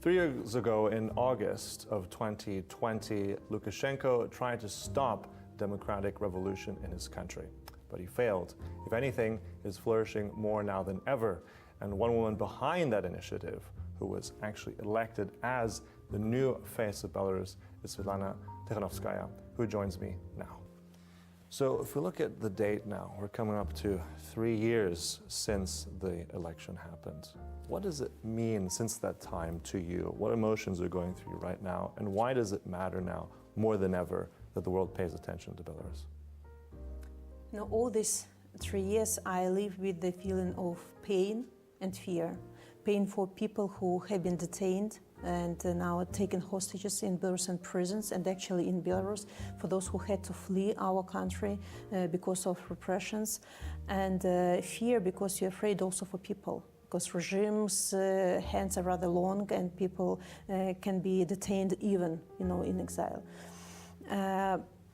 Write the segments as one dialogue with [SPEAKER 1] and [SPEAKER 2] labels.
[SPEAKER 1] 3 years ago, in August of 2020, Lukashenko tried to stop democratic revolution in his country, but he failed. If anything, he's flourishing more now than ever. And one woman behind that initiative, who was actually elected as the new face of Belarus, is Svetlana Tikhanovskaya, who joins me now. So if we look at the date now, we're coming up to 3 years since the election happened. What does it mean since that time to you? What emotions are going through you right now? And why does it matter now more than ever that the world pays attention to Belarus?
[SPEAKER 2] All these 3 years I live with the feeling of pain and fear. Pain for people who have been detained and now taken hostages in Belarusian prisons and actually in Belarus, for those who had to flee our country because of repressions, and fear because you're afraid also for people, because regimes' hands are rather long and people can be detained even, in exile.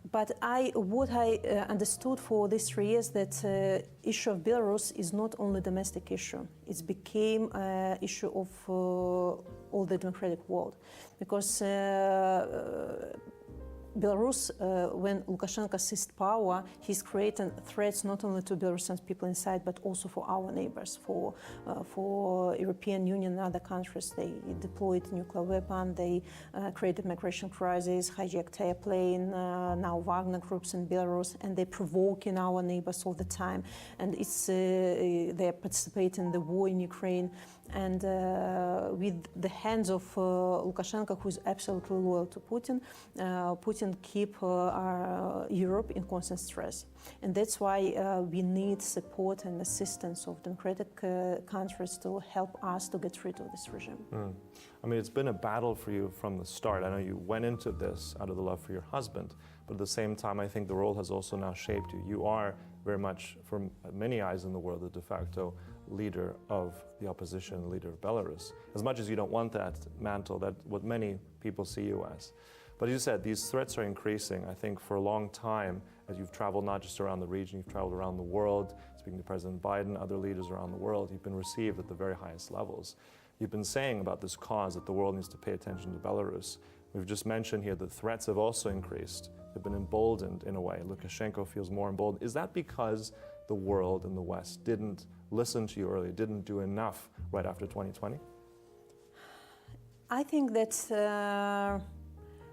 [SPEAKER 2] But what I understood for these 3 years, that issue of Belarus is not only a domestic issue. It became an issue of all the democratic world, because Belarus, when Lukashenko seized power, he's creating threats not only to Belarusian people inside, but also for our neighbors, for European Union and other countries. They deployed nuclear weapons, they created migration crisis, hijacked airplane, now Wagner groups in Belarus, and they're provoking our neighbors all the time. And they're participating in the war in Ukraine. And with the hands of Lukashenko, who is absolutely loyal to Putin, Putin keep Europe in constant stress. And that's why we need support and assistance of democratic countries to help us to get rid of this regime.
[SPEAKER 1] I mean, it's been a battle for you from the start. I know you went into this out of the love for your husband, but at the same time, I think the world has also now shaped you. You are very much, from many eyes in the world, the de facto leader of the opposition, leader of Belarus. As much as you don't want that mantle, that's what many people see you as. But as you said, these threats are increasing. I think for a long time, as you've traveled not just around the region, you've traveled around the world, speaking to President Biden, other leaders around the world, you've been received at the very highest levels. You've been saying about this cause that the world needs to pay attention to Belarus. We've just mentioned here that threats have also increased. They've been emboldened in a way. Lukashenko feels more emboldened. Is that because the world and the West didn't listen to you earlier, didn't do enough right after 2020?
[SPEAKER 2] I think that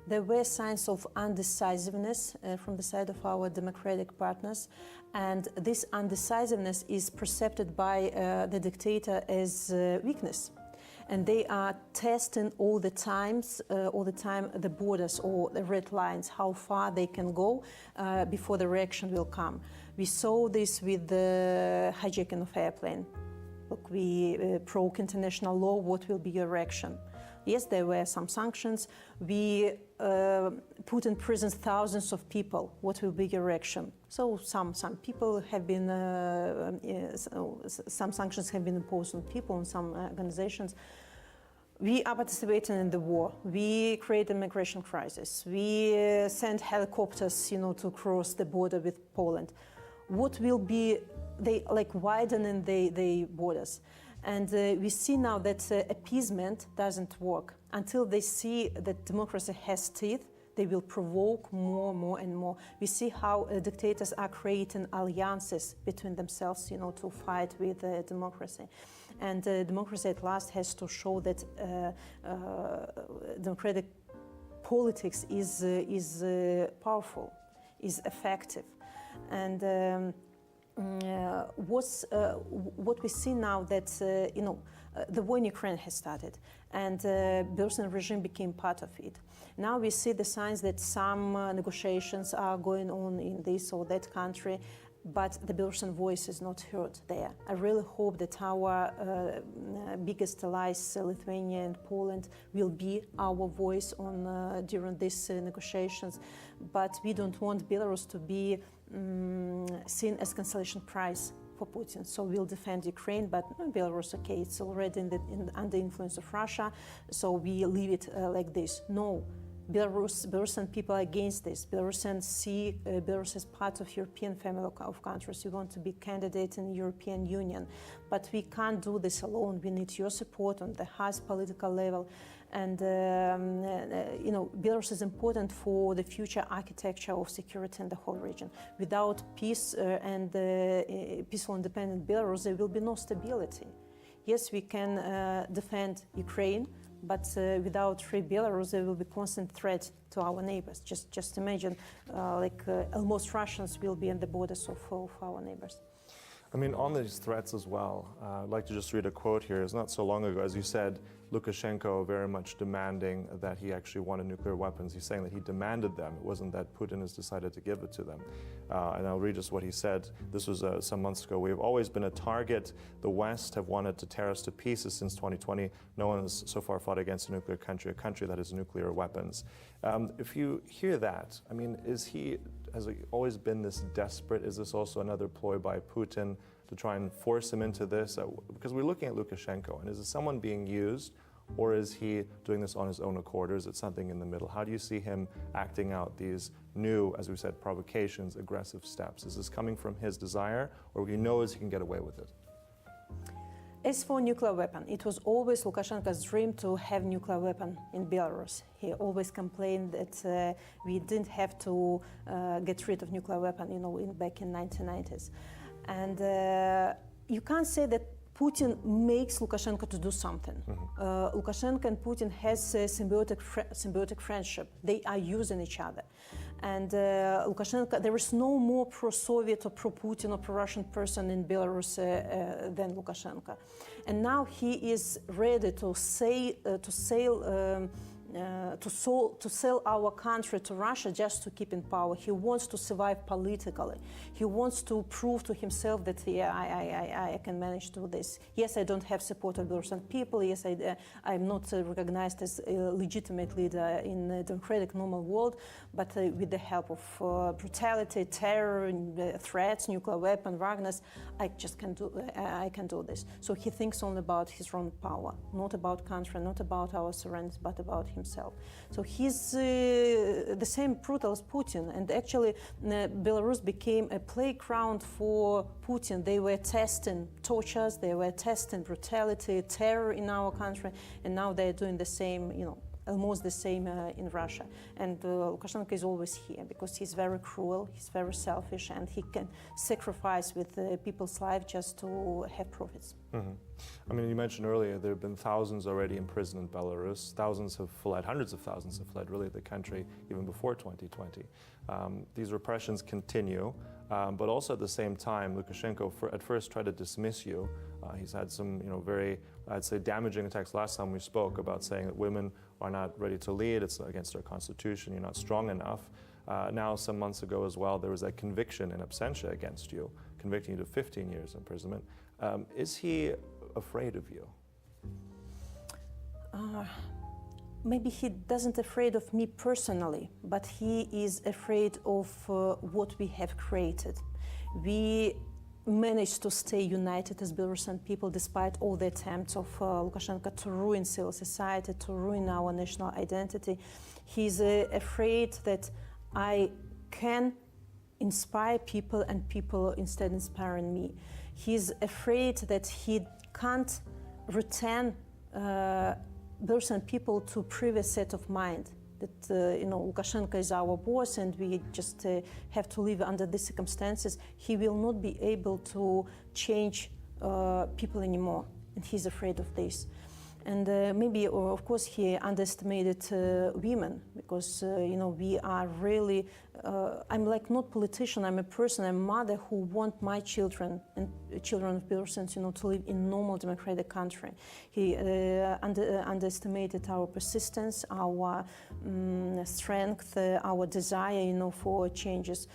[SPEAKER 2] there were signs of undecisiveness from the side of our democratic partners, and this undecisiveness is perceived by the dictator as weakness. And they are testing all the time the borders or the red lines, how far they can go before the reaction will come. We saw this with the hijacking of airplane. Look, we broke international law, what will be your reaction? Yes, there were some sanctions. We put in prison thousands of people. What will be your reaction? So some people have been, some sanctions have been imposed on people and some organizations. We are participating in the war. We create a migration crisis. We send helicopters, to cross the border with Poland. What will be, they widening the borders. And we see now that appeasement doesn't work. Until they see that democracy has teeth, they will provoke more and more. We see how dictators are creating alliances between themselves, to fight with democracy. And democracy at last has to show that democratic politics is powerful, is effective. And what we see now that, the war in Ukraine has started and the Belarusian regime became part of it. Now we see the signs that some negotiations are going on in this or that country, but the Belarusian voice is not heard there. I really hope that our biggest allies, Lithuania and Poland, will be our voice on during these negotiations. But we don't want Belarus to be seen as consolation prize for Putin. So we'll defend Ukraine, but Belarus, okay, it's already under influence of Russia, so we leave it like this. No. Belarusian people are against this. Belarusians see Belarus as part of European family of countries. We want to be candidate in the European Union, but we can't do this alone. We need your support on the highest political level. And Belarus is important for the future architecture of security in the whole region. Without peace and peaceful independent Belarus, there will be no stability. Yes, we can defend Ukraine, but without free Belarus, there will be constant threat to our neighbors. Just imagine, almost Russians will be on the borders of our neighbors.
[SPEAKER 1] I mean, on these threats as well, I'd like to just read a quote here. It's not so long ago, as you said, Lukashenko very much demanding that he actually wanted nuclear weapons. He's saying that he demanded them. It wasn't that Putin has decided to give it to them. And I'll read just what he said. This was some months ago. "We've always been a target. The West have wanted to tear us to pieces since 2020. No one has so far fought against a nuclear country, a country that has nuclear weapons." If you hear that, I mean, has he always been this desperate? Is this also another ploy by Putin to try and force him into this? Because we're looking at Lukashenko, and is it someone being used, or is he doing this on his own accord, or is it something in the middle? How do you see him acting out these new, as we said, provocations, aggressive steps? Is this coming from his desire, or he knows he can get away with it?
[SPEAKER 2] As for nuclear weapon, it was always Lukashenko's dream to have nuclear weapon in Belarus. He always complained that we didn't have to get rid of nuclear weapon, back in 1990s. And you can't say that Putin makes Lukashenko to do something. Lukashenko and Putin has a symbiotic friendship. They are using each other. And Lukashenko, there is no more pro-Soviet or pro-Putin or pro-Russian person in Belarus than Lukashenko. And now he is ready to sell our country to Russia just to keep in power. He wants to survive politically. He wants to prove to himself that, yeah, I can manage to do this. Yes, I don't have support of Belarusian people. Yes, I'm not recognized as a legitimate leader in a democratic, normal world, but with the help of brutality, terror, threats, nuclear weapon, Wagner's, I can do this. So he thinks only about his own power, not about country, not about our surroundings, but about himself. So he's the same brutal as Putin, and actually Belarus became a playground for Putin. They were testing tortures, they were testing brutality, terror in our country, and now they're doing the same, almost the same in Russia. And Lukashenko is always here because he's very cruel, he's very selfish, and he can sacrifice with people's life just to have profits.
[SPEAKER 1] Mm-hmm. I mean, you mentioned earlier there have been thousands already in prison in Belarus. Thousands have fled, hundreds of thousands have fled really the country even before 2020. These repressions continue, but also at the same time, Lukashenko at first tried to dismiss you. He's had some, very, I'd say, damaging attacks last time we spoke about saying that women are not ready to lead, it's against our constitution, you're not strong enough. Now, some months ago as well, there was a conviction in absentia against you, convicting you to 15 years imprisonment. Is he afraid of you?
[SPEAKER 2] Maybe he doesn't afraid of me personally, but he is afraid of what we have created. We managed to stay united as Belarusian people despite all the attempts of Lukashenko to ruin civil society, to ruin our national identity. He's afraid that I can inspire people and people instead inspiring me. He's afraid that he can't return Belarusian people to previous set of mind. That Lukashenko is our boss and we just have to live under these circumstances. He will not be able to change people anymore, and he's afraid of this. And maybe, of course, he underestimated women because, we are really, I'm like not politician, I'm a person, I'm a mother who want my children and children of Belarusians, to live in normal democratic country. He underestimated our persistence, our strength, our desire, for changes.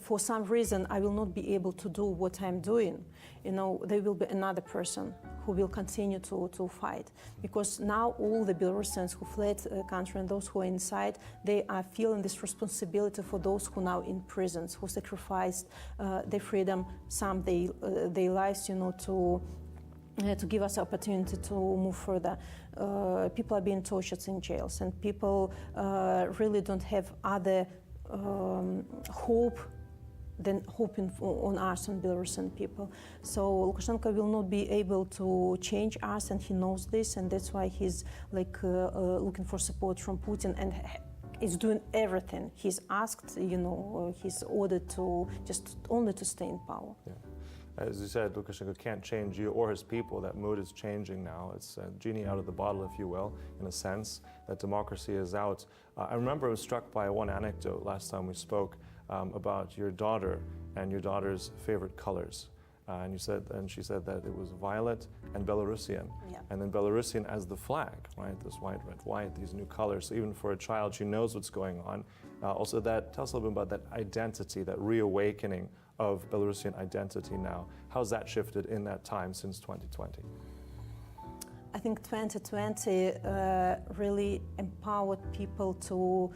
[SPEAKER 2] For some reason, I will not be able to do what I'm doing. There will be another person who will continue to fight. Because now all the Belarusians who fled the country and those who are inside, they are feeling this responsibility for those who are now in prisons, who sacrificed their freedom, some their lives, to give us the opportunity to move further. People are being tortured in jails, and people really don't have other hope than hoping on us, on Belarusian people. So Lukashenko will not be able to change us, and he knows this, and that's why he's looking for support from Putin and is doing everything. He's asked, he's ordered to just only to stay in power.
[SPEAKER 1] Yeah. As you said, Lukashenko can't change you or his people. That mood is changing now. It's a genie out of the bottle, if you will, in a sense, that democracy is out. I remember I was struck by one anecdote last time we spoke about your daughter and your daughter's favorite colors. And she said that it was violet and Belarusian.
[SPEAKER 2] Yeah.
[SPEAKER 1] And then Belarusian as the flag, right? This white, red, white, these new colors. So even for a child, she knows what's going on. Also, tell us a little bit about that identity, that reawakening of Belarusian identity now. How's that shifted in that time since 2020?
[SPEAKER 2] I think 2020 really empowered people to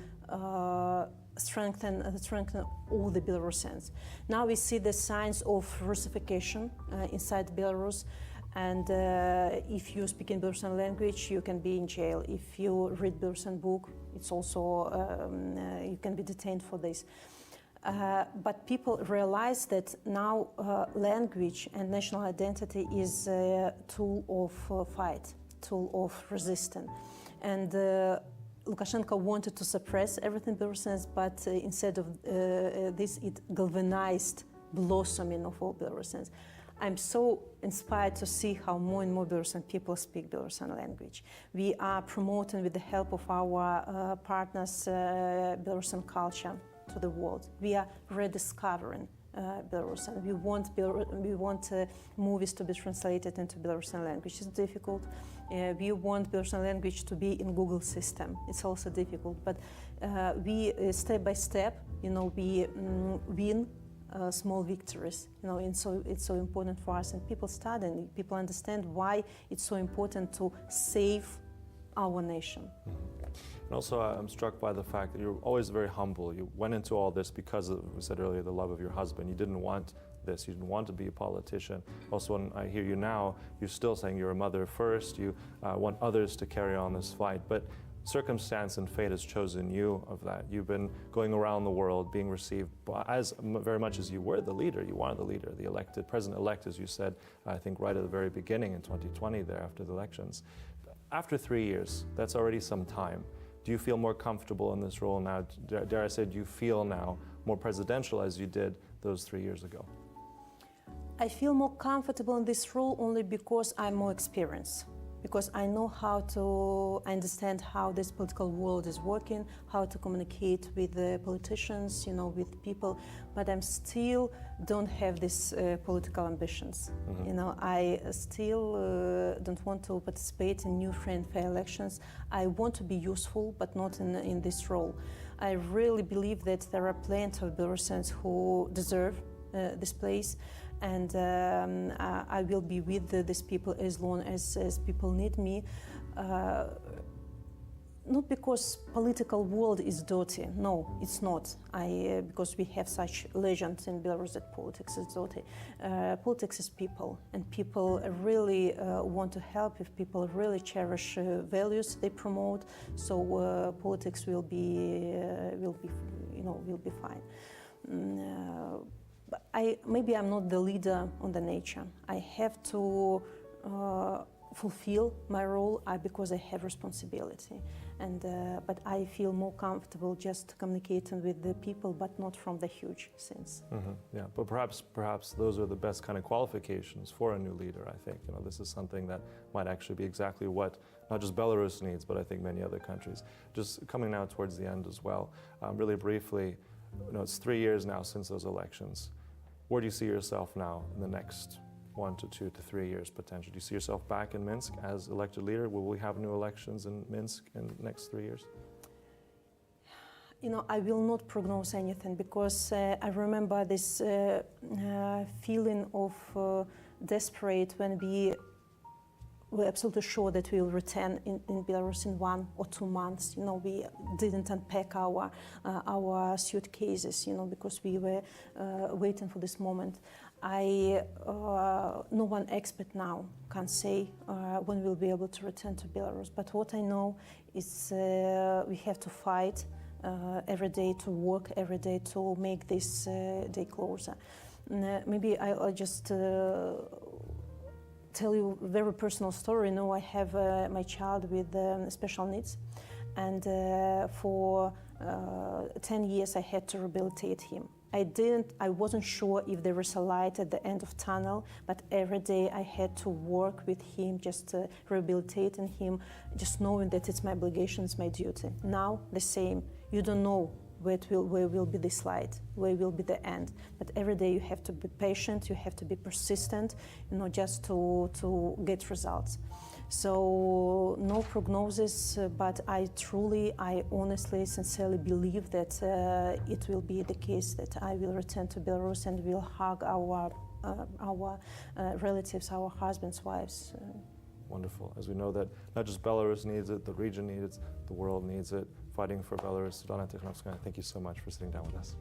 [SPEAKER 2] strengthen all the Belarusians. Now we see the signs of Russification inside Belarus, and if you speak in Belarusian language, you can be in jail. If you read Belarusian book, it's also you can be detained for this. But people realize that now language and national identity is a tool of fight, tool of resistance. And Lukashenko wanted to suppress everything Belarusians, but instead of this, it galvanized blossoming of all Belarusians. I'm so inspired to see how more and more Belarusian people speak Belarusian language. We are promoting, with the help of our partners, Belarusian culture to the world. We are rediscovering Belarusian. We want movies to be translated into Belarusian language. It's difficult. We want Belarusian language to be in Google system. It's also difficult. But we step by step, we win small victories. And so it's so important for us. And people study and people understand why it's so important to save our nation.
[SPEAKER 1] And also, I'm struck by the fact that you're always very humble. You went into all this because of, we said earlier, the love of your husband. You didn't want this. You didn't want to be a politician. Also, when I hear you now, you're still saying you're a mother first. You want others to carry on this fight. But circumstance and fate has chosen you of that. You've been going around the world, being received as very much as you were the leader. You are the leader, the elected, president-elect, as you said, I think right at the very beginning in 2020 there after the elections. After 3 years, that's already some time. Do you feel more comfortable in this role now? Dare I say, do you feel now more presidential as you did those 3 years ago?
[SPEAKER 2] I feel more comfortable in this role only because I'm more experienced. Because I know I understand how this political world is working, how to communicate with the politicians, with people, but I still don't have these political ambitions. Mm-hmm. I still don't want to participate in new free and fair elections. I want to be useful, but not in this role. I really believe that there are plenty of Belarusians who deserve this place. And I will be with these people as long as people need me. Not because political world is dirty. No, it's not. Because we have such legends in Belarus that politics is dirty. Politics is people, and people really want to help. If people really cherish values they promote, so politics will be fine. Maybe I'm not the leader on the nature. I have to fulfill my role because I have responsibility, but I feel more comfortable just communicating with the people, but not from the huge sense.
[SPEAKER 1] Mm-hmm. Yeah, but perhaps those are the best kind of qualifications for a new leader. I think this is something that might actually be exactly what not just Belarus needs, but I think many other countries. Just coming now towards the end as well, really briefly. It's 3 years now since those elections. Where do you see yourself now in the next 1 to 2 to 3 years potentially? Do you see yourself back in Minsk as elected leader? Will we have new elections in Minsk in the next 3 years?
[SPEAKER 2] I will not prognose anything because I remember this feeling of desperate when we were absolutely sure that we will return in Belarus in 1 or 2 months. We didn't unpack our suitcases, because we were waiting for this moment. No one expert now can say when we'll be able to return to Belarus. But what I know is we have to fight every day to work, every day to make this day closer. Maybe I'll just tell you a very personal story. You know, I have my child with special needs, and for 10 years I had to rehabilitate him. I wasn't sure if there was a light at the end of tunnel, but every day I had to work with him, just rehabilitating him, just knowing that it's my obligation, it's my duty. Now the same. You don't know where will be this light, where will be the end. But every day you have to be patient, you have to be persistent, you know, just to get results. So no prognosis, but I honestly, sincerely believe that it will be the case that I will return to Belarus and will hug our relatives, our husbands, wives.
[SPEAKER 1] Wonderful. As we know that not just Belarus needs it, the region needs it, the world needs it. Fighting for Belarus. Svetlana Tikhanovskaya, thank you so much for sitting down with us.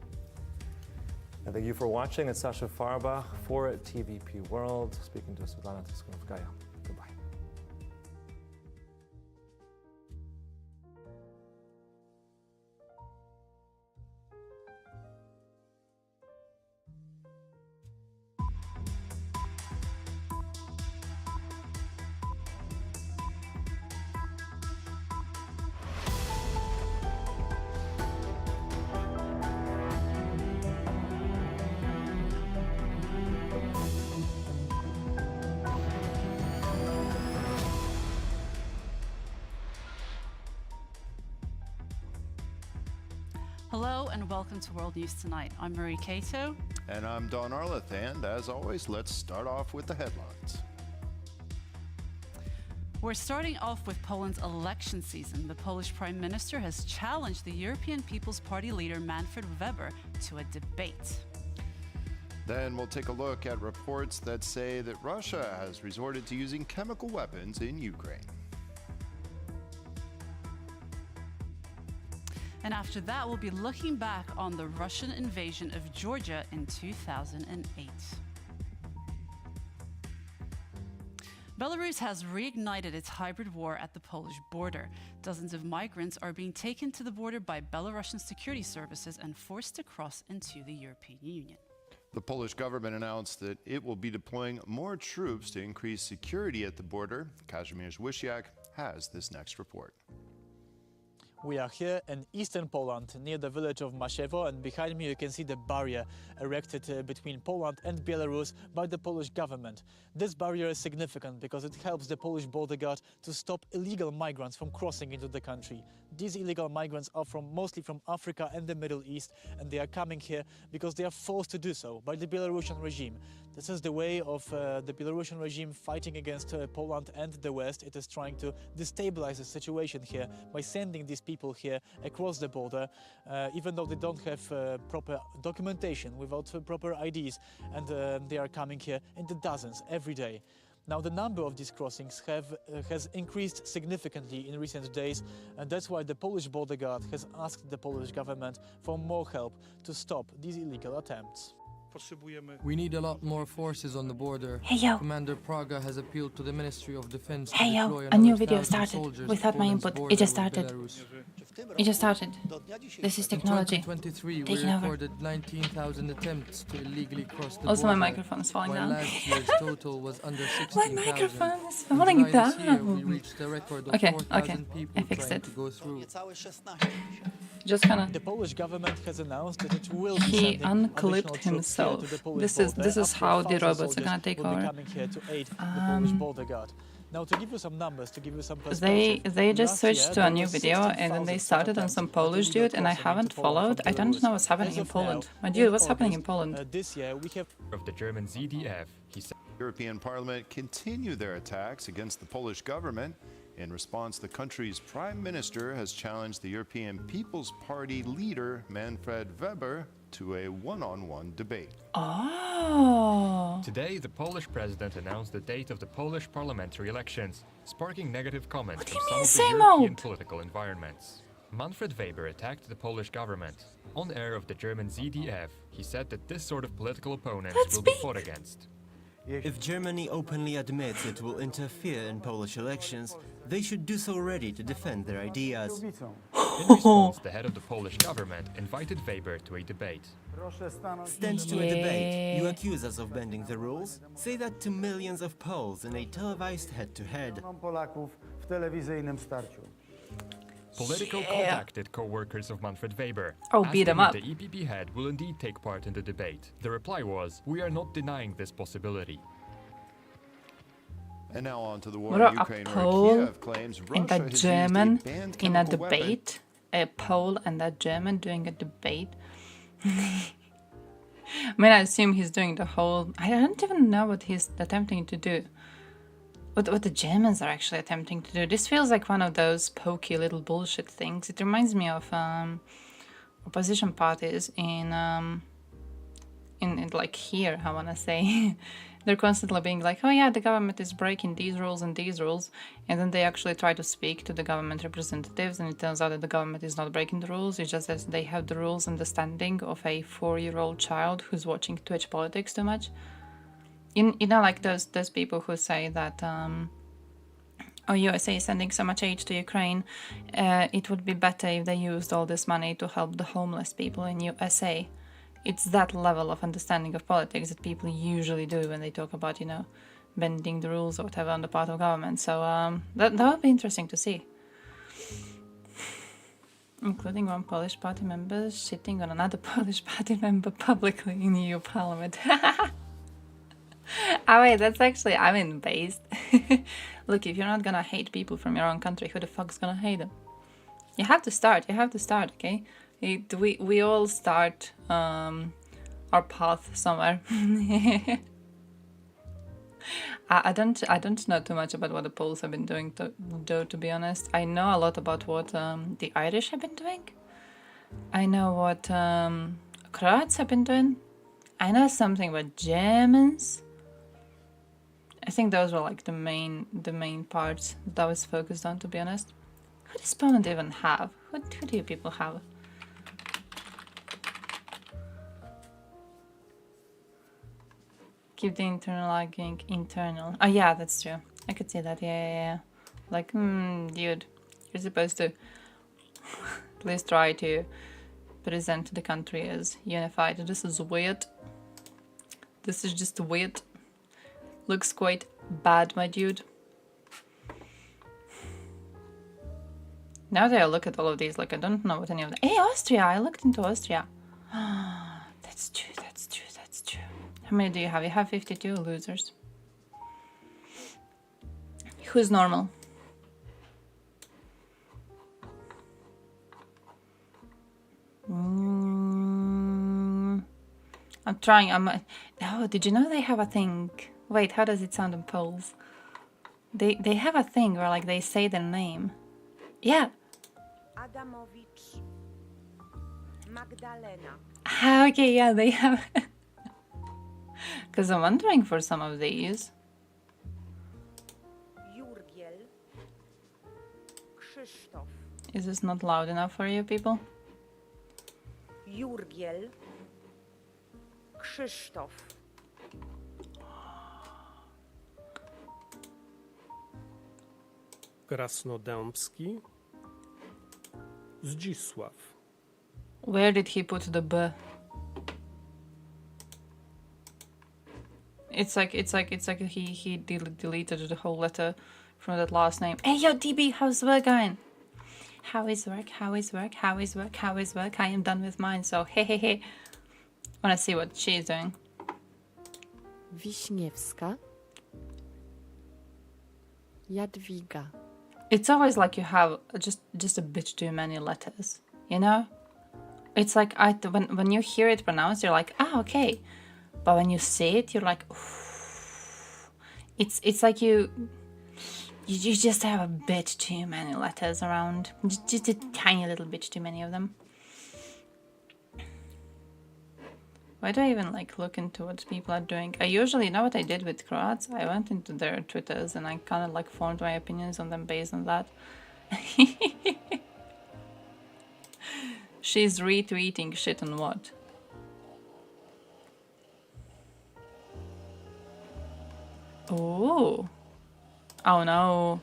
[SPEAKER 1] And thank you for watching. It's Sasha Farbach for TVP World, speaking to Svetlana Tikhanovskaya. Goodbye.
[SPEAKER 3] Hello and welcome to World News Tonight. I'm Marie Cato.
[SPEAKER 4] And I'm Don Arleth, and as always, let's start off with the headlines.
[SPEAKER 3] We're starting off with Poland's election season. The Polish Prime Minister has challenged the European People's Party leader Manfred Weber to a debate.
[SPEAKER 4] Then we'll take a look at reports that say that Russia has resorted to using chemical weapons in Ukraine.
[SPEAKER 3] And after that, we'll be looking back on the Russian invasion of Georgia in 2008. Belarus has reignited its hybrid war at the Polish border. Dozens of migrants are being taken to the border by Belarusian security services and forced to cross into the European Union.
[SPEAKER 4] The Polish government announced that it will be deploying more troops to increase security at the border. Kazimierz Wysiak has this next report.
[SPEAKER 5] We are here in eastern Poland, near the village of Maszewo, and behind me you can see the barrier erected between Poland and Belarus by the Polish government. This barrier is significant because it helps the Polish border guard to stop illegal migrants from crossing into the country. These illegal migrants are mostly from Africa and the Middle East, and they are coming here because they are forced to do so by the Belarusian regime. This is the way of the Belarusian regime fighting against Poland and the West. It is trying to destabilize the situation here by sending these people here across the border, even though they don't have proper documentation, without proper IDs, and they are coming here in the dozens every day. Now, the number of these crossings has increased significantly in recent days, and that's why the Polish border guard has asked the Polish government for more help to stop these illegal attempts.
[SPEAKER 6] We need a lot more forces on the border.
[SPEAKER 7] Hey yo.
[SPEAKER 6] Commander Praga has appealed to the Ministry of Defense
[SPEAKER 7] Hey
[SPEAKER 6] to
[SPEAKER 7] yo,
[SPEAKER 6] deploy
[SPEAKER 7] a new
[SPEAKER 6] another
[SPEAKER 7] video
[SPEAKER 6] 1,000
[SPEAKER 7] started
[SPEAKER 6] soldiers
[SPEAKER 7] without
[SPEAKER 6] to
[SPEAKER 7] my
[SPEAKER 6] Poland's
[SPEAKER 7] input.
[SPEAKER 6] border
[SPEAKER 7] It just
[SPEAKER 6] with
[SPEAKER 7] started.
[SPEAKER 6] Belarus.
[SPEAKER 7] It just started. This is technology.
[SPEAKER 6] In 2023, we
[SPEAKER 7] Taking over.
[SPEAKER 6] recorded 19,000 attempts to illegally cross the
[SPEAKER 7] Also,
[SPEAKER 6] border.
[SPEAKER 7] my microphone is falling
[SPEAKER 6] while
[SPEAKER 7] down.
[SPEAKER 6] last year's total was under
[SPEAKER 7] My
[SPEAKER 6] 16,000.
[SPEAKER 7] microphone is
[SPEAKER 6] In
[SPEAKER 7] falling
[SPEAKER 6] July this year, we
[SPEAKER 7] down.
[SPEAKER 6] reached a record of
[SPEAKER 7] Okay,
[SPEAKER 6] 4,000
[SPEAKER 7] okay,
[SPEAKER 6] people
[SPEAKER 7] I fixed
[SPEAKER 6] trying
[SPEAKER 7] it.
[SPEAKER 6] to go through.
[SPEAKER 7] Just kinda.
[SPEAKER 5] The Polish government has announced that it will be
[SPEAKER 7] He
[SPEAKER 5] sending
[SPEAKER 7] unclipped
[SPEAKER 5] additional troops here
[SPEAKER 7] himself.
[SPEAKER 5] to the Polish
[SPEAKER 7] This is
[SPEAKER 5] border. Up to
[SPEAKER 7] how the
[SPEAKER 5] 1,000
[SPEAKER 7] robots are
[SPEAKER 5] soldiers
[SPEAKER 7] gonna take
[SPEAKER 5] will be
[SPEAKER 7] over.
[SPEAKER 5] coming here to aid the Polish border guard. Now, to give you some numbers, to give you some
[SPEAKER 7] They
[SPEAKER 5] perspective,
[SPEAKER 7] just
[SPEAKER 5] last
[SPEAKER 7] switched
[SPEAKER 5] year
[SPEAKER 7] to a
[SPEAKER 5] there
[SPEAKER 7] new
[SPEAKER 5] were
[SPEAKER 7] video and then they started on some Polish dude and I haven't followed. I don't know what's happening in Poland. My dude, what's happening in Poland?
[SPEAKER 5] This year we have
[SPEAKER 8] Of the German ZDF, he said.
[SPEAKER 4] European Parliament continue their attacks against the Polish government. In response, the country's prime minister has challenged the European People's Party leader, Manfred Weber, to a one-on-one debate.
[SPEAKER 7] Oh.
[SPEAKER 8] Today, the Polish president announced the date of the Polish parliamentary elections, sparking negative comments
[SPEAKER 7] What do
[SPEAKER 8] from
[SPEAKER 7] you
[SPEAKER 8] some
[SPEAKER 7] mean,
[SPEAKER 8] of the
[SPEAKER 7] same
[SPEAKER 8] European
[SPEAKER 7] old?
[SPEAKER 8] political environments. Manfred Weber attacked the Polish government. On air of the German ZDF, he said that this sort of political opponents
[SPEAKER 7] Let's
[SPEAKER 8] will be
[SPEAKER 7] speak.
[SPEAKER 8] fought against.
[SPEAKER 9] If Germany openly admits it will interfere in Polish elections, they should do so ready to defend their ideas.
[SPEAKER 8] In response, the head of the Polish government invited Weber to a debate.
[SPEAKER 9] Stand to a debate. You accuse us of bending the rules? Say that to millions of Poles in a televised head-to-head.
[SPEAKER 8] Politico contacted co-workers of Manfred Weber,
[SPEAKER 7] Oh, beat
[SPEAKER 8] asking
[SPEAKER 7] him
[SPEAKER 8] if
[SPEAKER 7] up.
[SPEAKER 8] the EPP head will indeed take part in the debate. The reply was, "We are not denying this possibility."
[SPEAKER 4] And now on to the war
[SPEAKER 7] What
[SPEAKER 4] in
[SPEAKER 7] a
[SPEAKER 4] Ukraine, where
[SPEAKER 7] Pole
[SPEAKER 4] Kiev claims
[SPEAKER 7] and
[SPEAKER 4] Russia
[SPEAKER 7] a
[SPEAKER 4] has used
[SPEAKER 7] German
[SPEAKER 4] a banned
[SPEAKER 7] in a
[SPEAKER 4] chemical weapon.
[SPEAKER 7] debate. A Pole and a German doing a debate. I mean, I assume he's doing the whole... I don't even know what he's attempting to do. What the Germans are actually attempting to do. This feels like one of those pokey little bullshit things. It reminds me of opposition parties in like here, I want to say. They're constantly being like, oh yeah, the government is breaking these rules, and then they actually try to speak to the government representatives, and it turns out that the government is not breaking the rules. It's just that they have the rules understanding of a 4-year-old child who's watching Twitch politics too much. You know, like those people who say that, oh, USA is sending so much aid to Ukraine, it would be better if they used all this money to help the homeless people in USA. It's that level of understanding of politics that people usually do when they talk about, you know, bending the rules or whatever on the part of government. So that would be interesting to see. Including one Polish party member shitting on another Polish party member publicly in EU Parliament. Oh wait, that's actually, I mean, based. Look, if you're not gonna hate people from your own country, who the fuck's gonna hate them? You have to start, okay? We all start our path somewhere. I don't know too much about what the Poles have been doing, though, to be honest. I know a lot about what the Irish have been doing. I know what Croats have been doing. I know something about Germans. I think those were like the main parts that I was focused on, to be honest. Who does Poland even have? Who do you people have? Keep the internal arguing internal. Oh yeah, that's true. I could see that. Yeah. Like, dude, you're supposed to at least try to present the country as unified. This is weird. This is just weird. Looks quite bad, my dude. Now that I look at all of these, like, I don't know what any of them... Hey, Austria! I looked into Austria. That's true. How many do you have? You have 52 losers. Who's normal? I'm trying. Oh, did you know they have a thing? Wait, how does it sound in Poles? They have a thing where like they say their name. Yeah.
[SPEAKER 10] Adamowicz. Magdalena.
[SPEAKER 7] Okay, yeah, they have. Because I'm wondering for some of these.
[SPEAKER 10] Jurgiel. Krzysztof.
[SPEAKER 7] Is this not loud enough for you people?
[SPEAKER 10] Jurgiel. Krzysztof.
[SPEAKER 11] Krasnodębski. Zdzisław.
[SPEAKER 7] Where did he put the B? It's like he deleted the whole letter from that last name. Hey yo DB, how's work going? How is work? I am done with mine, so hey. Wanna see what she's doing.
[SPEAKER 12] Wiśniewska. Jadwiga.
[SPEAKER 7] It's always like you have just a bit too many letters, you know? It's like when you hear it pronounced, you're like, ah, okay. But when you say it, you're like, oof. It's like you just have a bit too many letters around. Just a tiny little bit too many of them. Why do I even like look into what people are doing? I usually know what I did with Croats. I went into their Twitters and I kind of like formed my opinions on them based on that. She's retweeting shit on what? Oh. Oh no.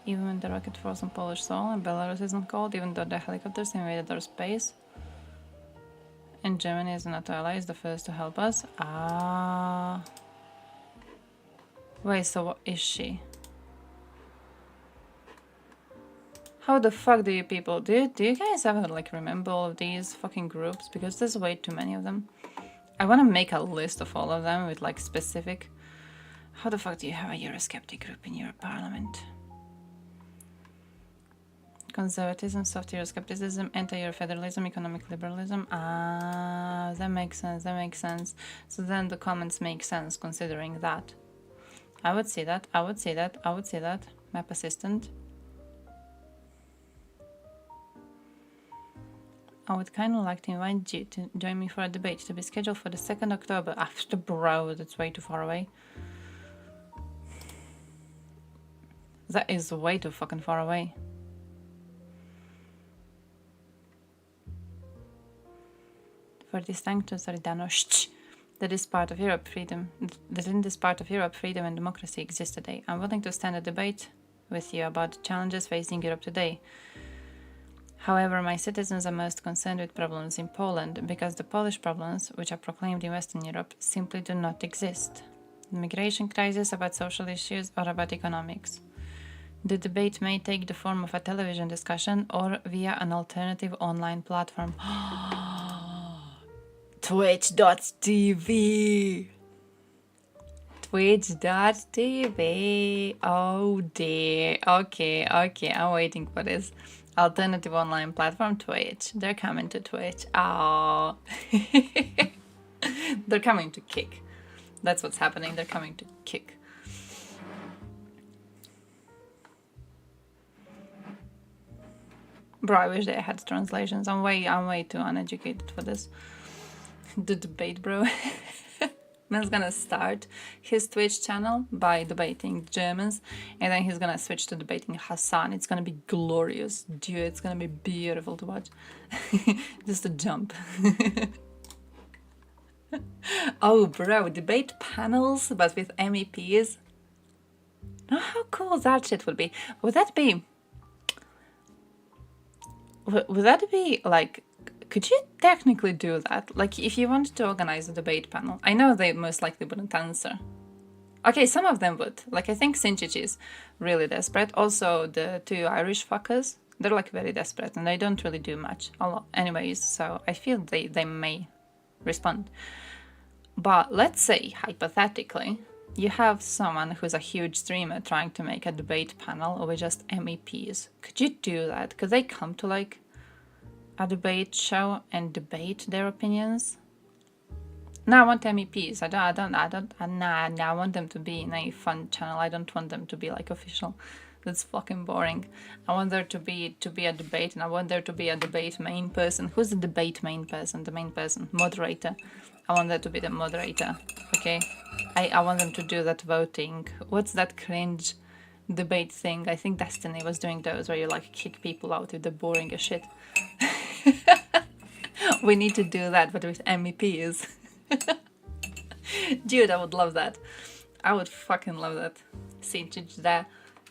[SPEAKER 7] even when the rocket falls on Polish soil and Belarus isn't cold, even though the helicopters invaded our space. And Germany is a NATO ally, is the first to help us. Ah. Wait, so what is she? How the fuck do you people... Do you guys ever, like, remember all of these fucking groups? Because there's way too many of them. I want to make a list of all of them with, like, specific... How the fuck do you have a Eurosceptic group in your parliament? Conservatism, soft Euroscepticism, anti-Eurofederalism, economic liberalism. Ah, that makes sense, that makes sense. So then the comments make sense considering that. I would see that, I would see that, I would see that. Map assistant. I would kind of like to invite you to join me for a debate to be scheduled for the 2nd October. After, bro, that's way too far away. That is way too fucking far away. For this sanctions Solidano, that is part of Europe, freedom. That in this part of Europe, freedom and democracy exist today. I'm willing to stand a debate with you about the challenges facing Europe today. However, my citizens are most concerned with problems in Poland because the Polish problems, which are proclaimed in Western Europe, simply do not exist. The migration crisis, about social issues, or about economics. The debate may take the form of a television discussion or via an alternative online platform. Twitch.tv. Twitch.tv. Oh dear. Okay, I'm waiting for this. Alternative online platform, Twitch. They're coming to Twitch. Oh. They're coming to kick. That's what's happening. They're coming to kick. Bro, I wish they had translations. I'm way too uneducated for this. The debate, bro. Man's gonna start his Twitch channel by debating Germans, and then he's gonna switch to debating Hassan. It's gonna be glorious, dude. It's gonna be beautiful to watch. Just a jump. Oh, bro, debate panels, but with MEPs. Know how cool that shit would be. Would that be like? Could you technically do that? Like, if you wanted to organize a debate panel, I know they most likely wouldn't answer. Okay, some of them would. Like, I think Sinčić is really desperate. Also, the two Irish fuckers, they're like very desperate and they don't really do much. A lot, anyways, so I feel they may respond. But let's say, hypothetically, you have someone who's a huge streamer trying to make a debate panel with just MEPs. Could you do that? Could they come to, like, a debate show and debate their opinions? No, I want MEPs. I want them to be in a fun channel. I don't want them to be like official. That's fucking boring. I want there to be a debate, and I want there to be a debate main person. Who's the debate main person? The main person, moderator. I want there to be the moderator. Okay, I want them to do that voting. What's that cringe debate thing? I think Destiny was doing those where you like kick people out if they're boring as shit. We need to do that, but with MEPs. Dude, I would love that. I would fucking love that. Sinčić there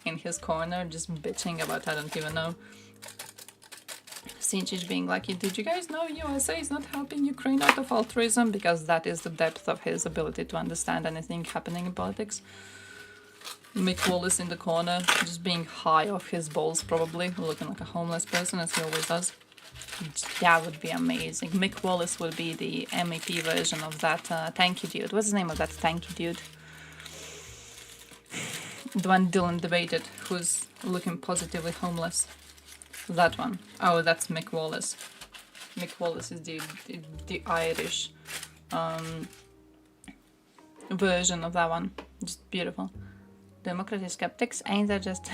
[SPEAKER 7] in his corner just bitching about I don't even know. Sinčić being like, did you guys know USA is not helping Ukraine out of altruism? Because that is the depth of his ability to understand anything happening in politics. Mick Wallace in the corner, just being high off his balls probably, looking like a homeless person as he always does. That would be amazing. Mick Wallace would be the MEP version of that tanky dude. What's the name of that tanky dude? The one Dylan debated, who's looking positively homeless. That one. Oh, that's Mick Wallace. Mick Wallace is the Irish version of that one. Just beautiful. Democracy skeptics, ain't that just...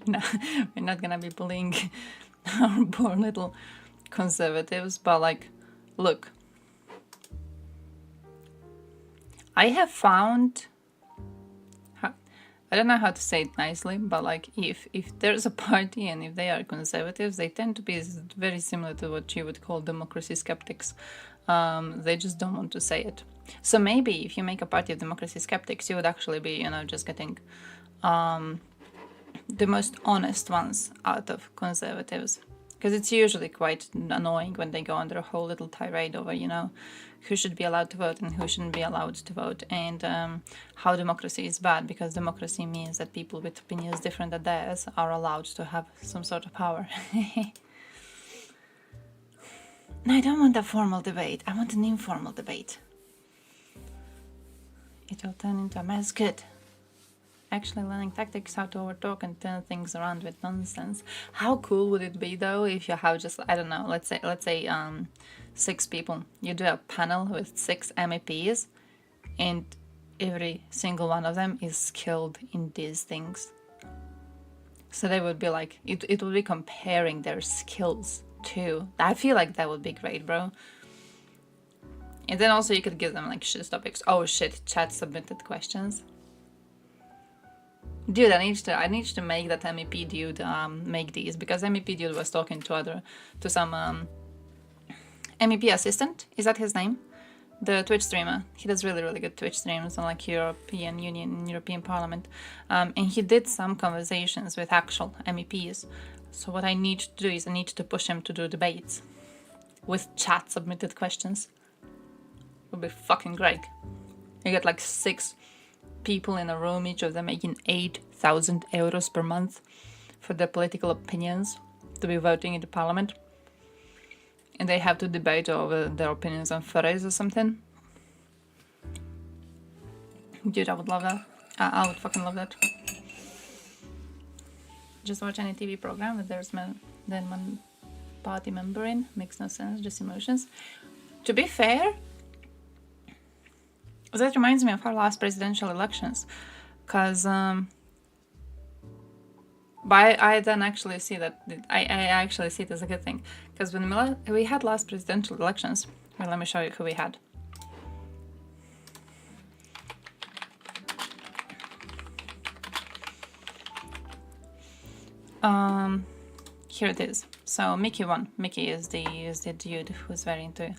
[SPEAKER 7] No, we're not gonna be bullying our poor little conservatives, but like, look. I have found... I don't know how to say it nicely, but like, if there's a party and if they are conservatives, they tend to be very similar to what you would call democracy skeptics. They just don't want to say it. So maybe if you make a party of democracy skeptics, you would actually be, you know, just getting the most honest ones out of conservatives. Because it's usually quite annoying when they go on their whole little tirade over, you know, who should be allowed to vote and who shouldn't be allowed to vote, and how democracy is bad, because democracy means that people with opinions different than theirs are allowed to have some sort of power. No, I don't want a formal debate. I want an informal debate. It will turn into a mess. Good. Actually learning tactics, how to overtalk and turn things around with nonsense. How cool would it be though if you have just, I don't know, let's say 6 people. You do a panel with 6 MEPs and every single one of them is skilled in these things. So they would be like, it would be comparing their skills too. I feel like that would be great, bro. And then also you could give them like shit topics. Oh shit, chat submitted questions. Dude, I need to make that MEP dude make these, because MEP dude was talking to some MEP assistant. Is that his name? The Twitch streamer. He does really good Twitch streams on like European Union, European Parliament, and he did some conversations with actual MEPs. So what I need to do is I need to push him to do debates with chat submitted questions. Would be fucking great. You get like 6 people in a room, each of them making 8,000 euros per month for their political opinions to be voting into parliament, and they have to debate over their opinions on furries or something. Dude, I would love that. I would fucking love that. Just watch any TV program that there's then one party member in. Makes no sense, just emotions. To be fair, that reminds me of our last presidential elections, because but I then actually see that I actually see it as a good thing, because when we had last presidential elections, well, let me show you who we had. Here it is. So Mickey won. Mickey is the dude who's very into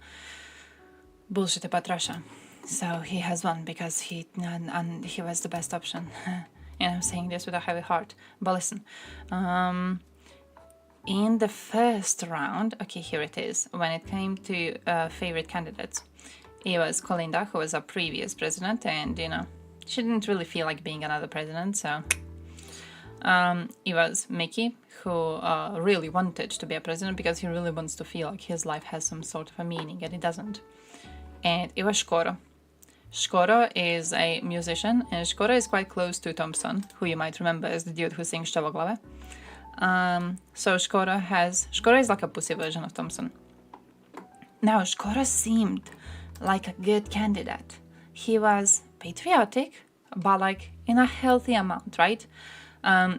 [SPEAKER 7] bullshit about Russia. So he has won because he was the best option. And I'm saying this with a heavy heart. But listen, in the first round, okay, here it is. When it came to favorite candidates, it was Kolinda, who was our previous president, and you know, she didn't really feel like being another president, so it was Mickey, who really wanted to be a president because he really wants to feel like his life has some sort of a meaning, and it doesn't. And it was Škoro. Škoro is a musician, and Škoro is quite close to Thompson, who you might remember as the dude who sings Šťavoglave. So Škoro is like a pussy version of Thompson. Now, Škoro seemed like a good candidate. He was patriotic, but like in a healthy amount, right?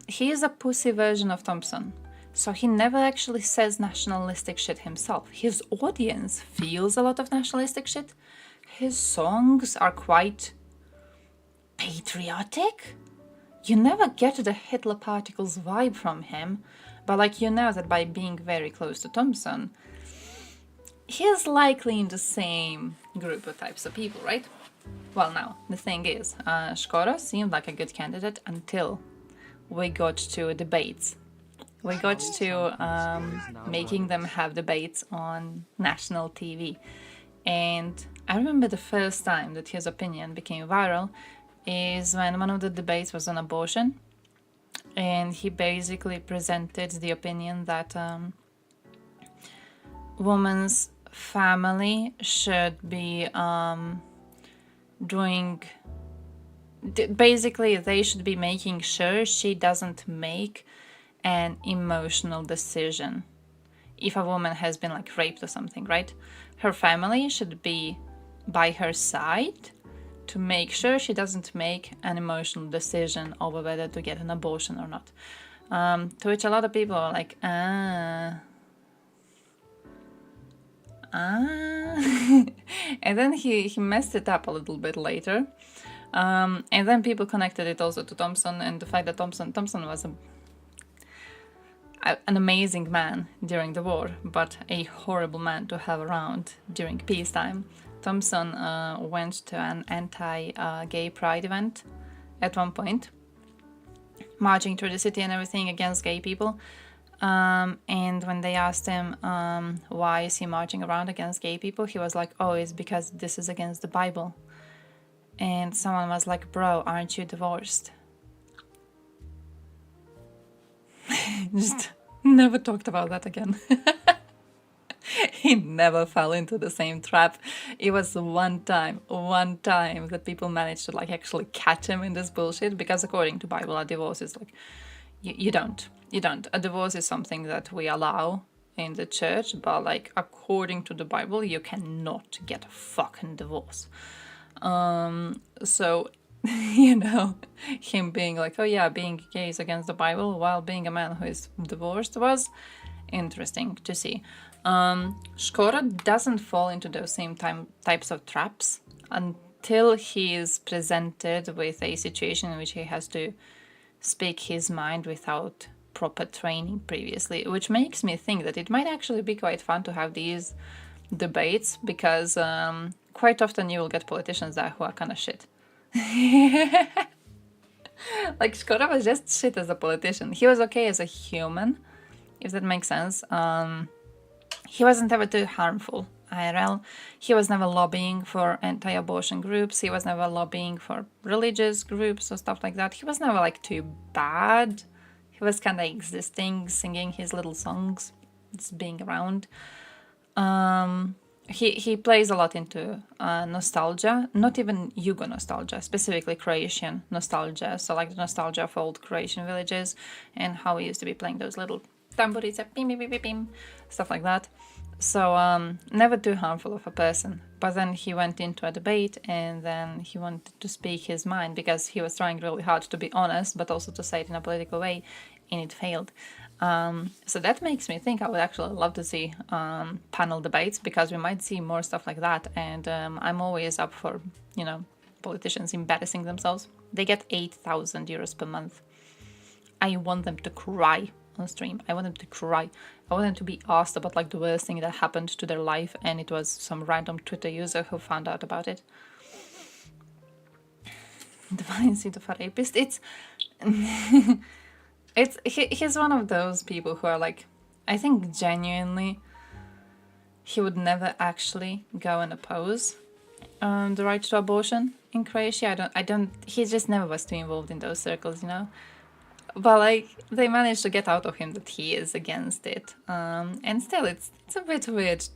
[SPEAKER 7] He is a pussy version of Thompson, so he never actually says nationalistic shit himself. His audience feels a lot of nationalistic shit. His songs are quite patriotic. You never get the Hitler particles vibe from him, but like you know that by being very close to Thompson, he's likely in the same group of types of people, right? Well, now, the thing is, Škoro seemed like a good candidate until we got to debates. We got to making them have debates on national TV. And I remember the first time that his opinion became viral is when one of the debates was on abortion. And he basically presented the opinion that woman's family should be basically they should be making sure she doesn't make an emotional decision if a woman has been like raped or something, right? Her family should be by her side to make sure she doesn't make an emotional decision over whether to get an abortion or not. To which a lot of people are like, and then he messed it up a little bit later. And then people connected it also to Thompson and the fact that Thompson was an amazing man during the war, but a horrible man to have around during peacetime. Thompson went to an anti-gay pride event at one point, marching through the city and everything against gay people. And when they asked him why is he marching around against gay people, he was like, oh, it's because this is against the Bible. And someone was like, bro, aren't you divorced? Just never talked about that again. He never fell into the same trap. It was one time that people managed to like actually catch him in this bullshit, because according to Bible, a divorce is like, you don't. A divorce is something that we allow in the church, but like according to the Bible, you cannot get a fucking divorce. So, you know, him being like, oh yeah, being gay is against the Bible, while being a man who is divorced was interesting to see. Skoro doesn't fall into those same types of traps until he is presented with a situation in which he has to speak his mind without proper training previously, which makes me think that it might actually be quite fun to have these debates, because quite often you will get politicians there who are kind of shit. Like, Skoro was just shit as a politician. He was okay as a human, if that makes sense. He wasn't ever too harmful, IRL. He was never lobbying for anti-abortion groups. He was never lobbying for religious groups or stuff like that. He was never, like, too bad. He was kind of existing, singing his little songs, just being around. He plays a lot into nostalgia, not even Yugo nostalgia, specifically Croatian nostalgia. So like the nostalgia of old Croatian villages and how we used to be playing those little tamburice, bim, bim, bim, bim, stuff like that. So never too harmful of a person. But then he went into a debate and then he wanted to speak his mind, because he was trying really hard to be honest, but also to say it in a political way, and it failed. So that makes me think I would actually love to see panel debates, because we might see more stuff like that. And I'm always up for, you know, politicians embarrassing themselves. They get 8,000 euros per month. I want them to cry on stream. I want them to cry. I want them to be asked about like the worst thing that happened to their life, and it was some random Twitter user who found out about it. Divine seed of a rapist. He's one of those people who are like, I think genuinely he would never actually go and oppose the right to abortion in Croatia. He just never was too involved in those circles, you know. But like, they managed to get out of him that he is against it. And still, it's a bit weird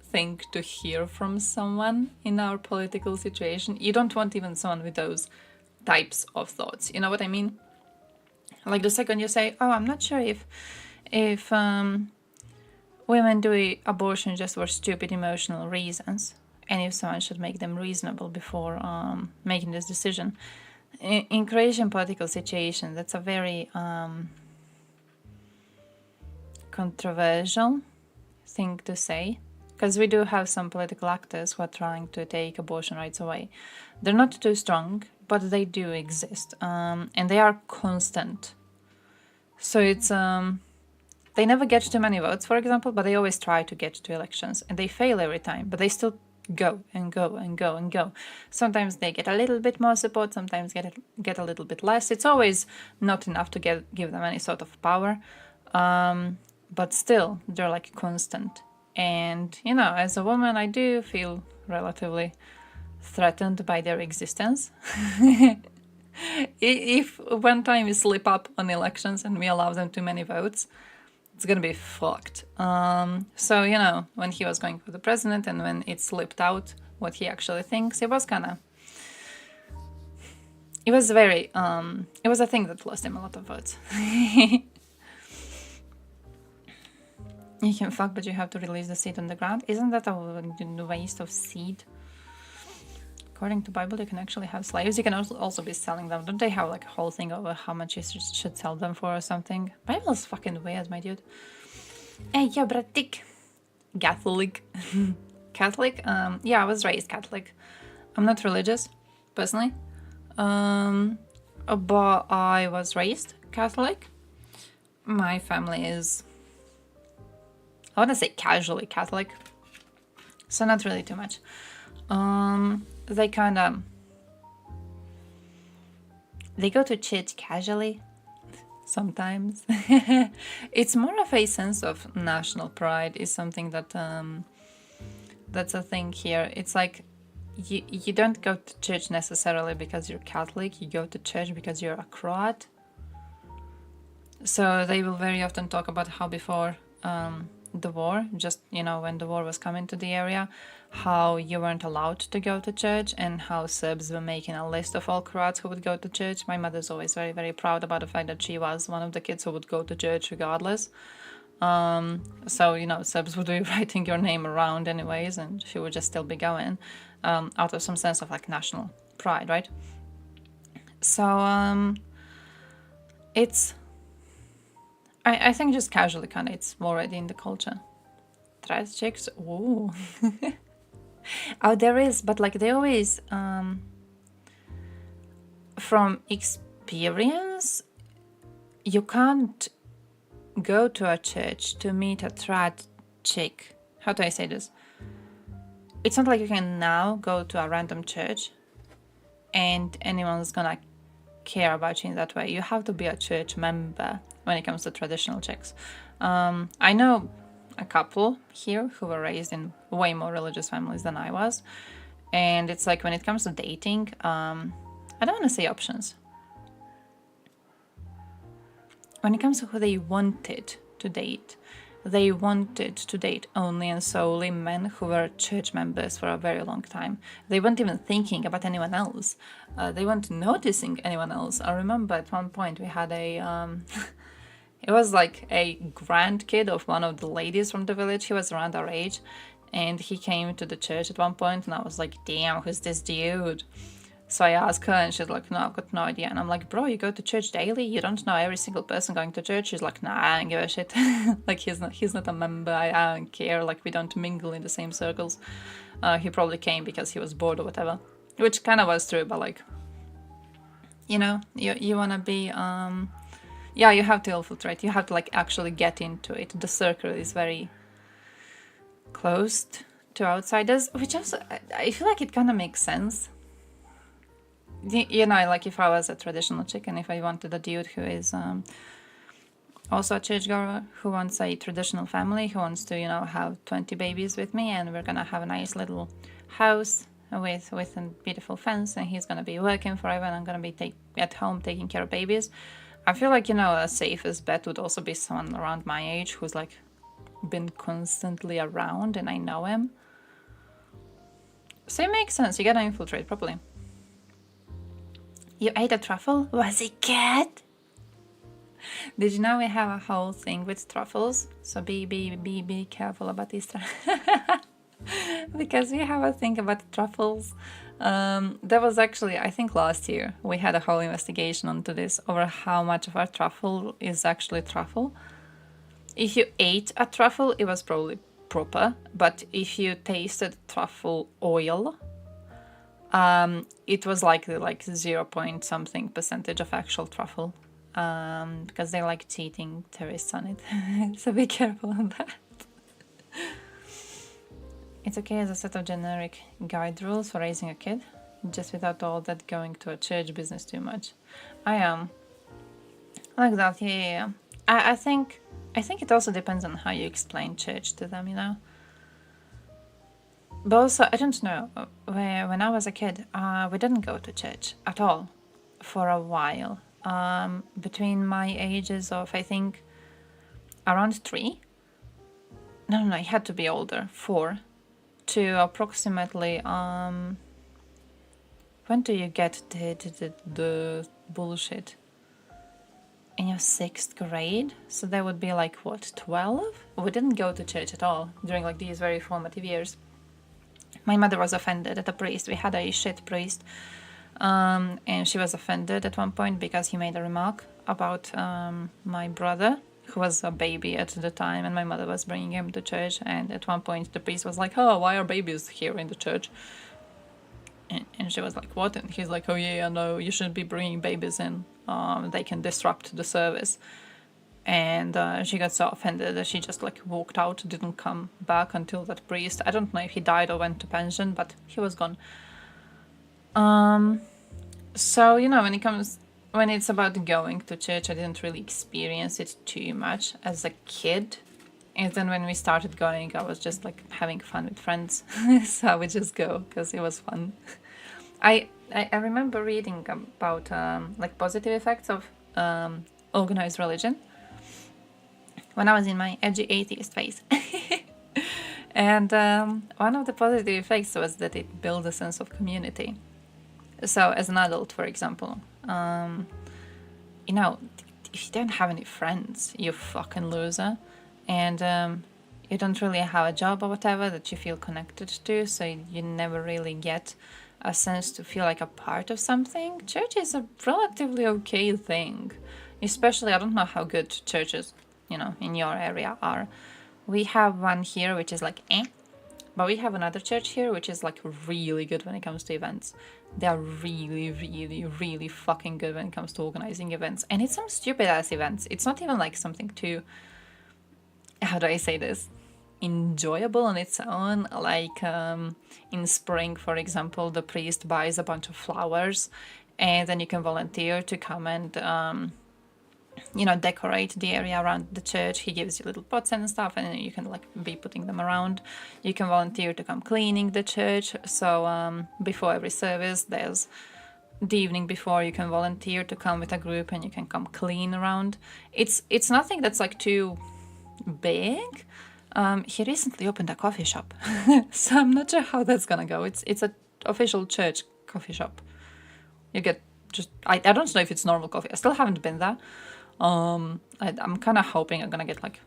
[SPEAKER 7] thing to hear from someone in our political situation. You don't want even someone with those types of thoughts, you know what I mean? Like the second you say, oh, I'm not sure if women do abortion just for stupid emotional reasons, and if someone should make them reasonable before making this decision. In Croatian political situation, that's a very controversial thing to say, because we do have some political actors who are trying to take abortion rights away. They're not too strong, but they do exist, and they are constant. So it's they never get too many votes, for example, but they always try to get to elections, and they fail every time, but they still go and go and go and go. Sometimes they get a little bit more support, sometimes get a little bit less. It's always not enough to give them any sort of power, but still they're like constant. And you know, as a woman, I do feel relatively threatened by their existence. If one time we slip up on elections and we allow them too many votes, it's gonna be fucked. So, you know, when he was going for the president and when it slipped out what he actually thinks, it was it was very, it was a thing that lost him a lot of votes. You can fuck, but you have to release the seed on the ground. Isn't that a waste of seed? According to Bible, you can actually have slaves. You can also be selling them. Don't they have like a whole thing over how much you should sell them for or something? Bible's fucking weird, my dude. Hey, yo, bratik. Catholic. Catholic? Yeah, I was raised Catholic. I'm not religious, personally. But I was raised Catholic. My family is, I want to say casually Catholic. So not really too much. They kind of they go to church casually sometimes. It's more of a sense of national pride is something that that's a thing here. It's like you don't go to church necessarily because you're Catholic, you go to church because you're a Croat. So they will very often talk about how before the war, just when the war was coming to the area, how you weren't allowed to go to church and how Serbs were making a list of all Croats who would go to church. My mother's always very, very proud about the fact that she was one of the kids who would go to church regardless. So, Serbs would be writing your name around anyways, and she would just still be going out of some sense of like national pride, right? So it's, I think just casually kind of it's already in the culture. Trans chicks, ooh. Oh, there is, but like they always, from experience, you can't go to a church to meet a trad chick. How do I say this? It's not like you can now go to a random church and anyone's gonna care about you in that way. You have to be a church member when it comes to traditional chicks. I know a couple here who were raised in way more religious families than I was, and it's like when it comes to dating, I don't want to say options. When it comes to who they wanted to date, they wanted to date only and solely men who were church members for a very long time. They weren't even thinking about anyone else. They weren't noticing anyone else. I remember at one point we had a it was like a grandkid of one of the ladies from the village. He was around our age, and he came to the church at one point, and I was like, damn, who's this dude? So I asked her, and she's like, no, I've got no idea. And I'm like, bro, you go to church daily? You don't know every single person going to church? She's like, nah, I don't give a shit. Like, he's not a member. I don't care. Like, we don't mingle in the same circles. He probably came because he was bored or whatever. Which kind of was true, but like, you want to be... Yeah, you have to infiltrate. You have to like actually get into it. The circle is very closed to outsiders, which also I feel like it kind of makes sense. Like if I was a traditional chick and if I wanted a dude who is also a churchgoer, who wants a traditional family, who wants to have 20 babies with me, and we're gonna have a nice little house with a beautiful fence, and he's gonna be working forever, and I'm gonna be at home taking care of babies. I feel like, a safest bet would also be someone around my age who's like been constantly around and I know him. So it makes sense. You gotta infiltrate properly. You ate a truffle? Was it good? Did you know we have a whole thing with truffles? So be careful about these truffles. Because we have a thing about truffles. There was actually, I think last year, we had a whole investigation onto this over how much of our truffle is actually truffle. If you ate a truffle, it was probably proper, but if you tasted truffle oil, it was likely like 0.something% of actual truffle, because they like cheating tourists on it. So be careful on that. It's okay as a set of generic guide rules for raising a kid, just without all that going to a church business too much. I am like that, yeah. I think it also depends on how you explain church to them, But also, I don't know, when I was a kid, we didn't go to church at all for a while. Between my ages of, I think, around 3. No, it had to be older, 4. To approximately when do you get the bullshit? In your 6th grade? So that would be like what, 12? We didn't go to church at all during like these very formative years. My mother was offended at a priest. We had a shit priest, and she was offended at one point because he made a remark about my brother, who was a baby at the time, and my mother was bringing him to church, and at one point the priest was like, oh, why are babies here in the church? And she was like, what? And he's like, oh yeah, no, you shouldn't be bringing babies in, they can disrupt the service. and she got so offended that she just like walked out, didn't come back until that priest, I don't know if he died or went to pension, but he was gone. So, you know, when it's about going to church, I didn't really experience it too much as a kid. And then when we started going, I was just like having fun with friends. So I would just go because it was fun. I remember reading about like positive effects of organized religion when I was in my edgy atheist phase. And one of the positive effects was that it built a sense of community. So as an adult, for example, you know, if you don't have any friends, you're fucking loser. And you don't really have a job or whatever that you feel connected to, so you never really get a sense to feel like a part of something. Church is a relatively okay thing. Especially, I don't know how good churches, you know, in your area are. We have one here which is like but we have another church here which is like really good when it comes to events. They are really, really, really fucking good when it comes to organizing events. And it's some stupid ass events. It's not even like something too, how do I say this, enjoyable on its own. Like in spring, for example, the priest buys a bunch of flowers and then you can volunteer to come and you know, decorate the area around the church. He gives you little pots and stuff and you can like be putting them around. You can volunteer to come cleaning the church. So before every service, there's the evening before, you can volunteer to come with a group and you can come clean around. It's nothing that's like too big. He recently opened a coffee shop, so I'm not sure how that's gonna go. It's an official church coffee shop. You get just I don't know if it's normal coffee. I still haven't been there. I'm kind of hoping I'm gonna get like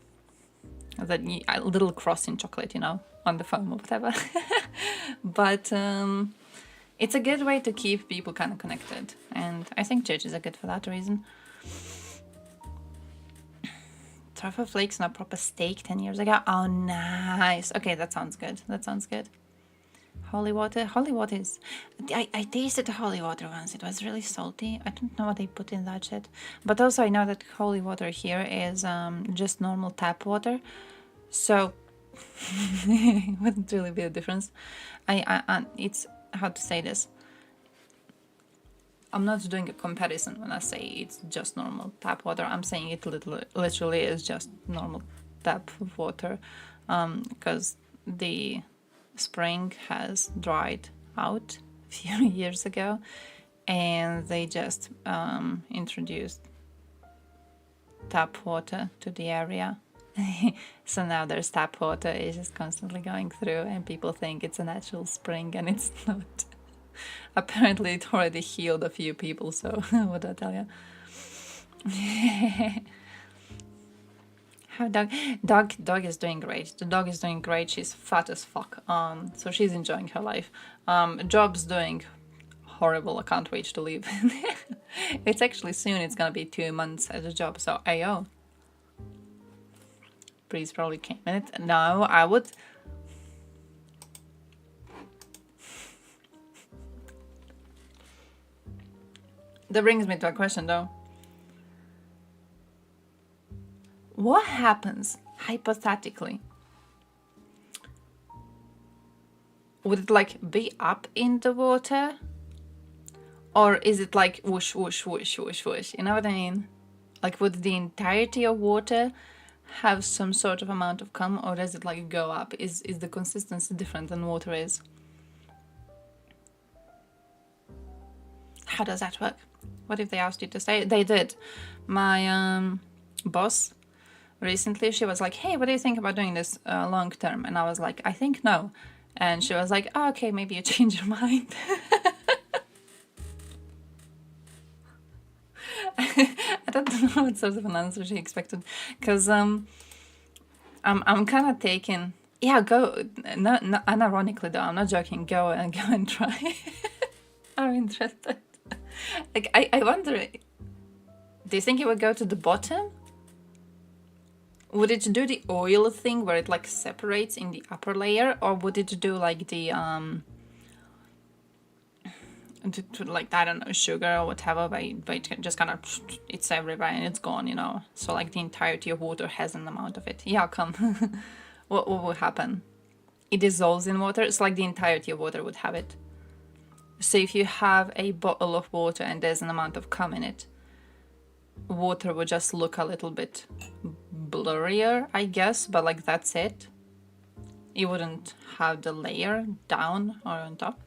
[SPEAKER 7] that a little crossing chocolate, you know, on the foam or whatever. But it's a good way to keep people kind of connected, and I think churches are good for that reason. Truffle flakes and a proper steak 10 years ago. Oh, nice. Okay, that sounds good. That sounds good. Holy water. Holy water is... I tasted the holy water once. It was really salty. I don't know what they put in that shit. But also I know that holy water here is just normal tap water. So it wouldn't really be a difference. It's... How to say this? I'm not doing a comparison when I say it's just normal tap water. I'm saying it literally is just normal tap water because the spring has dried out a few years ago and they just introduced tap water to the area. So now there's tap water. It's just constantly going through and people think it's a natural spring and it's not. Apparently it already healed a few people, so what do I tell you? How dog is doing great. The dog is doing great. She's fat as fuck. So she's enjoying her life. Job's doing horrible. I can't wait to leave. It's actually soon. It's gonna be 2 months at the job. So ayo. Please probably came in it. No, I would. That brings me to a question though. What happens, hypothetically? Would it like be up in the water? Or is it like whoosh, whoosh, whoosh, whoosh, whoosh? You know what I mean? Like would the entirety of water have some sort of amount of cum, or does it like go up? Is the consistency different than water is? How does that work? What if they asked you to stay? They did. My boss recently, she was like, hey, what do you think about doing this long term? And I was like, I think no. And she was like, oh, okay, maybe you change your mind. I don't know what sort of an answer she expected. Because I'm kind of taking... Yeah, go. No, unironically though, I'm not joking. Go and try. I'm interested. Like, I wonder, do you think it would go to the bottom? Would it do the oil thing where it like separates in the upper layer, or would it do like the to like, I don't know, sugar or whatever, by just kind of, it's everywhere and it's gone, you know. So like the entirety of water has an amount of it. Yeah, come. What will happen? It dissolves in water. It's like the entirety of water would have it. So if you have a bottle of water and there's an amount of cum in it, water would just look a little bit blurrier, I guess, but like that's it. You wouldn't have the layer down or on top.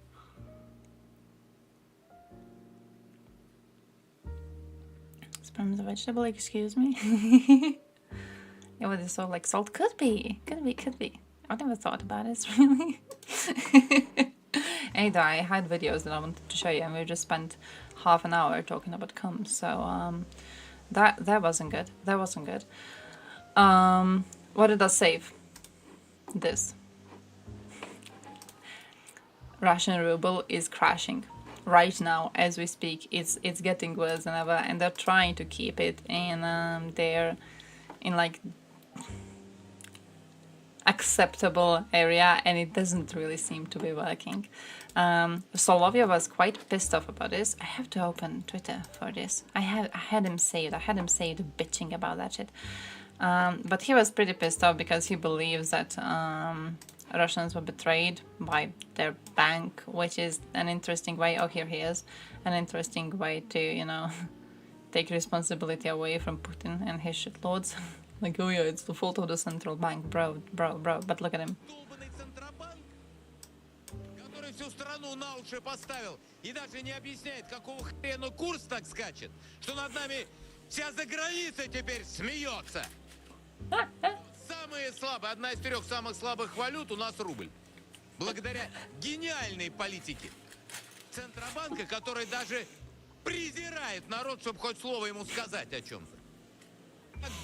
[SPEAKER 7] Sperm's a vegetable, excuse me. Yeah, what is so like salt? Could be. I've never thought about it, really. Anyway, I had videos that I wanted to show you, and we just spent half an hour talking about cum. So that wasn't good. That wasn't good. What did I save? This. Russian ruble is crashing. Right now, as we speak, it's getting worse than ever, and they're trying to keep it in their like acceptable area, and it doesn't really seem to be working. Soloviev was quite pissed off about this. I have to open Twitter for this. I had him saved. I had him saved bitching about that shit. But he was pretty pissed off because he believes that Russians were betrayed by their bank, which is an interesting way. Oh, here he is. An interesting way to, you know, take responsibility away from Putin and his shitlords. Like, oh yeah, it's the fault of the central bank, bro. But look at him.
[SPEAKER 13] Всю страну на уши поставил и даже не объясняет, какого хрена курс так скачет, что над нами вся заграница теперь смеется. Самые слабые, одна из 3 самых слабых валют у нас рубль. Благодаря гениальной политике Центробанка, который даже презирает народ, чтобы хоть слово ему сказать о чем-то.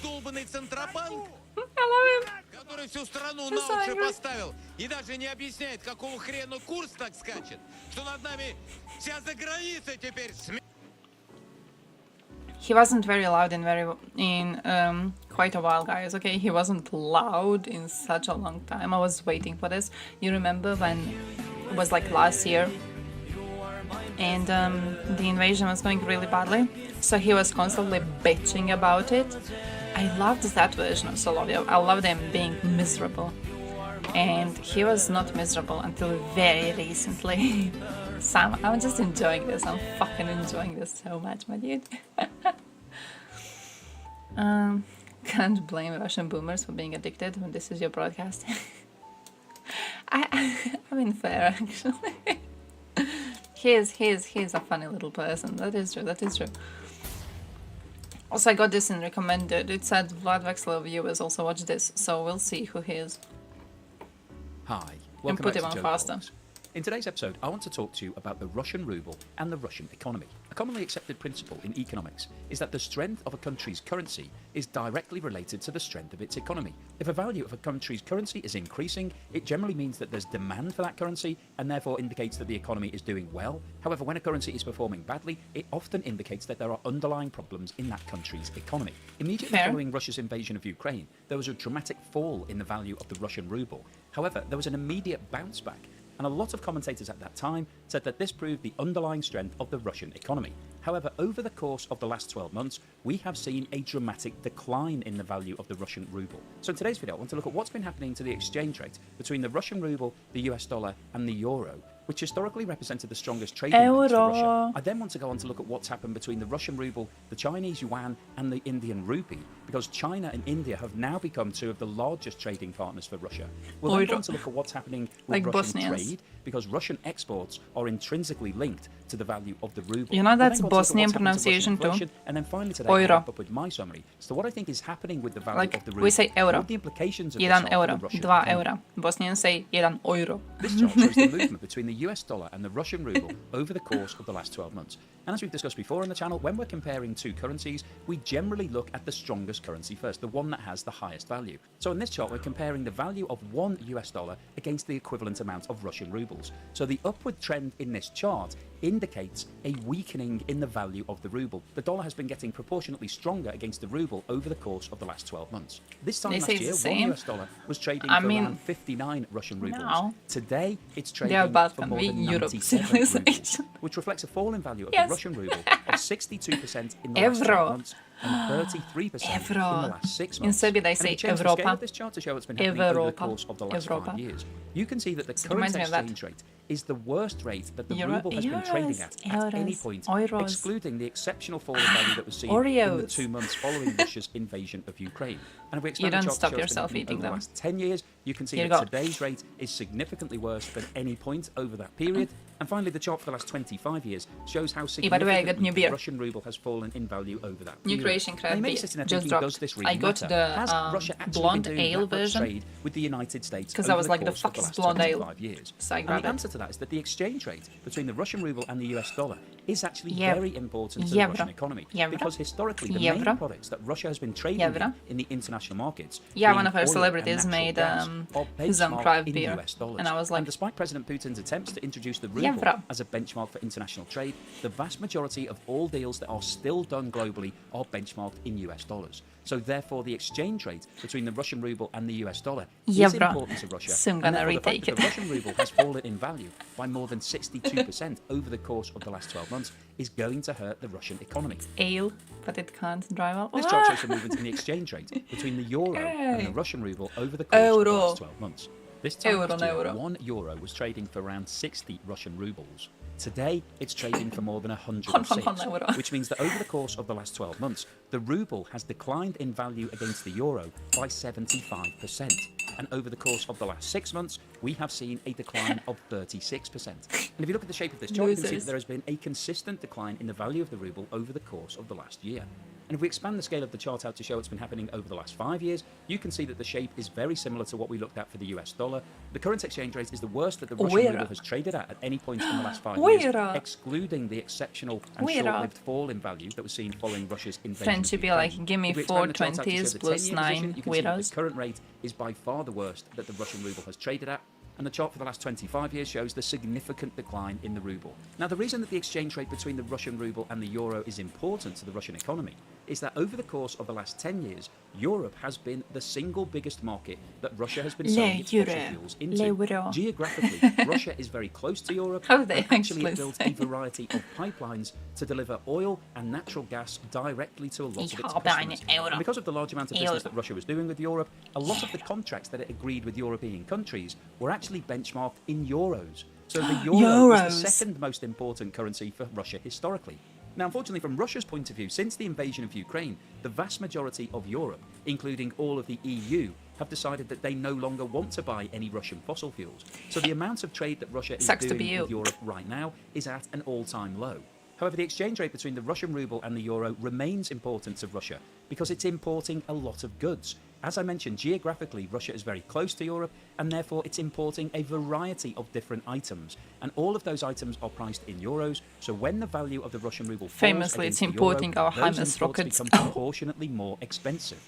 [SPEAKER 13] Долбанный Центробанк, который всю страну на уши поставил и даже не объясняет, какого хрена курс так скачет, что над нами вся заграница теперь смеется.
[SPEAKER 7] He wasn't very loud in quite a while, guys. Okay, he wasn't loud in such a long time. I was waiting for this. You remember when it was like last year, and the invasion was going really badly, so he was constantly bitching about it. I loved that version of Soloviev. I loved him being miserable, and he was not miserable until very recently. Sam, I'm just enjoying this. I'm fucking enjoying this so much, my dude. Can't blame Russian boomers for being addicted when this is your broadcast. I mean, fair, actually. He is a funny little person. That is true. Also, I got this in recommended. It said Vlad Vexler viewers also watch this, so we'll see who he is.
[SPEAKER 14] Hi,
[SPEAKER 7] and put him on faster.
[SPEAKER 14] Calls. In today's episode, I want to talk to you about the Russian ruble and the Russian economy. A commonly accepted principle in economics is that the strength of a country's currency is directly related to the strength of its economy. If a value of a country's currency is increasing, it generally means that there's demand for that currency and therefore indicates that the economy is doing well. However, when a currency is performing badly, it often indicates that there are underlying problems in that country's economy. Immediately following Russia's invasion of Ukraine, there was a dramatic fall in the value of the Russian ruble. However, there was an immediate bounce back. And a lot of commentators at that time said that this proved the underlying strength of the Russian economy. However, over the course of the last 12 months, we have seen a dramatic decline in the value of the Russian ruble. So in today's video, I want to look at what's been happening to the exchange rate between the Russian ruble, the US dollar, and the euro, which historically represented the strongest trading links to Russia. I then want to go on to look at what's happened between the Russian ruble, the Chinese yuan, and the Indian rupee, because China and India have now become 2 of the largest trading partners for Russia. We'll then go on to look at what's happening with Russian trade, because Russian exports are intrinsically linked to the value of the ruble.
[SPEAKER 7] You know that's Bosnian pronunciation too.
[SPEAKER 14] And then finally today, I wrap up with my summary. So what I think is happening with the value of the ruble,
[SPEAKER 7] we say euro.
[SPEAKER 14] what the implications of
[SPEAKER 7] 1 euro, 2 euro. Bosnians say 1 euro.
[SPEAKER 14] This chart shows the movement between the US dollar and the Russian ruble over the course of the last 12 months. And as we've discussed before on the channel, when we're comparing 2 currencies, we generally look at the strongest currency first, the one that has the highest value. So in this chart, we're comparing the value of 1 US dollar against the equivalent amount of Russian ruble. rubles. So the upward trend in this chart indicates a weakening in the value of the ruble. The dollar has been getting proportionately stronger against the ruble over the course of the last 12 months. This time last year, one US dollar was trading for around 59 Russian rubles.
[SPEAKER 7] No.
[SPEAKER 14] Today, it's trading
[SPEAKER 7] They are about
[SPEAKER 14] for
[SPEAKER 7] to
[SPEAKER 14] more
[SPEAKER 7] be
[SPEAKER 14] than
[SPEAKER 7] Europe
[SPEAKER 14] 97
[SPEAKER 7] civilization.
[SPEAKER 14] rubles, which reflects a fall in value of
[SPEAKER 7] Yes.
[SPEAKER 14] the Russian ruble of 62% in the last 12 months and 33% in the last 6 months.
[SPEAKER 7] In Serbia they
[SPEAKER 14] And if
[SPEAKER 7] say
[SPEAKER 14] we change the scale
[SPEAKER 7] Europa.
[SPEAKER 14] of this chart to show what's been happening over the
[SPEAKER 7] Europa.
[SPEAKER 14] course of the last
[SPEAKER 7] Europa.
[SPEAKER 14] 5 years, you can see that the
[SPEAKER 7] It
[SPEAKER 14] current
[SPEAKER 7] reminds me of that.
[SPEAKER 14] exchange rate is the worst rate that the
[SPEAKER 7] Euro-
[SPEAKER 14] ruble has been trading
[SPEAKER 7] euros,
[SPEAKER 14] at any
[SPEAKER 7] euros,
[SPEAKER 14] point,
[SPEAKER 7] euros.
[SPEAKER 14] excluding the exceptional fall in value that was seen in the
[SPEAKER 7] Oreos.
[SPEAKER 14] 2 months following Russia's invasion of Ukraine. And if we expand
[SPEAKER 7] don't
[SPEAKER 14] the chart to
[SPEAKER 7] stop
[SPEAKER 14] show what's been
[SPEAKER 7] yourself
[SPEAKER 14] happening
[SPEAKER 7] eating
[SPEAKER 14] over the
[SPEAKER 7] them.
[SPEAKER 14] last 10 years, you can see
[SPEAKER 7] Here you
[SPEAKER 14] that
[SPEAKER 7] go.
[SPEAKER 14] today's rate is significantly worse than any point over that period. And finally, the chart for the last 25 years shows how
[SPEAKER 7] by the way, I got
[SPEAKER 14] significantly
[SPEAKER 7] new
[SPEAKER 14] the
[SPEAKER 7] beer.
[SPEAKER 14] Russian ruble has fallen in value over that
[SPEAKER 7] New
[SPEAKER 14] period.
[SPEAKER 7] Croatian
[SPEAKER 14] Now,
[SPEAKER 7] craft
[SPEAKER 14] you may be
[SPEAKER 7] beer
[SPEAKER 14] sitting there
[SPEAKER 7] just
[SPEAKER 14] thinking,
[SPEAKER 7] dropped.
[SPEAKER 14] does this really
[SPEAKER 7] I got
[SPEAKER 14] matter?
[SPEAKER 7] the
[SPEAKER 14] Has Russia actually
[SPEAKER 7] blonde
[SPEAKER 14] been doing
[SPEAKER 7] ale
[SPEAKER 14] that much
[SPEAKER 7] version.
[SPEAKER 14] trade with the United States
[SPEAKER 7] 'Cause
[SPEAKER 14] over
[SPEAKER 7] I was
[SPEAKER 14] the
[SPEAKER 7] like, the
[SPEAKER 14] course
[SPEAKER 7] fuck
[SPEAKER 14] of
[SPEAKER 7] is
[SPEAKER 14] last
[SPEAKER 7] blonde ale?
[SPEAKER 14] 25 years?
[SPEAKER 7] So I
[SPEAKER 14] And
[SPEAKER 7] grabbed
[SPEAKER 14] the
[SPEAKER 7] it.
[SPEAKER 14] answer to that is that the exchange rate between the Russian ruble and the US dollar is actually
[SPEAKER 7] Euro.
[SPEAKER 14] very important to the
[SPEAKER 7] Euro.
[SPEAKER 14] Russian economy.
[SPEAKER 7] Euro.
[SPEAKER 14] Because historically, the
[SPEAKER 7] Euro.
[SPEAKER 14] main products that Russia has been trading
[SPEAKER 7] Euro.
[SPEAKER 14] in the international markets,
[SPEAKER 7] Yeah,
[SPEAKER 14] being
[SPEAKER 7] one of our
[SPEAKER 14] oil and
[SPEAKER 7] celebrities
[SPEAKER 14] natural
[SPEAKER 7] made,
[SPEAKER 14] gas, are
[SPEAKER 7] some
[SPEAKER 14] benchmarked
[SPEAKER 7] craft
[SPEAKER 14] in
[SPEAKER 7] beer.
[SPEAKER 14] US dollars.
[SPEAKER 7] And I was like,
[SPEAKER 14] despite President Putin's attempts to introduce the ruble
[SPEAKER 7] Euro.
[SPEAKER 14] as a benchmark for international trade, the vast majority of all deals that are still done globally are benchmarked in US dollars. So therefore, the exchange rate between the Russian ruble and the US dollar is
[SPEAKER 7] Euro.
[SPEAKER 14] important to Russia.
[SPEAKER 7] So I'm
[SPEAKER 14] And
[SPEAKER 7] gonna
[SPEAKER 14] therefore, the fact
[SPEAKER 7] retake
[SPEAKER 14] that
[SPEAKER 7] it.
[SPEAKER 14] the Russian ruble has fallen in value by more than 62% over the course of the last 12 months is going to hurt the Russian economy.
[SPEAKER 7] Ale, but it can't drive well.
[SPEAKER 14] This chart shows the movement in the exchange rate between the euro and the
[SPEAKER 7] Hey.
[SPEAKER 14] Russian ruble over the course of the
[SPEAKER 7] Euro.
[SPEAKER 14] last 12 months. This time
[SPEAKER 7] Euro,
[SPEAKER 14] last year,
[SPEAKER 7] euro.
[SPEAKER 14] 1 euro was trading for around 60 Russian rubles. Today, it's trading for more than
[SPEAKER 7] Hon,
[SPEAKER 14] 106,
[SPEAKER 7] hon, euro.
[SPEAKER 14] which means that over the course of the last 12 months, the ruble has declined in value against the euro by 75%. And over the course of the last 6 months, we have seen a decline of 36%. And if you look at the shape of this chart, you can see
[SPEAKER 7] Losers.
[SPEAKER 14] that there has been a consistent decline in the value of the ruble over the course of the last year. And if we expand the scale of the chart out to show what's been happening over the last 5 years, you can see that the shape is very similar to what we looked at for the US dollar. The current exchange rate is the worst that the Russian
[SPEAKER 7] Where?
[SPEAKER 14] ruble has traded at any point in the last 5
[SPEAKER 7] Where?
[SPEAKER 14] years, excluding the exceptional and
[SPEAKER 7] Where?
[SPEAKER 14] short-lived fall in value that was seen following Russia's invasion.
[SPEAKER 7] Friendship
[SPEAKER 14] of
[SPEAKER 7] be
[SPEAKER 14] Ukraine.
[SPEAKER 7] like, give me
[SPEAKER 14] If we
[SPEAKER 7] 4
[SPEAKER 14] expand the chart out to show
[SPEAKER 7] 20s
[SPEAKER 14] the
[SPEAKER 7] plus
[SPEAKER 14] 10-year
[SPEAKER 7] 9
[SPEAKER 14] position, you can see that
[SPEAKER 7] widows.
[SPEAKER 14] the current rate is by far the worst that the Russian ruble has traded at. And the chart for the last 25 years shows the significant decline in the ruble. Now, the reason that the exchange rate between the Russian ruble and the euro is important to the Russian economy is that over the course of the last 10 years, Europe has been the single biggest market that Russia has been selling its fossil fuels into.
[SPEAKER 7] Euro.
[SPEAKER 14] Geographically, Russia is very close to Europe.
[SPEAKER 7] How they
[SPEAKER 14] and actually
[SPEAKER 7] actually
[SPEAKER 14] it built
[SPEAKER 7] say.
[SPEAKER 14] a variety of pipelines to deliver oil and natural gas directly to a lot of its
[SPEAKER 7] Ich habe eine
[SPEAKER 14] customers.
[SPEAKER 7] Euro.
[SPEAKER 14] And because of the large amount of business that Russia was doing with Europe, a lot of the contracts that it agreed with European countries were actually benchmarked in euros. So the euro was the
[SPEAKER 7] Euros.
[SPEAKER 14] second most important currency for Russia historically. Now, unfortunately, from Russia's point of view, since the invasion of Ukraine, the vast majority of Europe, including all of the EU, have decided that they no longer want to buy any Russian fossil fuels. So the amount of trade that Russia is
[SPEAKER 7] Sucks to
[SPEAKER 14] doing
[SPEAKER 7] be you.
[SPEAKER 14] with Europe right now is at an all-time low. However, the exchange rate between the Russian ruble and the euro remains important to Russia because it's importing a lot of goods. As I mentioned, geographically, Russia is very close to Europe, and therefore it's importing a variety of different items. And all of those items are priced in euros, so when the value of the Russian ruble falls
[SPEAKER 7] Famously,
[SPEAKER 14] against
[SPEAKER 7] it's
[SPEAKER 14] the euro,
[SPEAKER 7] importing our
[SPEAKER 14] those
[SPEAKER 7] HIMARS
[SPEAKER 14] imports
[SPEAKER 7] rockets.
[SPEAKER 14] become proportionately more expensive.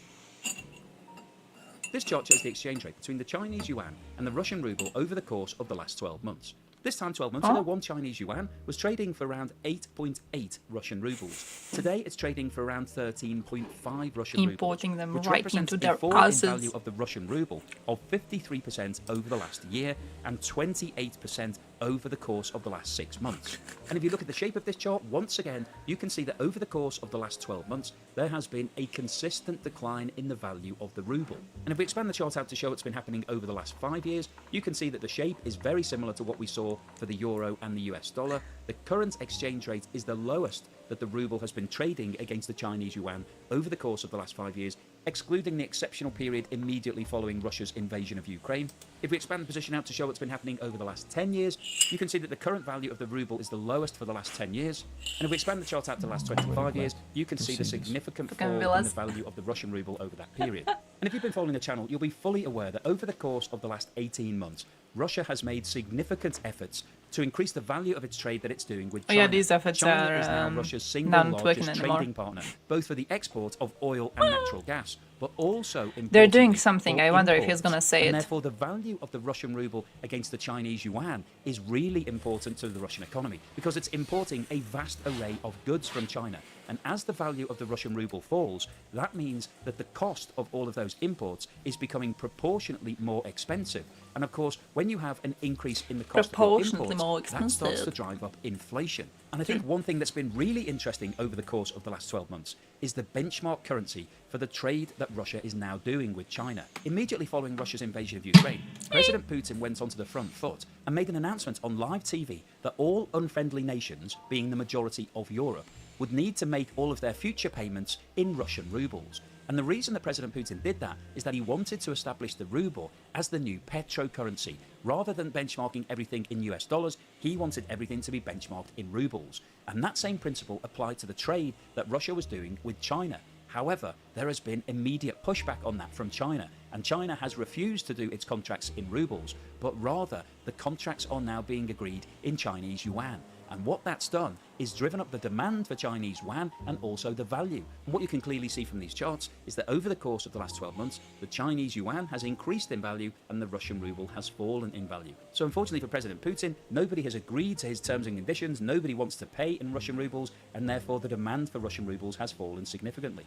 [SPEAKER 14] This chart shows the exchange rate between the Chinese yuan and the Russian ruble over the course of the last 12 months. This time 12 months ago, 1 Chinese yuan was trading for around 8.8 Russian rubles. Today, it's trading for around 13.5 Russian
[SPEAKER 7] Importing
[SPEAKER 14] rubles,
[SPEAKER 7] them
[SPEAKER 14] which
[SPEAKER 7] right
[SPEAKER 14] represents
[SPEAKER 7] into
[SPEAKER 14] a
[SPEAKER 7] their
[SPEAKER 14] fall
[SPEAKER 7] asses.
[SPEAKER 14] in value of the Russian ruble of 53% over the last year and 28% over the course of the last 6 months. And if you look at the shape of this chart, once again, you can see that over the course of the last 12 months, there has been a consistent decline in the value of the ruble. And if we expand the chart out to show what's been happening over the last 5 years, you can see that the shape is very similar to what we saw for the euro and the US dollar. The current exchange rate is the lowest that the ruble has been trading against the Chinese yuan over the course of the last 5 years, excluding the exceptional period immediately following Russia's invasion of Ukraine. If we expand the position out to show what's been happening over the last 10 years, you can see that the current value of the ruble is the lowest for the last 10 years. And if we expand the chart out to the last 25 years, you can see the significant fall in the value of the Russian ruble over that period. And if you've been following the channel, you'll be fully aware that over the course of the last 18 months, Russia has made significant efforts to increase the value of its trade that it's doing with
[SPEAKER 7] Oh
[SPEAKER 14] China.
[SPEAKER 7] yeah, these efforts
[SPEAKER 14] China
[SPEAKER 7] are
[SPEAKER 14] is now Russia's single
[SPEAKER 7] not working
[SPEAKER 14] largest
[SPEAKER 7] anymore.
[SPEAKER 14] trading partner, both for the export of oil and natural gas, but also
[SPEAKER 7] They're doing
[SPEAKER 14] importantly,
[SPEAKER 7] something.
[SPEAKER 14] for
[SPEAKER 7] I wonder if he's
[SPEAKER 14] imports.
[SPEAKER 7] gonna say
[SPEAKER 14] and
[SPEAKER 7] it.
[SPEAKER 14] Therefore, the value of the Russian ruble against the Chinese yuan is really important to the Russian economy because it's importing a vast array of goods from China. And as the value of the Russian ruble falls, that means that the cost of all of those imports is becoming proportionately more expensive. And of course, when you have an increase in the cost of your
[SPEAKER 7] Proportionately more
[SPEAKER 14] imports, that starts to
[SPEAKER 7] expensive.
[SPEAKER 14] drive up inflation. And I think one thing that's been really interesting over the course of the last 12 months is the benchmark currency for the trade that Russia is now doing with China. Immediately following Russia's invasion of Ukraine, President Putin went onto the front foot and made an announcement on live TV that all unfriendly nations, being the majority of Europe, would need to make all of their future payments in Russian rubles. And the reason that President Putin did that is that he wanted to establish the ruble as the new petrocurrency. Rather than benchmarking everything in US dollars, he wanted everything to be benchmarked in rubles. And that same principle applied to the trade that Russia was doing with China. However, there has been immediate pushback on that from China, and China has refused to do its contracts in rubles, but rather the contracts are now being agreed in Chinese yuan. And what that's done is driven up the demand for Chinese yuan and also the value. And what you can clearly see from these charts is that over the course of the last 12 months, the Chinese yuan has increased in value and the Russian ruble has fallen in value. So unfortunately for President Putin, nobody has agreed to his terms and conditions, nobody wants to pay in Russian rubles, and therefore the demand for Russian rubles has fallen significantly.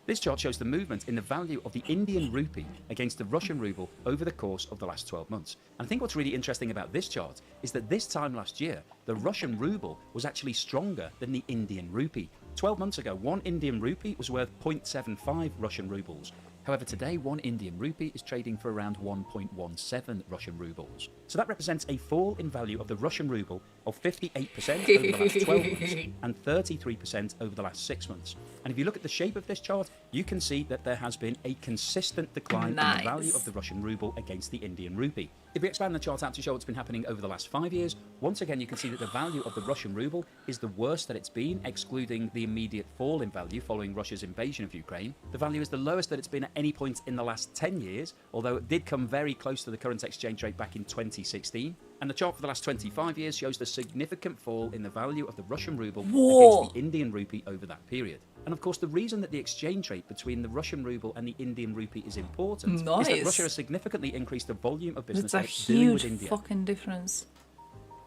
[SPEAKER 14] This chart shows the movement in the value of the Indian rupee against the Russian ruble over the course of the last 12 months. And I think what's really interesting about this chart is that this time last year, the Russian ruble was actually stronger than the Indian rupee. 12 months ago, one Indian rupee was worth 0.75 Russian rubles. However, today, one Indian rupee is trading for around 1.17 Russian rubles. So that represents a fall in value of the Russian ruble of 58% over the last 12 months and 33% over the last 6 months. And if you look at the shape of this chart, you can see that there has been a consistent decline in the value of the Russian ruble against the Indian rupee. If we expand the chart out to show what's been happening over the last 5 years, once again you can see that the value of the Russian ruble is the worst that it's been, excluding the immediate fall in value following Russia's invasion of Ukraine. The value is the lowest that it's been at any point in the last 10 years, although it did come very close to the current exchange rate back in 2016. And the chart for the last 25 years shows the significant fall in the value of the Russian ruble against the Indian rupee over that period. And of course, the reason that the exchange rate between the Russian ruble and the Indian rupee is important is that Russia has significantly increased the volume of business that it's doing with India.
[SPEAKER 7] That's a huge fucking difference.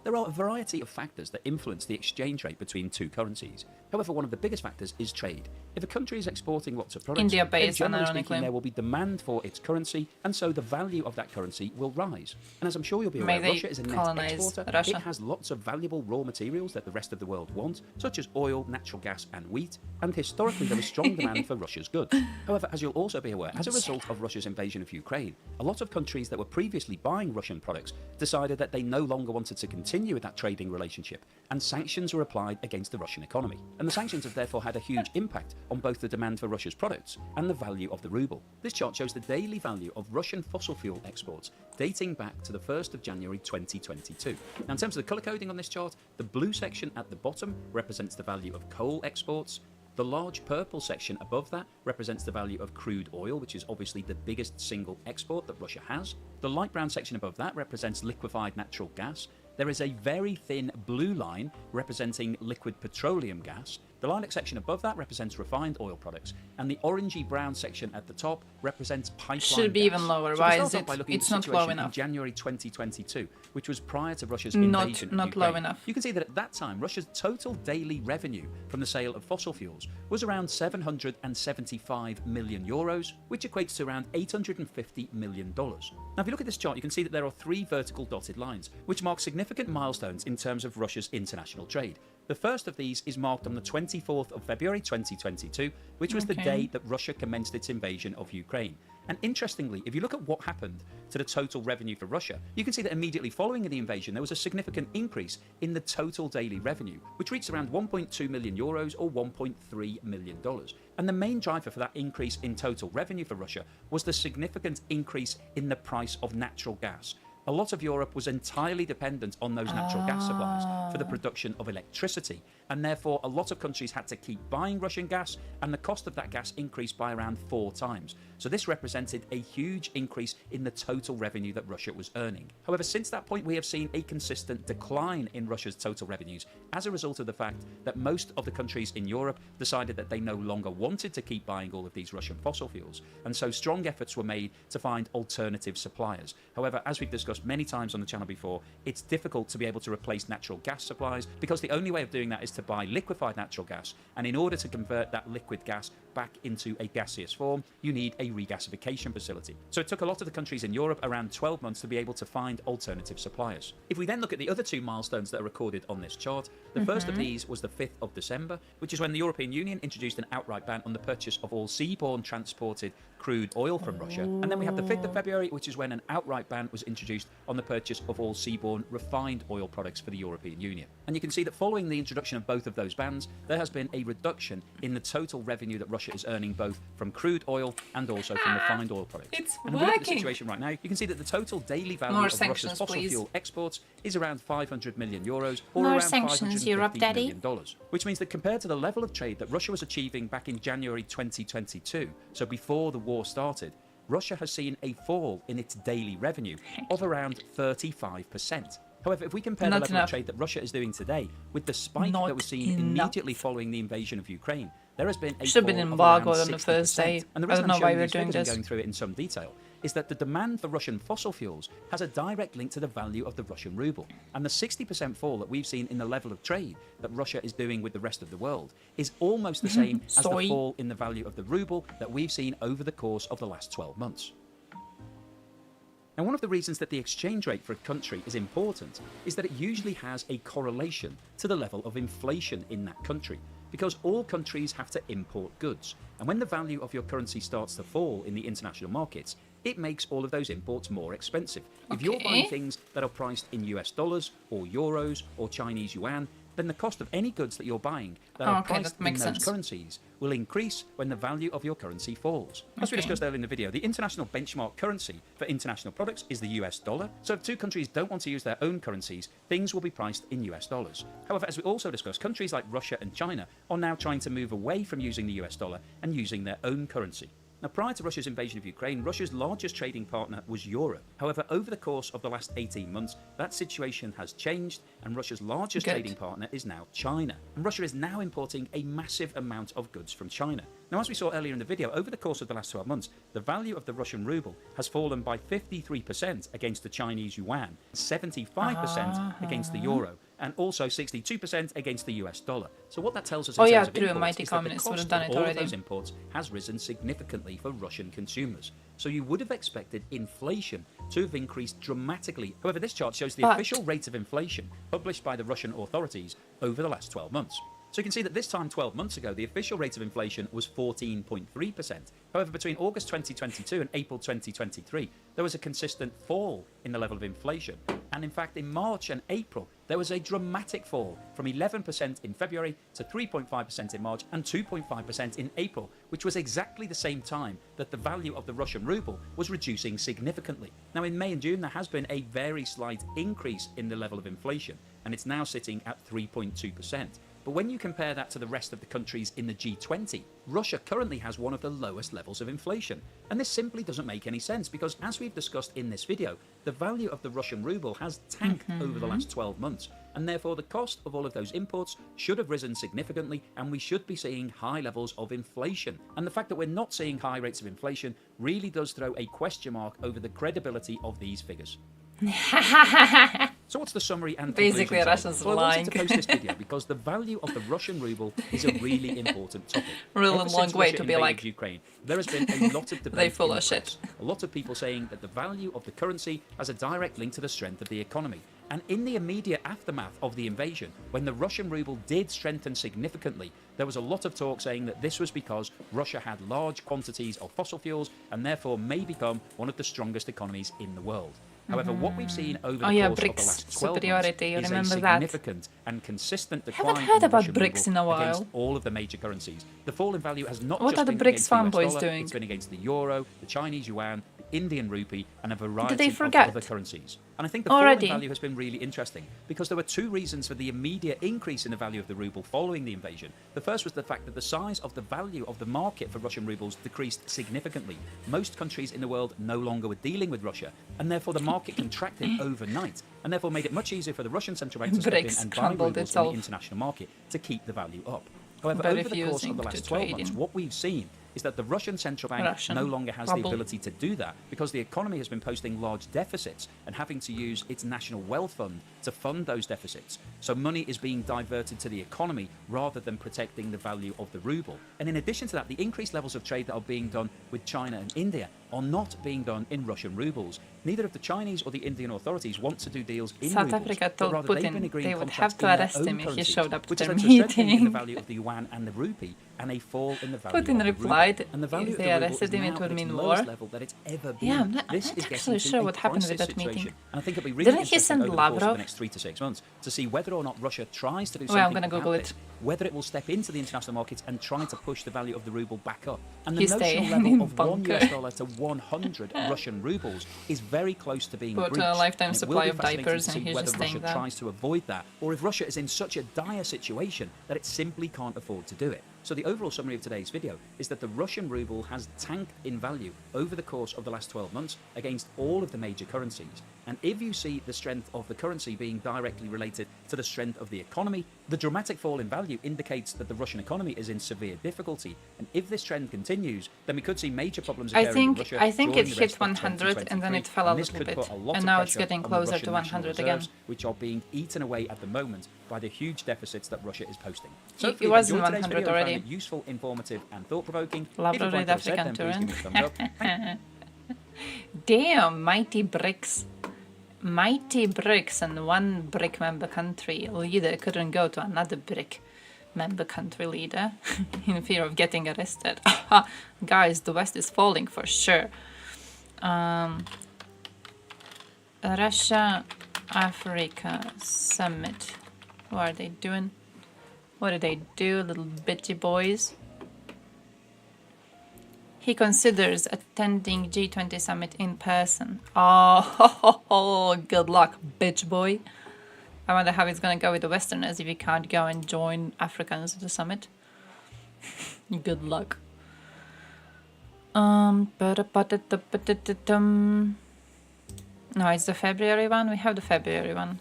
[SPEAKER 14] There are a variety of factors that influence the exchange rate between two currencies. However, one of the biggest factors is trade. If a country is exporting lots of products, then generally speaking, there will be demand for its currency, and so the value of that currency will rise. And as I'm sure you'll be aware, Russia is a net exporter. It has lots of valuable raw materials that the rest of the world want, such as oil, natural gas, and wheat, and historically there is strong demand for Russia's goods. However, as you'll also be aware, as a result of Russia's invasion of Ukraine, a lot of countries that were previously buying Russian products decided that they no longer wanted to continue with that trading relationship, and sanctions were applied against the Russian economy. And the sanctions have therefore had a huge impact on both the demand for Russia's products and the value of the ruble. This chart shows the daily value of Russian fossil fuel exports dating back to the 1st of January 2022. Now, in terms of the colour coding on this chart, the blue section at the bottom represents the value of coal exports. The large purple section above that represents the value of crude oil, which is obviously the biggest single export that Russia has. The light brown section above that represents liquefied natural gas. There is a very thin blue line representing liquid petroleum gas. The lilac section above that represents refined oil products, and the orangey brown section at the top represents pipeline gas.
[SPEAKER 7] Should be even lower.
[SPEAKER 14] So
[SPEAKER 7] Why
[SPEAKER 14] we
[SPEAKER 7] is
[SPEAKER 14] start
[SPEAKER 7] it?
[SPEAKER 14] off by looking
[SPEAKER 7] It's
[SPEAKER 14] at the
[SPEAKER 7] not low
[SPEAKER 14] situation
[SPEAKER 7] enough.
[SPEAKER 14] in January 2022, which was prior to Russia's invasion of
[SPEAKER 7] Not
[SPEAKER 14] Ukraine.
[SPEAKER 7] low enough.
[SPEAKER 14] You can see that at that time, Russia's total daily revenue from the sale of fossil fuels was around 775 million euros, which equates to around $850 million. Now, if you look at this chart, you can see that there are 3 vertical dotted lines, which mark significant milestones in terms of Russia's international trade. The first of these is marked on the 24th of February 2022, which was the day that Russia commenced its invasion of Ukraine. And interestingly, if you look at what happened to the total revenue for Russia, you can see that immediately following the invasion, there was a significant increase in the total daily revenue, which reached around 1.2 million euros or $1.3 million. And the main driver for that increase in total revenue for Russia was the significant increase in the price of natural gas. a lot of Europe was entirely dependent on those natural gas supplies for the production of electricity, and therefore a lot of countries had to keep buying Russian gas, and the cost of that gas increased by around 4 times. So this represented a huge increase in the total revenue that Russia was earning. However, since that point we have seen a consistent decline in Russia's total revenues as a result of the fact that most of the countries in Europe decided that they no longer wanted to keep buying all of these Russian fossil fuels, and so strong efforts were made to find alternative suppliers. However, as we've discussed many times on the channel before, it's difficult to be able to replace natural gas supplies because the only way of doing that is to buy liquefied natural gas, and in order to convert that liquid gas back into a gaseous form, you need a regasification facility. So it took a lot of the countries in Europe around 12 months to be able to find alternative suppliers. If we then look at the other 2 milestones that are recorded on this chart, the first of these was the 5th of December, which is when the European Union introduced an outright ban on the purchase of all seaborne transported crude oil from Russia. And then we have the 5th of February, which is when an outright ban was introduced on the purchase of all seaborne refined oil products for the European Union. And you can see that following the introduction of both of those bans, there has been a reduction in the total revenue that Russia is earning both from crude oil and also from refined oil products.
[SPEAKER 7] It's
[SPEAKER 14] and if we look at the situation right now, you can see that the total daily value
[SPEAKER 7] More
[SPEAKER 14] of
[SPEAKER 7] sanctions,
[SPEAKER 14] Russia's fossil
[SPEAKER 7] please.
[SPEAKER 14] fuel exports is around 500 million euros, or
[SPEAKER 12] More
[SPEAKER 14] around
[SPEAKER 12] sanctions, Europe,
[SPEAKER 14] $550
[SPEAKER 12] Daddy.
[SPEAKER 14] million, which means that compared to the level of trade that Russia was achieving back in January 2022, so before the war started, Russia has seen a fall in its daily revenue of around 35%. However, if we compare the
[SPEAKER 7] Not
[SPEAKER 14] level
[SPEAKER 7] enough.
[SPEAKER 14] of trade that Russia is doing today with the spike
[SPEAKER 7] Not
[SPEAKER 14] that was seen immediately following the invasion of Ukraine, there has been a
[SPEAKER 7] Should have
[SPEAKER 14] fall
[SPEAKER 7] been
[SPEAKER 14] of
[SPEAKER 7] embargoed
[SPEAKER 14] around
[SPEAKER 7] on the first
[SPEAKER 14] 60%.
[SPEAKER 7] day.
[SPEAKER 14] And the
[SPEAKER 7] I
[SPEAKER 14] reason
[SPEAKER 7] don't know
[SPEAKER 14] I'm
[SPEAKER 7] why
[SPEAKER 14] showing
[SPEAKER 7] we're
[SPEAKER 14] these
[SPEAKER 7] doing
[SPEAKER 14] figures and
[SPEAKER 7] this.
[SPEAKER 14] going through it in some detail is that the demand for Russian fossil fuels has a direct link to the value of the Russian ruble. And the 60% fall that we've seen in the level of trade that Russia is doing with the rest of the world is almost the same as the
[SPEAKER 7] Soy.
[SPEAKER 14] fall in the value of the ruble that we've seen over the course of the last 12 months. Now, one of the reasons that the exchange rate for a country is important is that it usually has a correlation to the level of inflation in that country, because all countries have to import goods. And when the value of your currency starts to fall in the international markets, it makes all of those imports more expensive. If you're buying things that are priced in US dollars or euros or Chinese yuan, then the cost of any goods that you're buying that are priced in those currencies will increase when the value of your currency falls. As we discussed earlier in the video, the international benchmark currency for international products is the US dollar. So if 2 countries don't want to use their own currencies, things will be priced in US dollars. However, as we also discussed, countries like Russia and China are now trying to move away from using the US dollar and using their own currency. Now, prior to Russia's invasion of Ukraine, Russia's largest trading partner was Europe. However, over the course of the last 18 months, that situation has changed, and Russia's largest trading partner is now China. And Russia is now importing a massive amount of goods from China. Now, as we saw earlier in the video, over the course of the last 12 months, the value of the Russian ruble has fallen by 53% against the Chinese yuan, 75% against the euro, and also 62% against the US dollar. So what that tells us in terms of
[SPEAKER 7] true,
[SPEAKER 14] imports
[SPEAKER 7] mighty
[SPEAKER 14] is that the
[SPEAKER 7] communists would
[SPEAKER 14] cost
[SPEAKER 7] have done
[SPEAKER 14] of
[SPEAKER 7] it
[SPEAKER 14] all of
[SPEAKER 7] already.
[SPEAKER 14] those imports has risen significantly for Russian consumers. So you would have expected inflation to have increased dramatically. However, this chart shows the
[SPEAKER 7] But-
[SPEAKER 14] official rate of inflation published by the Russian authorities over the last 12 months. So you can see that this time 12 months ago, the official rate of inflation was 14.3%. However, between August 2022 and April 2023, there was a consistent fall in the level of inflation. And in fact, in March and April, there was a dramatic fall from 11% in February to 3.5% in March and 2.5% in April, which was exactly the same time that the value of the Russian ruble was reducing significantly. Now, in May and June, there has been a very slight increase in the level of inflation, and it's now sitting at 3.2%. But when you compare that to the rest of the countries in the G20, Russia currently has one of the lowest levels of inflation. And this simply doesn't make any sense because, as we've discussed in this video, the value of the Russian ruble has tanked over the last 12 months. And therefore, the cost of all of those imports should have risen significantly, and we should be seeing high levels of inflation. And the fact that we're not seeing high rates of inflation really does throw a question mark over the credibility of these figures. So what's the summary and
[SPEAKER 7] Basically,
[SPEAKER 14] conclusions?
[SPEAKER 7] Russians
[SPEAKER 14] Well, I
[SPEAKER 7] lying.
[SPEAKER 14] wanted to post this video because the value of the Russian ruble is a really important topic.
[SPEAKER 7] Really
[SPEAKER 14] Ever
[SPEAKER 7] long
[SPEAKER 14] since
[SPEAKER 7] way
[SPEAKER 14] Russia
[SPEAKER 7] to be
[SPEAKER 14] invaded
[SPEAKER 7] like,
[SPEAKER 14] Ukraine, there has been a lot of debate.
[SPEAKER 7] they full
[SPEAKER 14] in the
[SPEAKER 7] of shit.
[SPEAKER 14] press. A lot of people saying that the value of the currency has a direct link to the strength of the economy. And in the immediate aftermath of the invasion, when the Russian ruble did strengthen significantly, there was a lot of talk saying that this was because Russia had large quantities of fossil fuels and therefore may become one of the strongest economies in the world. However, what we've seen over the course of the
[SPEAKER 7] BRICS
[SPEAKER 14] last 12
[SPEAKER 7] superiority, you
[SPEAKER 14] months is a
[SPEAKER 7] remember that?
[SPEAKER 14] significant and consistent decline
[SPEAKER 7] Haven't heard
[SPEAKER 14] in the
[SPEAKER 7] about
[SPEAKER 14] Russian
[SPEAKER 7] BRICS
[SPEAKER 14] ruble
[SPEAKER 7] in a while.
[SPEAKER 14] against all of the major currencies. The fall in value has not
[SPEAKER 7] What
[SPEAKER 14] just
[SPEAKER 7] are the
[SPEAKER 14] been
[SPEAKER 7] BRICS
[SPEAKER 14] against the US
[SPEAKER 7] fanboys
[SPEAKER 14] dollar,
[SPEAKER 7] doing?
[SPEAKER 14] it's been against the euro, the Chinese yuan, the the Indian rupee, and a variety
[SPEAKER 7] they
[SPEAKER 14] of
[SPEAKER 7] forget?
[SPEAKER 14] other currencies. And I think the fall
[SPEAKER 7] Already?
[SPEAKER 14] in value has been really interesting because there were two reasons for the immediate increase in the value of the ruble following the invasion. The first was the fact that the size of the value of the market for Russian rubles decreased significantly. Most countries in the world no longer were dealing with Russia, and therefore the market contracted overnight, and therefore made it much easier for the Russian central bank to step in
[SPEAKER 7] BRICS
[SPEAKER 14] and buy
[SPEAKER 7] crumbled
[SPEAKER 14] rubles in the
[SPEAKER 7] itself.
[SPEAKER 14] international market to keep the value up. However,
[SPEAKER 7] By
[SPEAKER 14] over the course
[SPEAKER 7] refusing
[SPEAKER 14] of the
[SPEAKER 7] to
[SPEAKER 14] last 12
[SPEAKER 7] trade
[SPEAKER 14] months,
[SPEAKER 7] in
[SPEAKER 14] what we've seen is that the Russian central bank
[SPEAKER 7] Russian
[SPEAKER 14] no longer has
[SPEAKER 7] rubble.
[SPEAKER 14] the ability to do that because the economy has been posting large deficits and having to use its national wealth fund to fund those deficits. So money is being diverted to the economy rather than protecting the value of the ruble. And in addition to that, the increased levels of trade that are being done with China and India are not being done in Russian rubles. Neither of the Chinese or the Indian authorities want to do deals in
[SPEAKER 7] South
[SPEAKER 14] rubles,
[SPEAKER 7] Africa
[SPEAKER 14] but
[SPEAKER 7] told
[SPEAKER 14] rather they've been
[SPEAKER 7] Putin
[SPEAKER 14] agreeing
[SPEAKER 7] they would
[SPEAKER 14] contracts
[SPEAKER 7] have to
[SPEAKER 14] in their
[SPEAKER 7] arrest
[SPEAKER 14] own
[SPEAKER 7] him if he
[SPEAKER 14] currencies,
[SPEAKER 7] showed up to
[SPEAKER 14] which
[SPEAKER 7] their
[SPEAKER 14] has led to a strengthening in the
[SPEAKER 7] meeting.
[SPEAKER 14] value of the yuan and the rupee and a fall in the value
[SPEAKER 7] Putin
[SPEAKER 14] of the
[SPEAKER 7] replied,
[SPEAKER 14] ruble. And the value
[SPEAKER 7] if
[SPEAKER 14] of the
[SPEAKER 7] they
[SPEAKER 14] ruble
[SPEAKER 7] arrested
[SPEAKER 14] is
[SPEAKER 7] him,
[SPEAKER 14] now
[SPEAKER 7] it would
[SPEAKER 14] at its
[SPEAKER 7] mean
[SPEAKER 14] lowest
[SPEAKER 7] war.
[SPEAKER 14] level that it's ever been.
[SPEAKER 7] Yeah, I'm not
[SPEAKER 14] This is
[SPEAKER 7] actually
[SPEAKER 14] getting to
[SPEAKER 7] sure
[SPEAKER 14] a
[SPEAKER 7] what happened with
[SPEAKER 14] crisis
[SPEAKER 7] that meeting.
[SPEAKER 14] situation. And I think it'll be really
[SPEAKER 7] Didn't he
[SPEAKER 14] interesting
[SPEAKER 7] send
[SPEAKER 14] over the course of the
[SPEAKER 7] Lavrov?
[SPEAKER 14] next 3 to 6 months to see whether or not Russia tries to do
[SPEAKER 7] Well, I'm
[SPEAKER 14] something
[SPEAKER 7] gonna
[SPEAKER 14] about
[SPEAKER 7] Google
[SPEAKER 14] this,
[SPEAKER 7] it.
[SPEAKER 14] whether it will step into the international markets and try to push the value of the ruble back up. And the
[SPEAKER 7] He
[SPEAKER 14] notional
[SPEAKER 7] stayed
[SPEAKER 14] level
[SPEAKER 7] in
[SPEAKER 14] of
[SPEAKER 7] bunker.
[SPEAKER 14] $1 to 100 Russian rubles is very close to being
[SPEAKER 7] Bought a
[SPEAKER 14] breached.
[SPEAKER 7] lifetime
[SPEAKER 14] And it will
[SPEAKER 7] supply
[SPEAKER 14] be
[SPEAKER 7] of
[SPEAKER 14] fascinating
[SPEAKER 7] diapers
[SPEAKER 14] to
[SPEAKER 7] and
[SPEAKER 14] see
[SPEAKER 7] he's
[SPEAKER 14] whether
[SPEAKER 7] just
[SPEAKER 14] Russia
[SPEAKER 7] staying there.
[SPEAKER 14] tries to avoid that, or if Russia is in such a dire situation that it simply can't afford to do it. So the overall summary of today's video is that the Russian ruble has tanked in value over the course of the last 12 months against all of the major currencies. And if you see the strength of the currency being directly related to the strength of the economy, the dramatic fall in value indicates that the Russian economy is in severe difficulty. And if this trend continues, then we could see major problems occurring in Russia
[SPEAKER 7] I think
[SPEAKER 14] during
[SPEAKER 7] it
[SPEAKER 14] the
[SPEAKER 7] hit
[SPEAKER 14] rest of
[SPEAKER 7] 100 and then it fell a
[SPEAKER 14] this
[SPEAKER 7] little
[SPEAKER 14] could
[SPEAKER 7] bit.
[SPEAKER 14] put a lot
[SPEAKER 7] And
[SPEAKER 14] of
[SPEAKER 7] now it's
[SPEAKER 14] pressure
[SPEAKER 7] getting
[SPEAKER 14] on the
[SPEAKER 7] closer
[SPEAKER 14] Russian
[SPEAKER 7] to
[SPEAKER 14] national
[SPEAKER 7] 100 again.
[SPEAKER 14] reserves, which are being eaten away at the moment by the huge deficits that Russia is posting.
[SPEAKER 7] It
[SPEAKER 14] hopefully
[SPEAKER 7] was
[SPEAKER 14] you've
[SPEAKER 7] in
[SPEAKER 14] enjoyed today's
[SPEAKER 7] 100
[SPEAKER 14] video and found
[SPEAKER 7] already.
[SPEAKER 14] it useful, informative, and thought-provoking. If you'd
[SPEAKER 7] Lavrov
[SPEAKER 14] like
[SPEAKER 7] read
[SPEAKER 14] to have said, then please give me a thumbs up. Thank
[SPEAKER 7] Damn, mighty BRICS. Mighty BRICS and one BRIC member country leader couldn't go to another BRIC member country leader in fear of getting arrested. Guys, the West is falling for sure. Russia Africa Summit. What are they doing? What do they do, little bitchy boys? He considers attending G20 summit in person. Oh, good luck, bitch boy. I wonder how it's gonna go with the Westerners if you can't go and join Africans at the summit. Good luck. No, it's the February one. We have the February one.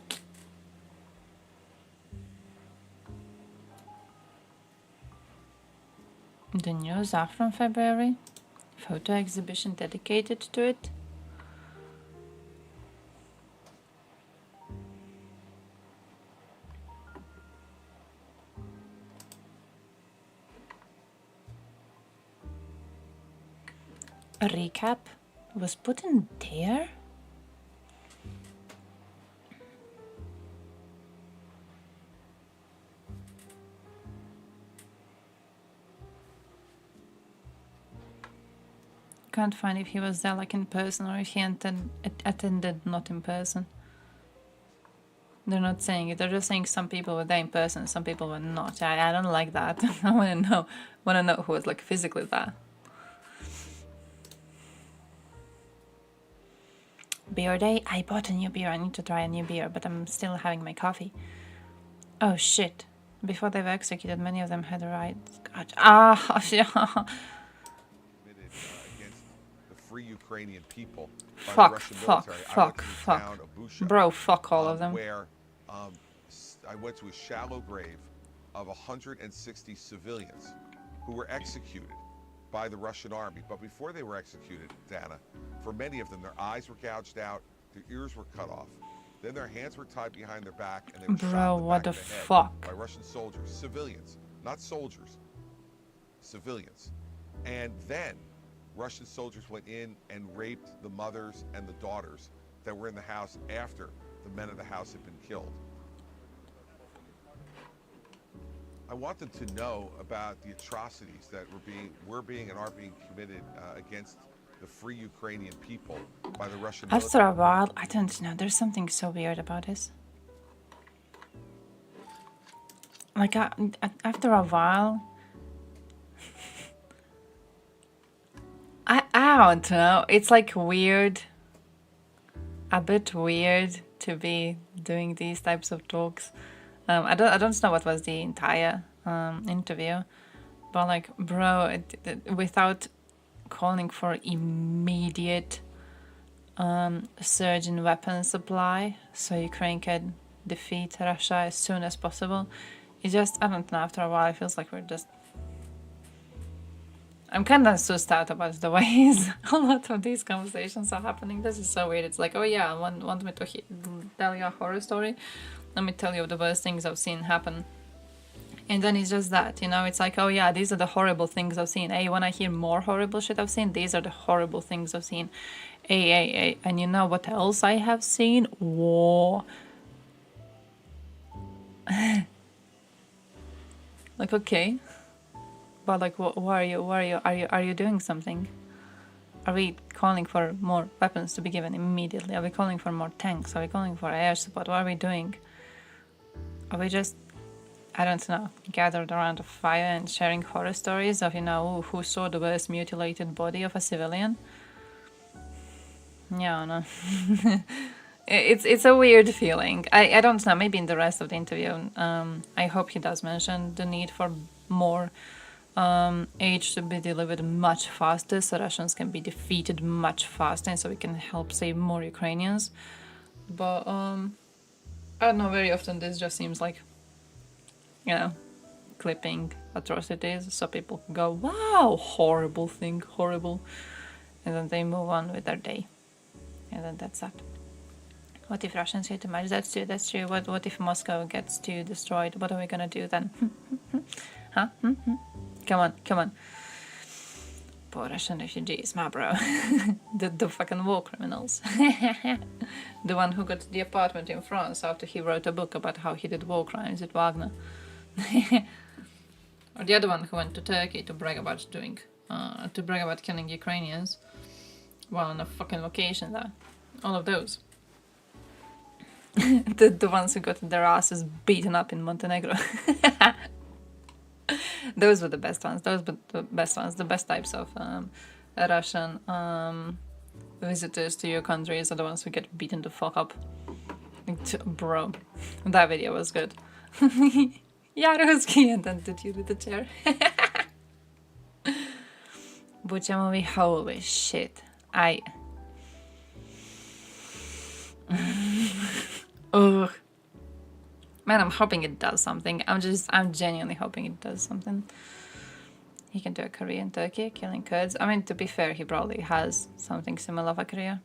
[SPEAKER 7] The news are from February. Photo exhibition dedicated to it. A recap was put in there? Can't find if he was there like in person or if he attended not in person. They're not saying it. They're just saying some people were there in person, some people were not. I don't like that. I want to know who was like physically there. Beer day. I bought a new beer. I need to try a new beer, but I'm still having my coffee. Oh shit! Before they were executed, many of them had rights. God. Yeah.
[SPEAKER 15] Free Ukrainian people.
[SPEAKER 7] Fuck. Bro, fuck all of them.
[SPEAKER 15] Where I went to a shallow grave of 160 civilians who were executed by the Russian army. But before they were executed, Dana, for many of them, their eyes were gouged out, their ears were cut off, then their hands were tied behind their back, and they were shot in the
[SPEAKER 7] what
[SPEAKER 15] back
[SPEAKER 7] the
[SPEAKER 15] of the head
[SPEAKER 7] fuck?
[SPEAKER 15] by Russian soldiers, civilians, not soldiers, civilians. And then Russian soldiers went in and raped the mothers and the daughters that were in the house after the men of the house had been killed. I want them to know about the atrocities that were being and are being committed against the free Ukrainian people by the Russian military.
[SPEAKER 7] After a while, I don't know, there's something so weird about this. Like, after a while, I I don't know. It's like weird, a bit weird to be doing these types of talks. I don't know what was the entire interview, but like, bro, without calling for immediate surge in weapon supply so Ukraine can defeat Russia as soon as possible. It just, I don't know, after a while it feels like we're just... I'm kind of sussed out about the ways a lot of these conversations are happening. This is so weird. It's like, oh yeah, want me to tell you a horror story? Let me tell you the worst things I've seen happen. And then it's just that, you know, it's like, oh yeah, these are the horrible things I've seen. Hey, when I hear more horrible shit I've seen, these are the horrible things I've seen. Hey. And you know what else I have seen? War. Like, okay. But like, are you doing something? Are we calling for more weapons to be given immediately? Are we calling for more tanks? Are we calling for air support? What are we doing? Are we just, I don't know, gathered around a fire and sharing horror stories of, you know, who saw the worst mutilated body of a civilian? Yeah, no. It's a weird feeling. I don't know, maybe in the rest of the interview, I hope he does mention the need for more aid to be delivered much faster so Russians can be defeated much faster and so we can help save more Ukrainians. But I don't know, very often this just seems like, you know, clipping atrocities so people can go, wow, horrible thing, horrible, and then they move on with their day, and then that's that. What if Russians hit too much? That's true. What if Moscow gets too destroyed? What are we gonna do then? Huh? Come on. Poor Russian refugees, my bro. the fucking war criminals. The one who got the apartment in France after he wrote a book about how he did war crimes with Wagner. Or the other one who went to Turkey to brag about killing Ukrainians while on a fucking vacation there. All of those. the ones who got their asses beaten up in Montenegro. Those were the best ones. The best types of Russian visitors to your countries are the ones who get beaten the fuck up. Bro, that video was good. Yarovsky, and then the dude with the chair. Bucha movie, holy shit. Ugh. Man, I'm hoping it does something. I'm genuinely hoping it does something. He can do a career in Turkey, killing Kurds. I mean, to be fair, he probably has something similar of a career.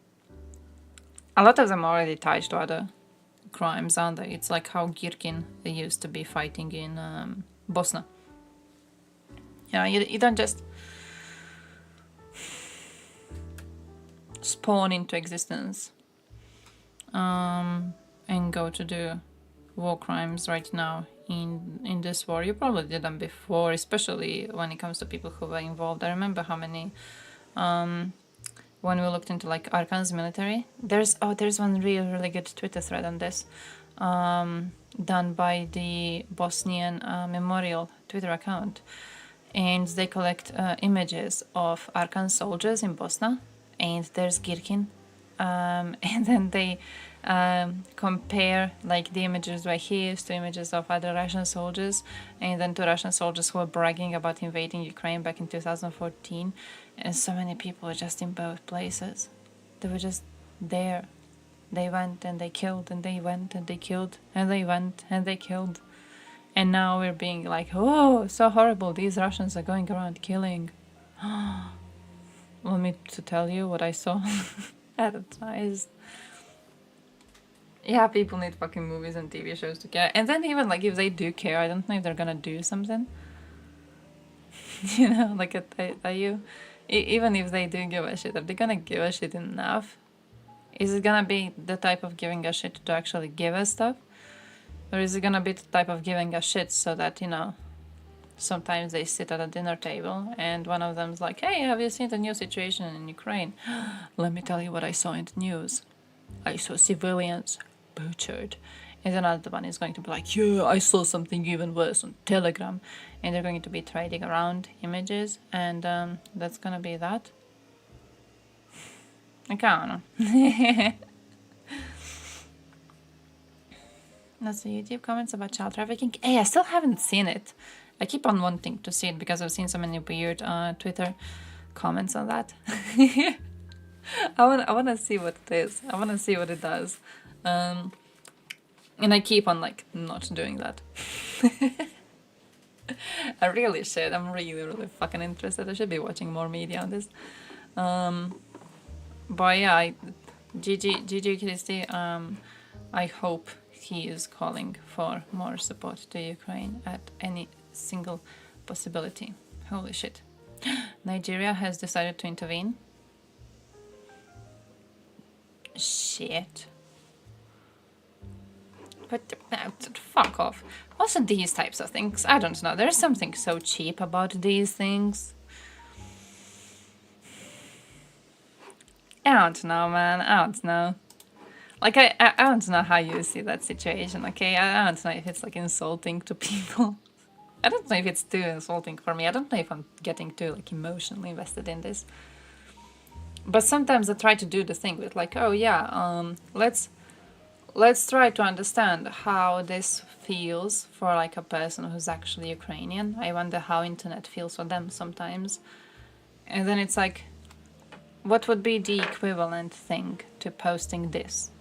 [SPEAKER 7] A lot of them are already tied to other crimes, aren't they? It's like how Girkin used to be fighting in Bosnia. You know, you don't just spawn into existence and go to do war crimes right now in this war. You probably did them before, especially when it comes to people who were involved. I remember how many when we looked into like Arkan's military. There's one really good Twitter thread on this done by the Bosnian Memorial Twitter account, and they collect images of Arkan soldiers in Bosnia, and there's Girkin, and then they compare like the images where he is to images of other Russian soldiers, and then to Russian soldiers who were bragging about invading Ukraine back in 2014, and so many people were just in both places. They were just there. They went and they killed, and they went and they killed, and they went and they killed. And now we're being like, oh, so horrible, these Russians are going around killing. Want me to tell you what I saw at the time? Yeah, people need fucking movies and TV shows to care. And then even like if they do care, I don't know if they're gonna do something. You know, like even if they do give a shit, are they gonna give a shit enough? Is it gonna be the type of giving a shit to actually give us stuff? Or is it gonna be the type of giving a shit so that, you know, sometimes they sit at a dinner table and one of them's like, hey, have you seen the new situation in Ukraine? Let me tell you what I saw in the news. I saw civilians butchered. And another one is going to be like, yeah, I saw something even worse on Telegram. And they're going to be trading around images, and that's gonna be that. Like, I don't know. That's the YouTube comments about child trafficking. Hey, I still haven't seen it. I keep on wanting to see it because I've seen so many weird Twitter comments on that. I wanna see what it is. I wanna see what it does. And I keep on like not doing that. I really should. I'm really fucking interested. I should be watching more media on this. But yeah, GG Christie, I hope he is calling for more support to Ukraine at any single possibility. Holy shit. Nigeria has decided to intervene. Shit. But fuck off. Also these types of things, I don't know, there's something so cheap about these things. I don't know, man, I don't know. Like, I don't know how you see that situation, okay? I don't know if it's, like, insulting to people. I don't know if it's too insulting for me. I don't know if I'm getting too, like, emotionally invested in this. But sometimes I try to do the thing with, like, oh, yeah, let's try to understand how this feels for, like, a person who's actually Ukrainian. I wonder how internet feels for them sometimes. And then it's like, what would be the equivalent thing to posting this?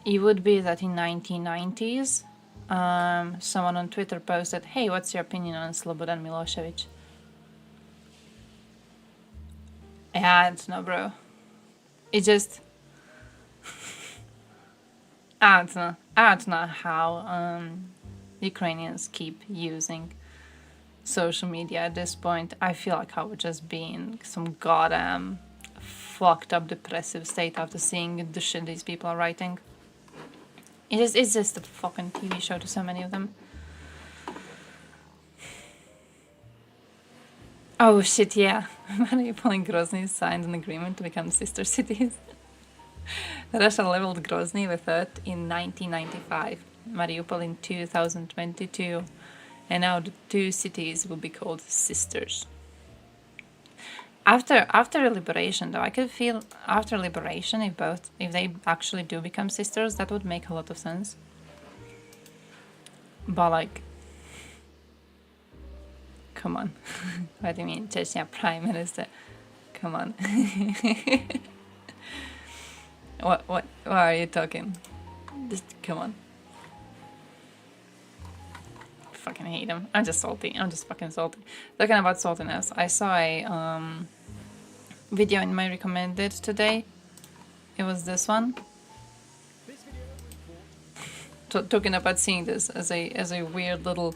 [SPEAKER 7] It would be that in 1990s, someone on Twitter posted, hey, what's your opinion on Slobodan Milosevic? I don't know, bro. It just... I don't know how Ukrainians keep using social media at this point. I feel like I would just be in some goddamn fucked up depressive state after seeing the shit these people are writing. It's just a fucking TV show to so many of them. Oh shit, yeah. Mariupol and Grozny signed an agreement to become sister cities. Russia leveled Grozny with earth in 1995, Mariupol in 2022, and now the two cities will be called sisters. After liberation, though, I could feel after liberation, if they actually do become sisters, that would make a lot of sense. But like, come on, what do you mean, Chechnya Prime Minister? Come on. What are you talking? Just come on. Fucking hate him. I'm just salty. I'm just fucking salty. Talking about saltiness, I saw a video in my recommended today. It was this one. Talking about seeing this as a weird little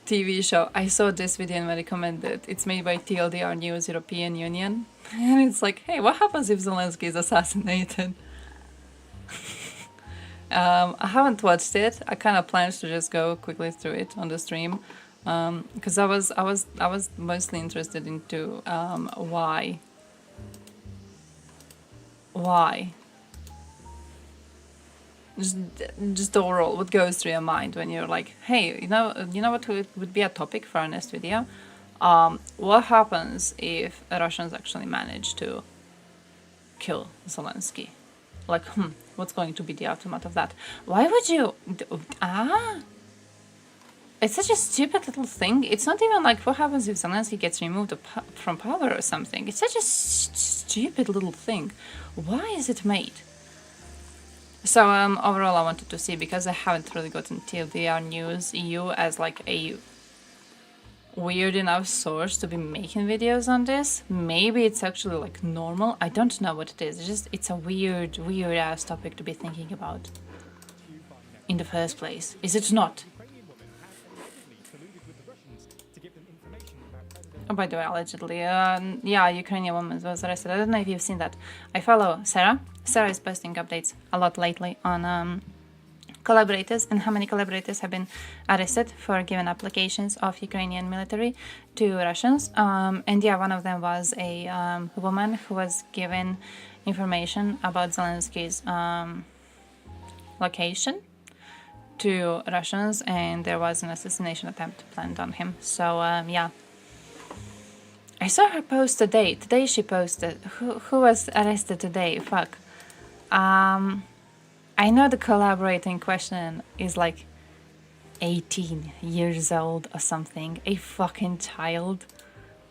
[SPEAKER 7] TV show. I saw this video in my recommended. It's made by TLDR News European Union. And it's like, hey, what happens if Zelensky is assassinated? I haven't watched it. I kind of planned to just go quickly through it on the stream, because I was mostly interested into why. Just overall, what goes through your mind when you're like, hey, you know what would be a topic for our next video? What happens if the Russians actually manage to kill Zelensky? Like, what's going to be the aftermath of that? Why would you... It's such a stupid little thing. It's not even like, what happens if Zelensky gets removed from power or something? It's such a stupid little thing. Why is it made? So, overall, I wanted to see, because I haven't really gotten TLDR News EU as like a weird enough source to be making videos on this. Maybe it's actually like normal. I don't know what it is. It's a weird ass topic to be thinking about in the first place. Is it not? Oh, by the way, allegedly, yeah, Ukrainian woman was arrested. I don't know if you've seen that. I follow Sarah. Sarah is posting updates a lot lately on collaborators and how many collaborators have been arrested for given applications of Ukrainian military to Russians. And yeah, one of them was a woman who was given information about Zelensky's location to Russians, and there was an assassination attempt planned on him. So yeah. I saw her post today. Today she posted. Who was arrested today? Fuck. I know the collaborator in question is like 18 years old or something. A fucking child.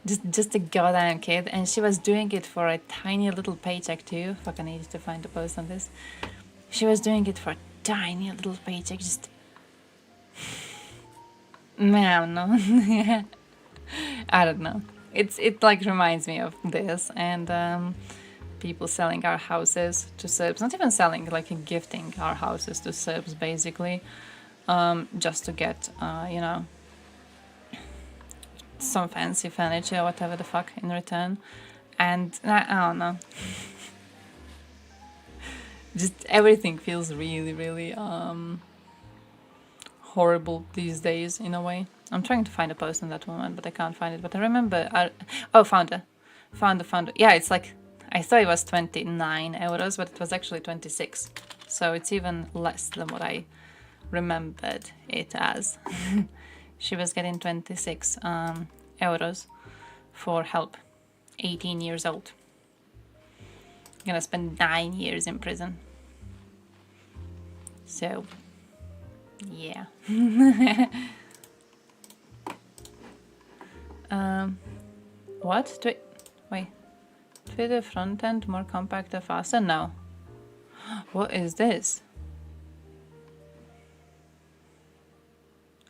[SPEAKER 7] Just a goddamn kid. And she was doing it for a tiny little paycheck too. Fuck, I need to find the post on this. She was doing it for a tiny little paycheck. Just... Man, no. I don't know. It like reminds me of this and people selling our houses to Serbs. Not even selling, like gifting our houses to Serbs basically, just to get you know, some fancy furniture or whatever the fuck in return. And I don't know. Just everything feels really horrible these days in a way. I'm trying to find a post on that woman, but I can't find it. But I remember... oh, found her. Found her. Yeah, it's like... I thought it was 29 euros, but it was actually 26. So it's even less than what I remembered it as. She was getting 26 euros for help. 18 years old. Gonna spend 9 years in prison. So... yeah. What? Wait. Twitter front end more compact and faster? No. What is this?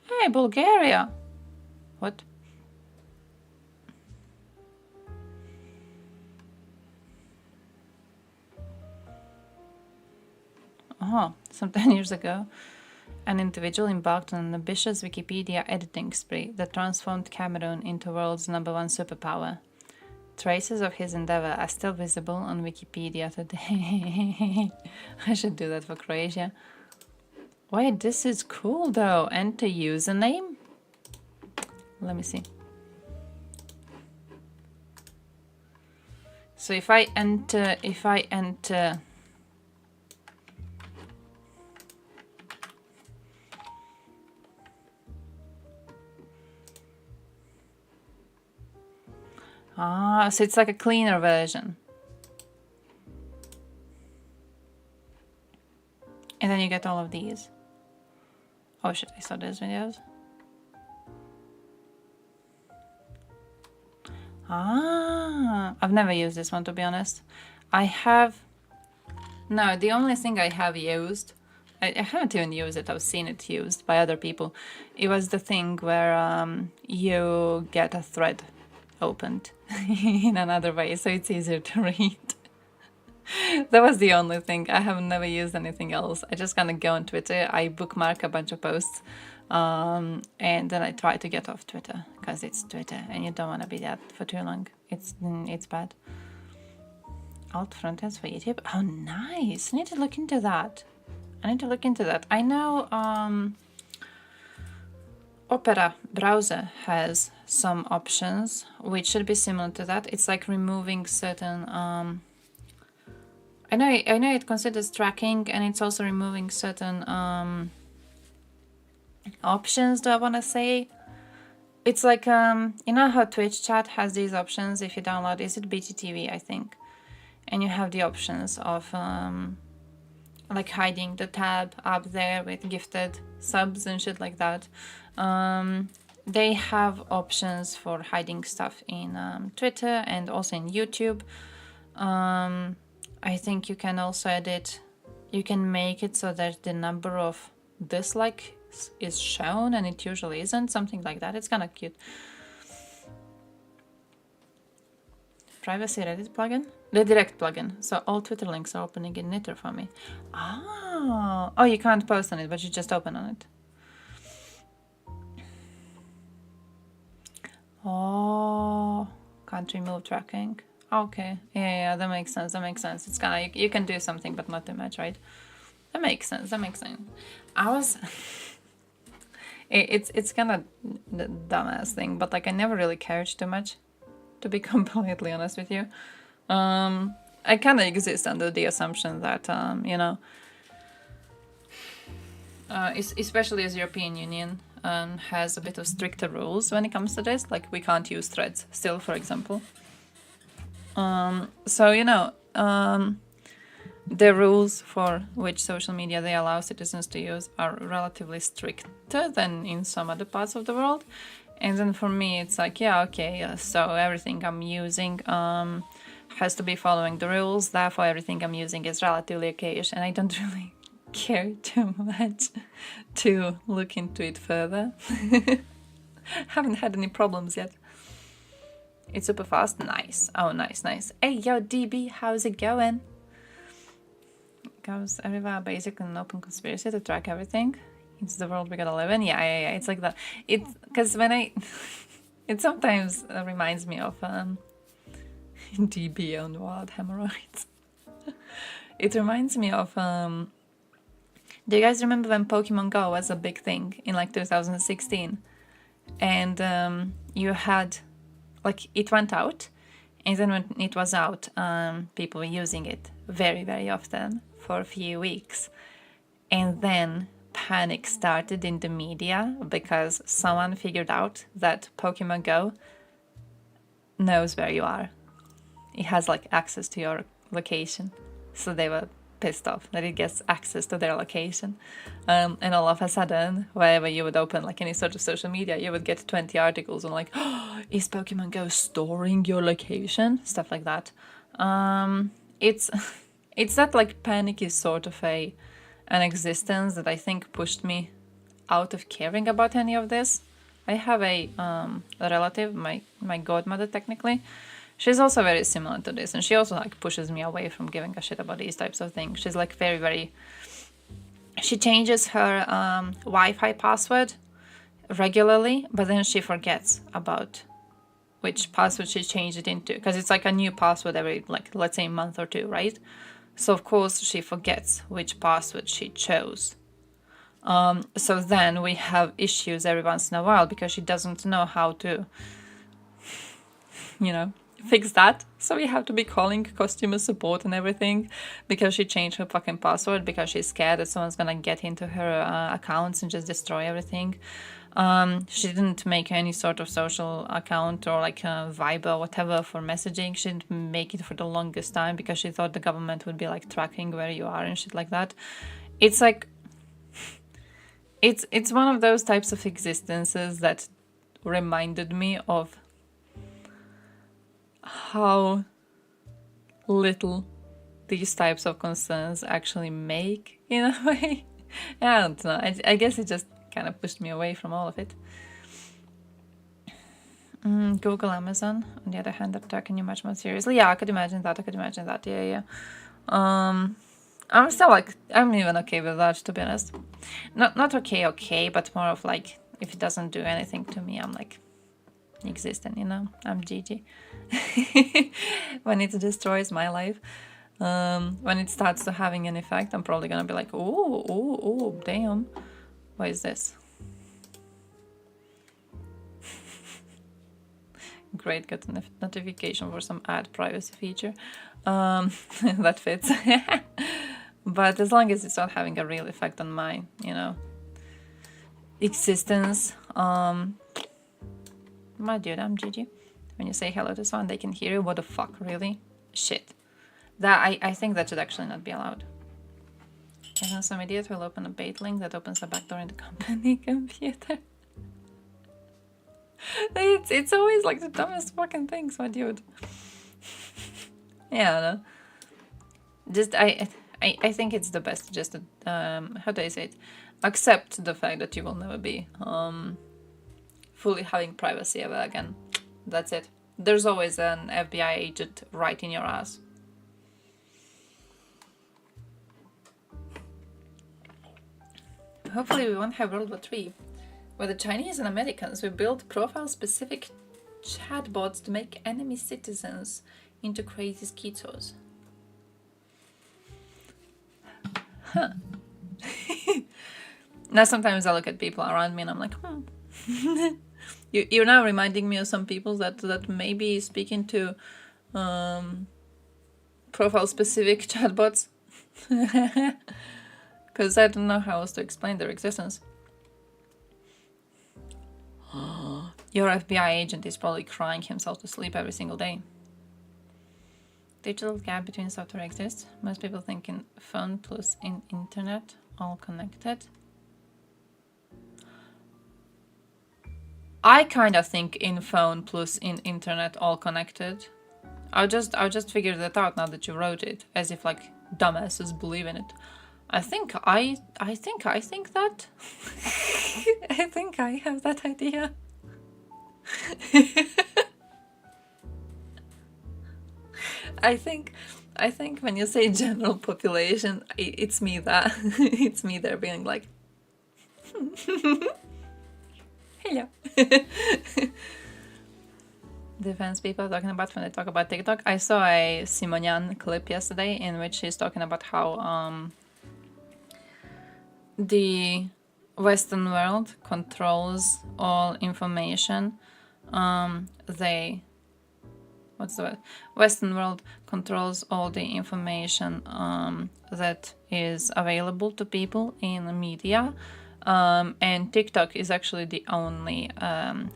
[SPEAKER 7] Hey, Bulgaria! What? Oh, some 10 years ago. An individual embarked on an ambitious Wikipedia editing spree that transformed Cameroon into the world's #1 superpower. Traces of his endeavor are still visible on Wikipedia today. I should do that for Croatia. Wait, this is cool though. Enter username? Let me see. So if I enter... Ah, so it's like a cleaner version. And then you get all of these. Oh shit, I saw those videos. Ah, I've never used this one to be honest. I have... No, the only thing I have used... I haven't even used it, I've seen it used by other people. It was the thing where you get a thread opened in another way, so it's easier to read. That was the only thing. I have never used anything else. I just kind of go on Twitter, I bookmark a bunch of posts, and then I try to get off Twitter, because it's Twitter, and you don't want to be that for too long. It's bad. Alt frontends for YouTube? Oh, nice! I need to look into that. I know Opera browser has some options which should be similar to that. It's like removing certain I know it considers tracking, and it's also removing certain options, do I want to say. It's like you know how Twitch chat has these options if you download, is it BTTV I think, and you have the options of like hiding the tab up there with gifted subs and shit like that. They have options for hiding stuff in Twitter and also in YouTube. I think you can also edit, you can make it so that the number of dislikes is shown, and it usually isn't, something like that. It's kind of cute. Privacy Reddit plugin? The direct plugin. So all Twitter links are opening in Knitter for me. Oh, you can't post on it, but you just open on it. Oh, can't remove tracking. Okay, yeah, that makes sense. It's kind of, you can do something, but not too much, right? That makes sense. I was... it's kind of the dumbass thing, but like I never really cared too much, to be completely honest with you. I kind of exist under the assumption that, you know, especially as European Union, has a bit of stricter rules when it comes to this. Like, we can't use threads still, for example. So, you know, the rules for which social media they allow citizens to use are relatively stricter than in some other parts of the world. And then for me, it's like, yeah, okay, so everything I'm using has to be following the rules, therefore everything I'm using is relatively okayish, and I don't really care too much to look into it further. Haven't had any problems yet. It's super fast. Nice. Oh, nice, nice. Hey, yo, DB, how's it going? Goes everywhere, basically an open conspiracy to track everything. It's the world we gotta live in. Yeah. It's like that. It's because when I... it sometimes reminds me of DB on wild hemorrhoids. It reminds me of... do you guys remember when Pokemon Go was a big thing in like 2016? And you had... like, it went out, and then when it was out, people were using it very, very often for a few weeks. And then panic started in the media because someone figured out that Pokemon Go knows where you are. It has, like, access to your location. So they were pissed off that it gets access to their location. And all of a sudden, wherever you would open like any sort of social media, you would get 20 articles on like, oh, is Pokemon Go storing your location? Stuff like that. It's that like panic is sort of an existence that I think pushed me out of caring about any of this. I have a relative, my godmother technically. She's also very similar to this, and she also like pushes me away from giving a shit about these types of things. She's like very, very... She changes her Wi-Fi password regularly, but then she forgets about which password she changed it into, because it's like a new password every, like, let's say a month or two, right? So of course she forgets which password she chose. So then we have issues every once in a while because she doesn't know how to, you know, fix that. So we have to be calling customer support and everything because she changed her fucking password because she's scared that someone's gonna get into her accounts and just destroy everything. She didn't make any sort of social account or like a Viber or whatever for messaging. She didn't make it for the longest time because she thought the government would be like tracking where you are and shit like that. It's like it's one of those types of existences that reminded me of how little these types of concerns actually make in a way. I don't know. I guess it just kind of pushed me away from all of it. Google, Amazon, on the other hand, are taking you much more seriously. Yeah, I could imagine that. Yeah. I'm still like, I'm even okay with that, to be honest. Not okay, but more of like, if it doesn't do anything to me, I'm like, existing, you know? I'm GG. When it destroys my life, when it starts to having an effect, I'm probably gonna be like, oh, damn. What is this? Great, got a notification for some ad privacy feature. That fits. But as long as it's not having a real effect on my, you know, existence. My dude, I'm GG. When you say hello to someone, they can hear you. What the fuck, really? Shit. That I think that should actually not be allowed. And then some idiot will open a bait link that opens a backdoor in the company computer. It's always like the dumbest fucking things, my dude. Yeah, no. Just I think it's the best just to, how do I say it? Accept the fact that you will never be fully having privacy ever again. That's it. There's always an FBI agent right in your ass. Hopefully we won't have World War III, where the Chinese and Americans will build profile-specific chatbots to make enemy citizens into crazy schizos. Huh. Now sometimes I look at people around me and I'm like, You're now reminding me of some people that may be speaking to profile-specific chatbots. Because I don't know how else to explain their existence. Your FBI agent is probably crying himself to sleep every single day. Digital gap between software exists. Most people think in phone plus in internet, all connected. I kind of think in phone plus in internet, all connected. I'll just figure that out now that you wrote it, as if like dumbasses believe in it. I think that. I think I have that idea. I think when you say general population, it's me that it's me there being like, hello. Defense people are talking about when they talk about TikTok. I saw a Simonian clip yesterday in which she's talking about how the Western world controls all information. Western world controls all the information that is available to people in the media. And TikTok is actually the only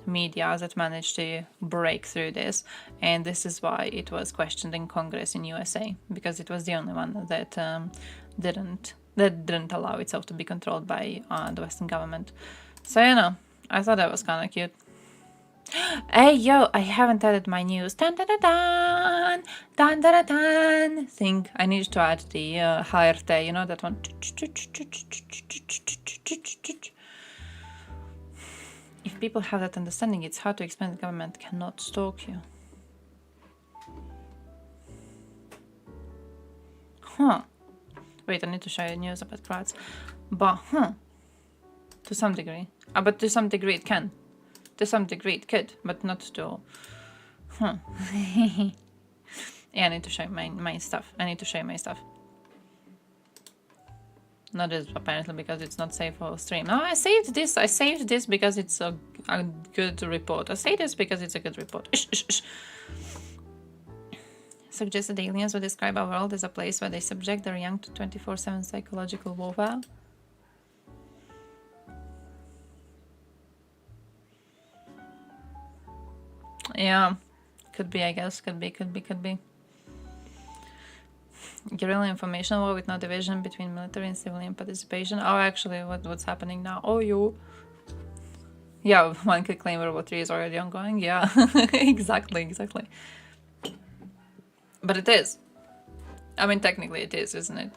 [SPEAKER 7] media that managed to break through this, and this is why it was questioned in Congress in USA, because it was the only one that didn't allow itself to be controlled by the Western government. So I thought that was kind of cute. Hey yo, I haven't added my news dun dun dun dun dun dun dun thing. I need to add the HRT, you know that one. If people have that understanding, it's hard to explain the government cannot stalk you. Huh. Wait, I need to show you news about crowds. But, to some degree. But to some degree it can. To some degree it could, but not to... Yeah, I need to show you my stuff. I need to show you my stuff. Not this, apparently, because it's not safe for stream. No, I saved this. I saved this because it's a good report. I say this because it's a good report. Suggested aliens would describe our world as a place where they subject their young to 24/7 psychological warfare. Yeah, could be, I guess. Could be. Guerrilla information war with no division between military and civilian participation. Oh, actually, what's happening now? Oh, you. Yeah, one could claim World War III is already ongoing. Yeah, exactly. But it is. I mean, technically it is, isn't it?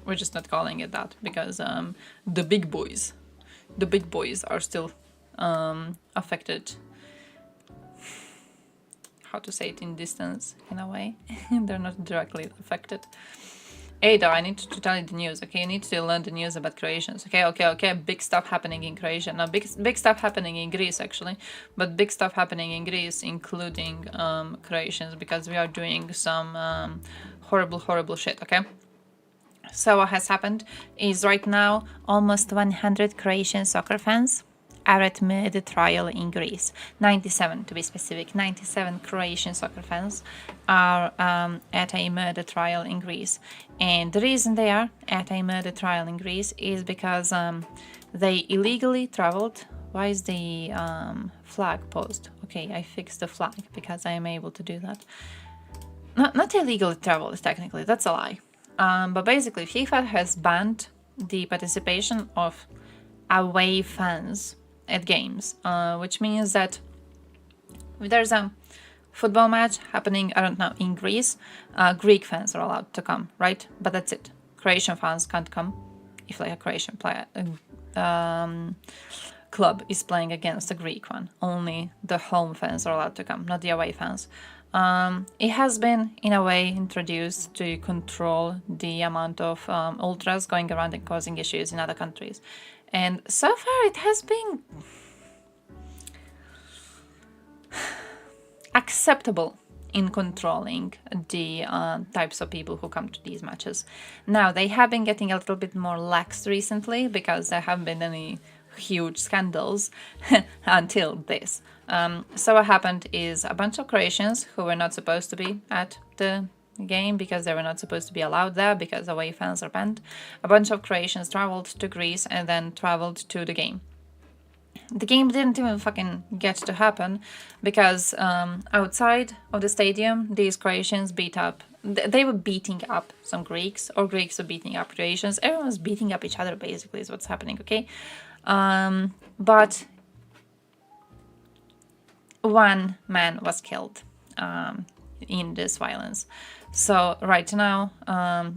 [SPEAKER 7] We're just not calling it that because the big boys are still affected. How to say it in distance, in a way. They're not directly affected. Ada, I need to tell you the news, okay? You need to learn the news about Croatians. Okay. Big stuff happening in Croatia. No, big stuff happening in Greece, actually. But big stuff happening in Greece, including Croatians, because we are doing some horrible shit, okay? So what has happened is right now, almost 100 Croatian soccer fans are at murder trial in Greece. 97 to be specific. 97 Croatian soccer fans are at a murder trial in Greece. And the reason they are at a murder trial in Greece is because they illegally traveled. Why is the flag paused? Okay, I fixed the flag because I am able to do that. Not illegally traveled, technically, that's a lie. But basically, FIFA has banned the participation of away fans at games, which means that if there's a football match happening, I don't know, in Greece, Greek fans are allowed to come, right? But that's it. Croatian fans can't come if like a Croatian player club is playing against a Greek one. Only the home fans are allowed to come, not the away fans. It has been, in a way, introduced to control the amount of ultras going around and causing issues in other countries. And so far it has been acceptable in controlling the types of people who come to these matches. Now, they have been getting a little bit more lax recently because there haven't been any huge scandals until this. So what happened is a bunch of Croatians who were not supposed to be at the game because they were not supposed to be allowed there because away fans are banned. A bunch of Croatians traveled to Greece and then traveled to the game. The game didn't even fucking get to happen because outside of the stadium, these Croatians beat up. They were beating up some Greeks, or Greeks were beating up Croatians. Everyone was beating up each other, basically, is what's happening, okay? But one man was killed in this violence. So right now,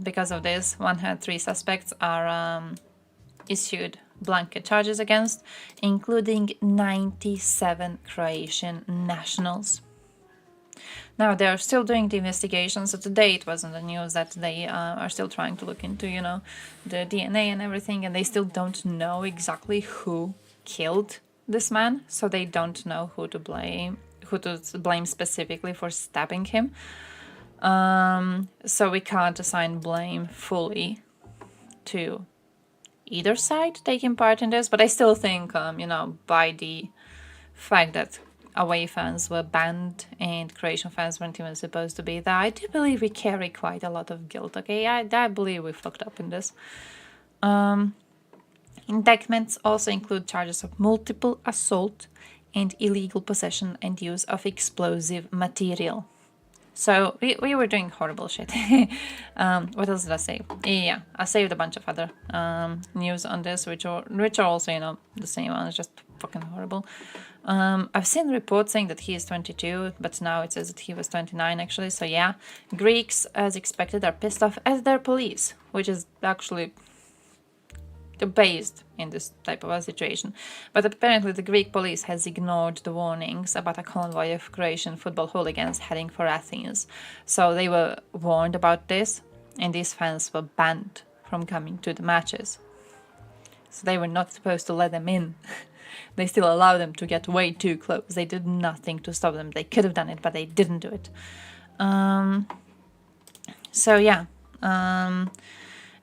[SPEAKER 7] because of this, 103 suspects are issued blanket charges against, including 97 Croatian nationals. Now, they are still doing the investigation, so today it was in the news that they are still trying to look into, you know, the DNA and everything, and they still don't know exactly who killed this man, so they don't know who to blame specifically for stabbing him. So we can't assign blame fully to either side taking part in this, but I still think, you know, by the fact that away fans were banned and Croatian fans weren't even supposed to be there, I do believe we carry quite a lot of guilt, okay? I believe we fucked up in this. Indictments also include charges of multiple assault and illegal possession and use of explosive material. So we were doing horrible shit. What else did I say? Yeah, I saved a bunch of other news on this, which are also, you know, the same one. It's just fucking horrible. I've seen reports saying that he is 22, but now it says that he was 29 actually. So yeah, Greeks, as expected, are pissed off at their police, which is actually based in this type of a situation. But apparently the Greek police has ignored the warnings about a convoy of Croatian football hooligans heading for Athens. So they were warned about this, and these fans were banned from coming to the matches. So they were not supposed to let them in. They still allowed them to get way too close. They did nothing to stop them. They could have done it, but they didn't do it. So yeah.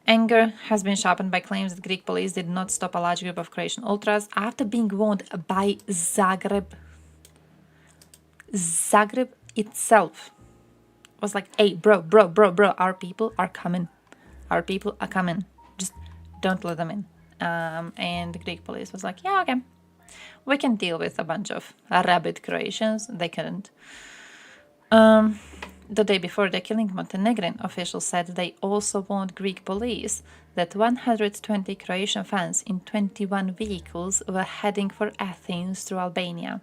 [SPEAKER 7] Anger has been sharpened by claims that Greek police did not stop a large group of Croatian ultras after being warned by Zagreb. Zagreb itself was like, hey, bro, our people are coming. Our people are coming. Just don't let them in. And the Greek police was like, yeah, okay. We can deal with a bunch of rabid Croatians. They couldn't. The day before the killing, Montenegrin officials said they also warned Greek police that 120 Croatian fans in 21 vehicles were heading for Athens through Albania.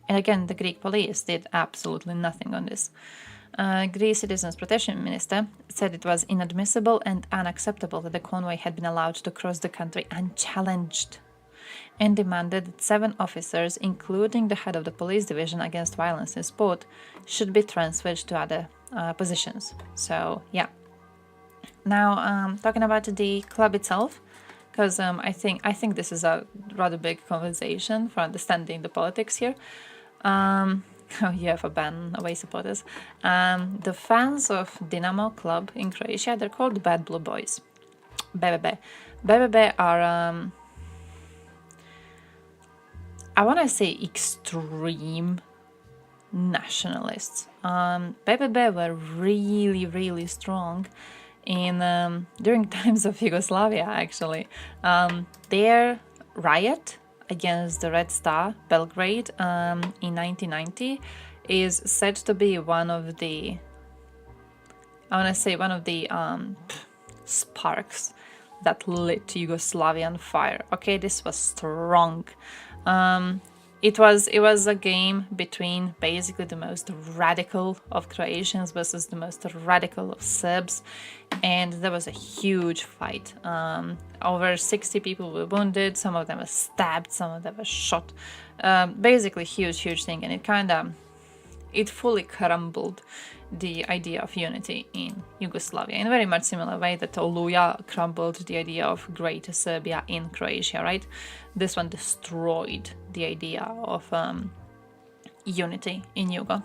[SPEAKER 7] And again, the Greek police did absolutely nothing on this. Greece Citizens Protection Minister said it was inadmissible and unacceptable that the convoy had been allowed to cross the country unchallenged, and demanded that 7 officers, including the head of the police division against violence in sport, should be transferred to other positions. So yeah. Now talking about the club itself, because I think this is a rather big conversation for understanding the politics here. Oh yeah, for ban away supporters. The fans of Dinamo club in Croatia, they're called Bad Blue Boys. BBB. BBB are I want to say extreme nationalists. BBB were really, really strong in during times of Yugoslavia, actually. Their riot against the Red Star, Belgrade, in 1990 is said to be one of the, I want to say one of the sparks that lit Yugoslavia on fire. Okay, this was strong. It was a game between basically the most radical of Croatians versus the most radical of Serbs, and there was a huge fight. Over 60 people were wounded, some of them were stabbed, some of them were shot. Basically huge thing, and it fully crumbled the idea of unity in Yugoslavia in a very much similar way that Oluja crumbled the idea of Greater Serbia in Croatia, right? This one destroyed the idea of unity in Yugo.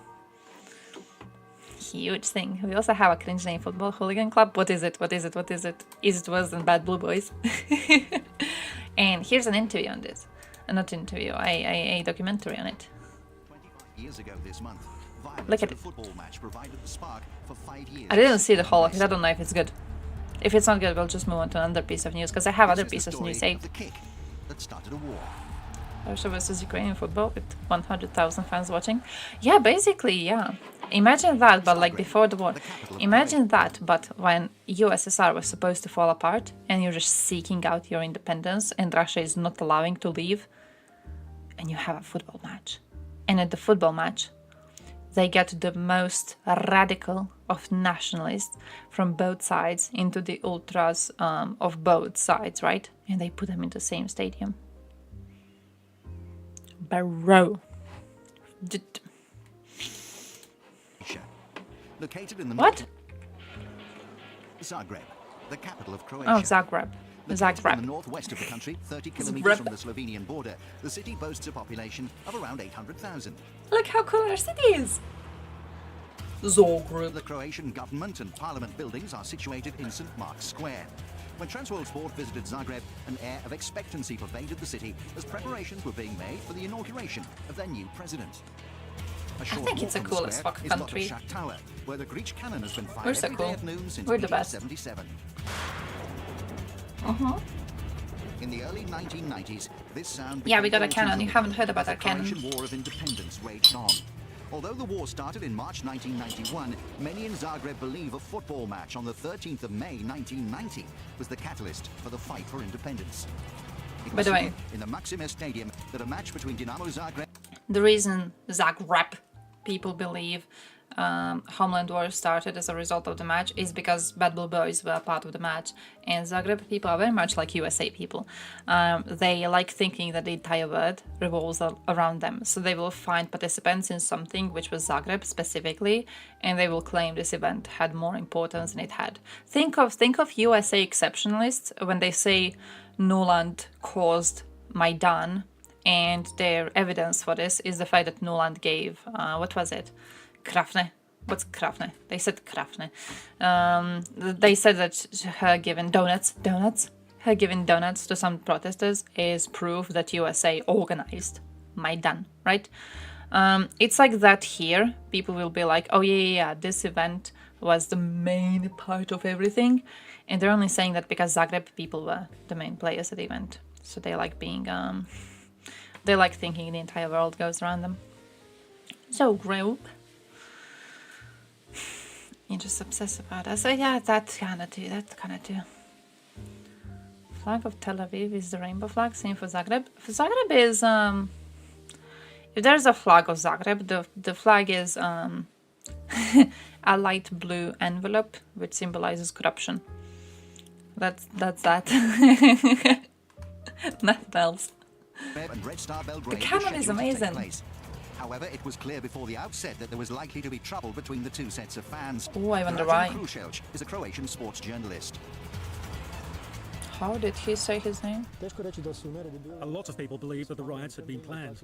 [SPEAKER 7] Huge thing. We also have a cringe name football hooligan club. What is it? Is it worse than Bad Blue Boys? And here's an interview on this. Not interview, a documentary on it.
[SPEAKER 16] 25 years ago this month,
[SPEAKER 7] look at it.
[SPEAKER 16] football match provided the spark for 5 years.
[SPEAKER 7] I didn't see the whole of it. I don't know if it's good. If it's not good, we'll just move on to another piece of news, because I have other pieces of news saved.
[SPEAKER 16] The kick that started a war.
[SPEAKER 7] Russia versus Ukraine in football with 100,000 fans watching. Yeah, basically, yeah. Imagine that, but like before the war. Imagine that, but when USSR was supposed to fall apart and you're just seeking out your independence and Russia is not allowing to leave, and you have a football match. And at the football match, they get the most radical of nationalists from both sides into the ultras of both sides, right? And they put them in the same stadium. Bro.
[SPEAKER 16] Located in the
[SPEAKER 7] What?
[SPEAKER 16] Zagreb, the capital of Croatia.
[SPEAKER 7] Oh, Zagreb.
[SPEAKER 16] Located in the northwest of the country, 30 kilometers from the Slovenian border, the city boasts a population of around 800,000.
[SPEAKER 7] Look how cool our city is. Zagreb.
[SPEAKER 16] The Croatian government and parliament buildings are situated in St. Mark's Square. When Transworld Sport visited Zagreb, an air of expectancy pervaded the city as preparations were being made for the inauguration of their new president.
[SPEAKER 7] I think it's a cool as fuck country.
[SPEAKER 16] Is Tower, where the Greek cannon has been fired
[SPEAKER 7] We're so
[SPEAKER 16] every
[SPEAKER 7] cool.
[SPEAKER 16] day at noon since
[SPEAKER 7] We're the best.
[SPEAKER 16] 1877.
[SPEAKER 7] Uh-huh.
[SPEAKER 16] In the early 1990s, this sound
[SPEAKER 7] Yeah, we
[SPEAKER 16] became
[SPEAKER 7] got a
[SPEAKER 16] all too
[SPEAKER 7] cannon. You
[SPEAKER 16] familiar
[SPEAKER 7] haven't heard about
[SPEAKER 16] as the
[SPEAKER 7] our cannon.
[SPEAKER 16] Croatian War of Independence raged on. Although the war started in March 1991, many in Zagreb believe a football match on the 13th of May 1990 was the catalyst for the fight for independence. It
[SPEAKER 7] By
[SPEAKER 16] was
[SPEAKER 7] the way,
[SPEAKER 16] here in the Maksimir Stadium that a match between Dinamo Zagreb
[SPEAKER 7] the reason Zagreb people believe Homeland War started as a result of the match is because Bad Blue Boys were part of the match, and Zagreb people are very much like USA people. They like thinking that the entire world revolves around them, so they will find participants in something which was Zagreb specifically, and they will claim this event had more importance than it had. Think of USA exceptionalists when they say Nuland caused Maidan, and their evidence for this is the fact that Nuland gave, what was it? Krafne. What's Krafne? They said Krafne. They said that her giving her giving donuts to some protesters is proof that USA organized Maidan, right? It's like that here. People will be like, oh yeah, this event was the main part of everything. And they're only saying that because Zagreb people were the main players at the event. So they like being, they like thinking the entire world goes around them. So group. You're just obsessed about it. So yeah, that kind of too. Flag of Tel Aviv is the rainbow flag. Same for Zagreb. For Zagreb is if there's a flag of Zagreb, the flag is a light blue envelope which symbolizes corruption. That's that. Nothing else.
[SPEAKER 16] and Red Star
[SPEAKER 7] The
[SPEAKER 16] Belgrade
[SPEAKER 7] cannon
[SPEAKER 16] were
[SPEAKER 7] is
[SPEAKER 16] scheduled to take
[SPEAKER 7] amazing.
[SPEAKER 16] place. However, it was clear before the outset that there was likely to be trouble between the two sets of fans.
[SPEAKER 7] Oh, I wonder
[SPEAKER 16] Dragan
[SPEAKER 7] why.
[SPEAKER 16] Krušelj is a Croatian sports journalist.
[SPEAKER 7] How did he say his name?
[SPEAKER 17] A lot of people believe that the riots had been planned,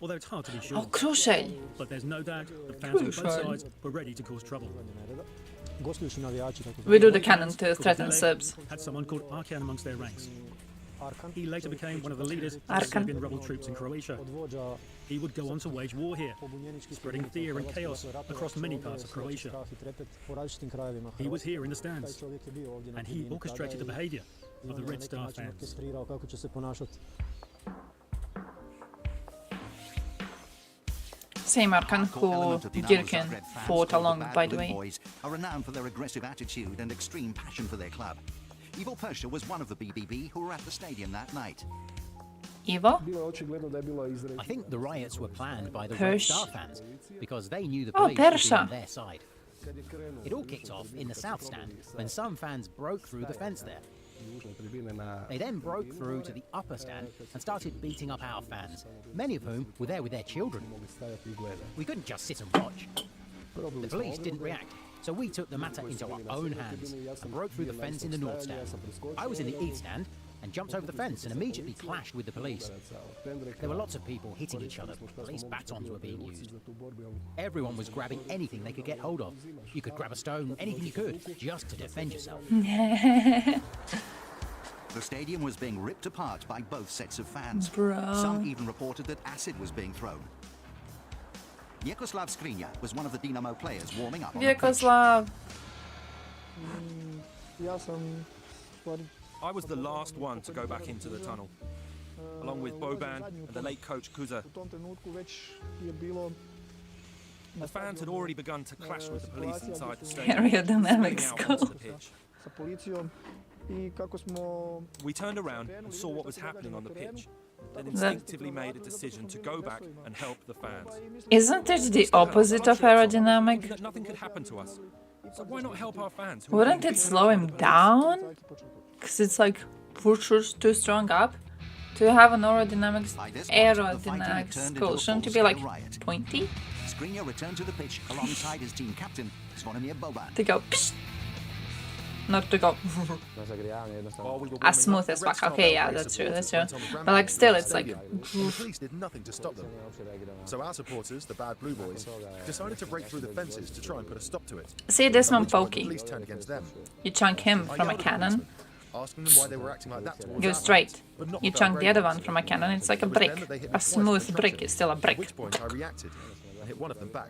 [SPEAKER 17] although it's hard to be sure.
[SPEAKER 7] Oh, Krušelj.
[SPEAKER 17] But there's no doubt that fans on both
[SPEAKER 7] Krušelj.
[SPEAKER 17] sides were ready to cause trouble.
[SPEAKER 7] We do the cannon to threaten Serbs.
[SPEAKER 17] Had someone called Arkan amongst their ranks. He later became one of the leaders of the
[SPEAKER 7] Arkan.
[SPEAKER 17] Serbian rebel troops in Croatia. He would go on to wage war here, spreading fear and chaos across many parts of Croatia. He was here in the stands, and he orchestrated the behavior of the Red Star fans.
[SPEAKER 7] Same Arkan who
[SPEAKER 16] Element of Dinamo
[SPEAKER 7] Girkin
[SPEAKER 16] Zagreb fans
[SPEAKER 7] fought
[SPEAKER 16] called the
[SPEAKER 7] along,
[SPEAKER 16] Bad
[SPEAKER 7] by the
[SPEAKER 16] Blue
[SPEAKER 7] way.
[SPEAKER 16] Boys are renowned for their aggressive attitude and extreme passion for their club. Ivo Persha was one of the BBB who were at the stadium that night.
[SPEAKER 7] Ivo?
[SPEAKER 18] I think the riots were planned by the
[SPEAKER 7] Persh.
[SPEAKER 18] Red Star fans because they knew the
[SPEAKER 7] Oh,
[SPEAKER 18] police would be
[SPEAKER 7] Persha.
[SPEAKER 18] on their side. It all kicked off in the south stand when some fans broke through the fence there. They then broke through to the upper stand and started beating up our fans, many of whom were there with their children. We couldn't just sit and watch. The police didn't react, so we took the matter into our own hands and broke through the fence in the north stand. I was in the east stand and jumped over the fence and immediately clashed with the police. There were lots of people hitting each other. Police batons were being used. Everyone was grabbing anything they could get hold of. You could grab a stone, anything you could, just to defend yourself.
[SPEAKER 16] The stadium was being ripped apart by both sets of fans.
[SPEAKER 7] Bro.
[SPEAKER 16] Some even reported that acid was being thrown. Vjekoslav Skrinja was one of the Dinamo players warming up on the pitch.
[SPEAKER 7] Vjekoslav.
[SPEAKER 19] I was the last one to go back into the tunnel. along with Boban and the late coach Kuza. The fans had already begun to clash with the police inside the stadium,
[SPEAKER 7] Aerodynamics
[SPEAKER 19] spilling out onto the pitch. We turned around and saw what was happening on the pitch, then instinctively made a decision to go back and help the fans.
[SPEAKER 7] Isn't it the opposite of aerodynamic?
[SPEAKER 19] That nothing could happen to us. So why not help our fans?
[SPEAKER 7] Wouldn't it slow him down? Because it's like pushes too strong up. To have an aerodynamics school, shouldn't it be like pointy?
[SPEAKER 16] Skriniar returned to the pitch alongside his team captain, Zvonimir Boban.
[SPEAKER 7] To go psh, not to go as smooth as fuck. Okay, yeah, that's true, that's true. But like still, it's like.
[SPEAKER 20] The police did nothing to stop them. So our supporters, the bad blue boys, decided to break through the fences to try and put a stop to it.
[SPEAKER 7] See this one pokey.
[SPEAKER 20] Police turned against them.
[SPEAKER 7] You chunk him from a cannon.
[SPEAKER 20] Asking them why they were acting like that towards
[SPEAKER 7] Go
[SPEAKER 20] us.
[SPEAKER 7] straight.
[SPEAKER 20] But not
[SPEAKER 7] You
[SPEAKER 20] without
[SPEAKER 7] chunk the other
[SPEAKER 20] bravery.
[SPEAKER 7] one from a cannon. It's like a
[SPEAKER 20] It was then
[SPEAKER 7] brick.
[SPEAKER 20] that they hit me
[SPEAKER 7] A
[SPEAKER 20] twice
[SPEAKER 7] smooth
[SPEAKER 20] with the
[SPEAKER 7] brick
[SPEAKER 20] truncheon,
[SPEAKER 7] is still a
[SPEAKER 20] at
[SPEAKER 7] brick.
[SPEAKER 20] which point I reacted and hit one of them back.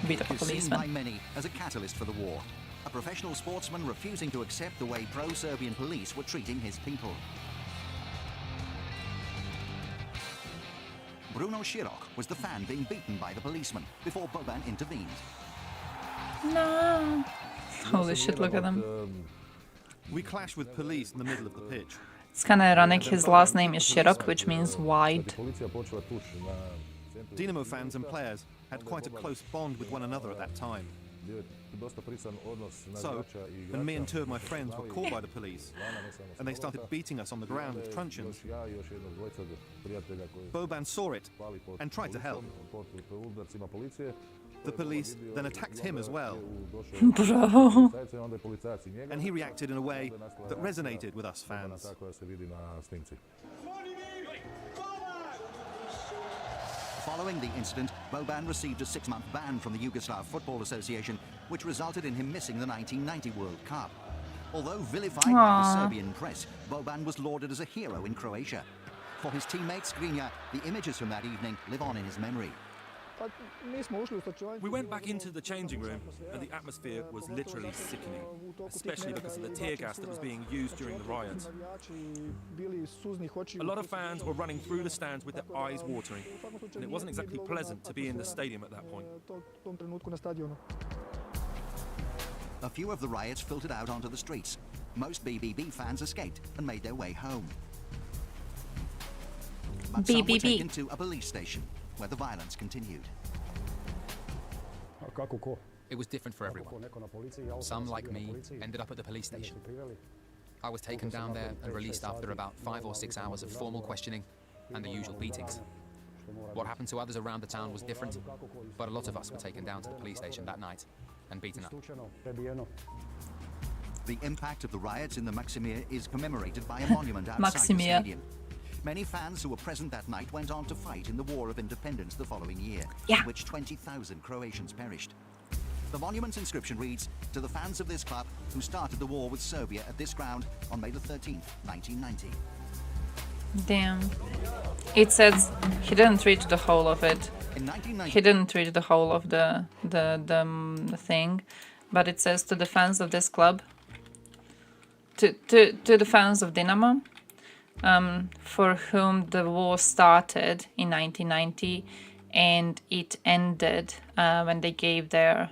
[SPEAKER 7] Beat up a
[SPEAKER 16] Is seen
[SPEAKER 7] policeman.
[SPEAKER 16] by many as a catalyst for the war. A professional sportsman refusing to accept the way pro-Serbian police were treating his people. Bruno Širok was the fan being beaten by the policeman before Boban intervened.
[SPEAKER 7] No. Holy shit, look at them.
[SPEAKER 19] We clashed with police in the middle of the pitch.
[SPEAKER 7] It's kind of ironic. His last name is Shirok, which means wide.
[SPEAKER 19] Dinamo fans and players had quite a close bond with one another at that time. So, when me and two of my friends were caught by the police, and they started beating us on the ground with truncheons, Boban saw it and tried to help. The police then attacked him as well.
[SPEAKER 7] Bro.
[SPEAKER 19] And he reacted in a way that resonated with us fans.
[SPEAKER 16] Following the incident, Boban received a 6-month ban from the Yugoslav Football Association, which resulted in him missing the 1990 World Cup. Although vilified by the
[SPEAKER 7] Aww.
[SPEAKER 16] Serbian press, Boban was lauded as a hero in Croatia. For his teammate Skriniar, the images from that evening live on in his memory.
[SPEAKER 19] We went back into the changing room and the atmosphere was literally sickening, especially because of the tear gas that was being used during the riots. A lot of fans were running through the stands with their eyes watering, and it wasn't exactly pleasant to be in the stadium at that point.
[SPEAKER 16] A few of the riots filtered out onto the streets. Most BBB fans escaped and made their way home. But some were
[SPEAKER 7] BBB.
[SPEAKER 16] taken to a police station, where the violence continued.
[SPEAKER 21] It was different for everyone. Some, like me, ended up at the police station. I was taken down there and released after about 5 or 6 hours of formal questioning and the usual beatings. What happened to others around the town was different, but a lot of us were taken down to the police station that night and beaten up.
[SPEAKER 16] The impact of the riots in the Maksimir is commemorated by a monument outside the
[SPEAKER 7] Maksimir.
[SPEAKER 16] stadium. Many fans who were present that night went on to fight in the War of Independence the following year,
[SPEAKER 7] Yeah.
[SPEAKER 16] in which 20,000 Croatians perished. The monument's inscription reads, "To the fans of this club who started the war with Serbia at this ground on May the 13th, 1990.
[SPEAKER 7] Damn. It says he didn't read the whole of it.
[SPEAKER 16] In 1990,
[SPEAKER 7] He didn't read the whole of the thing, but it says to the fans of this club, to the fans of Dinamo, for whom the war started in 1990 and it ended when they gave their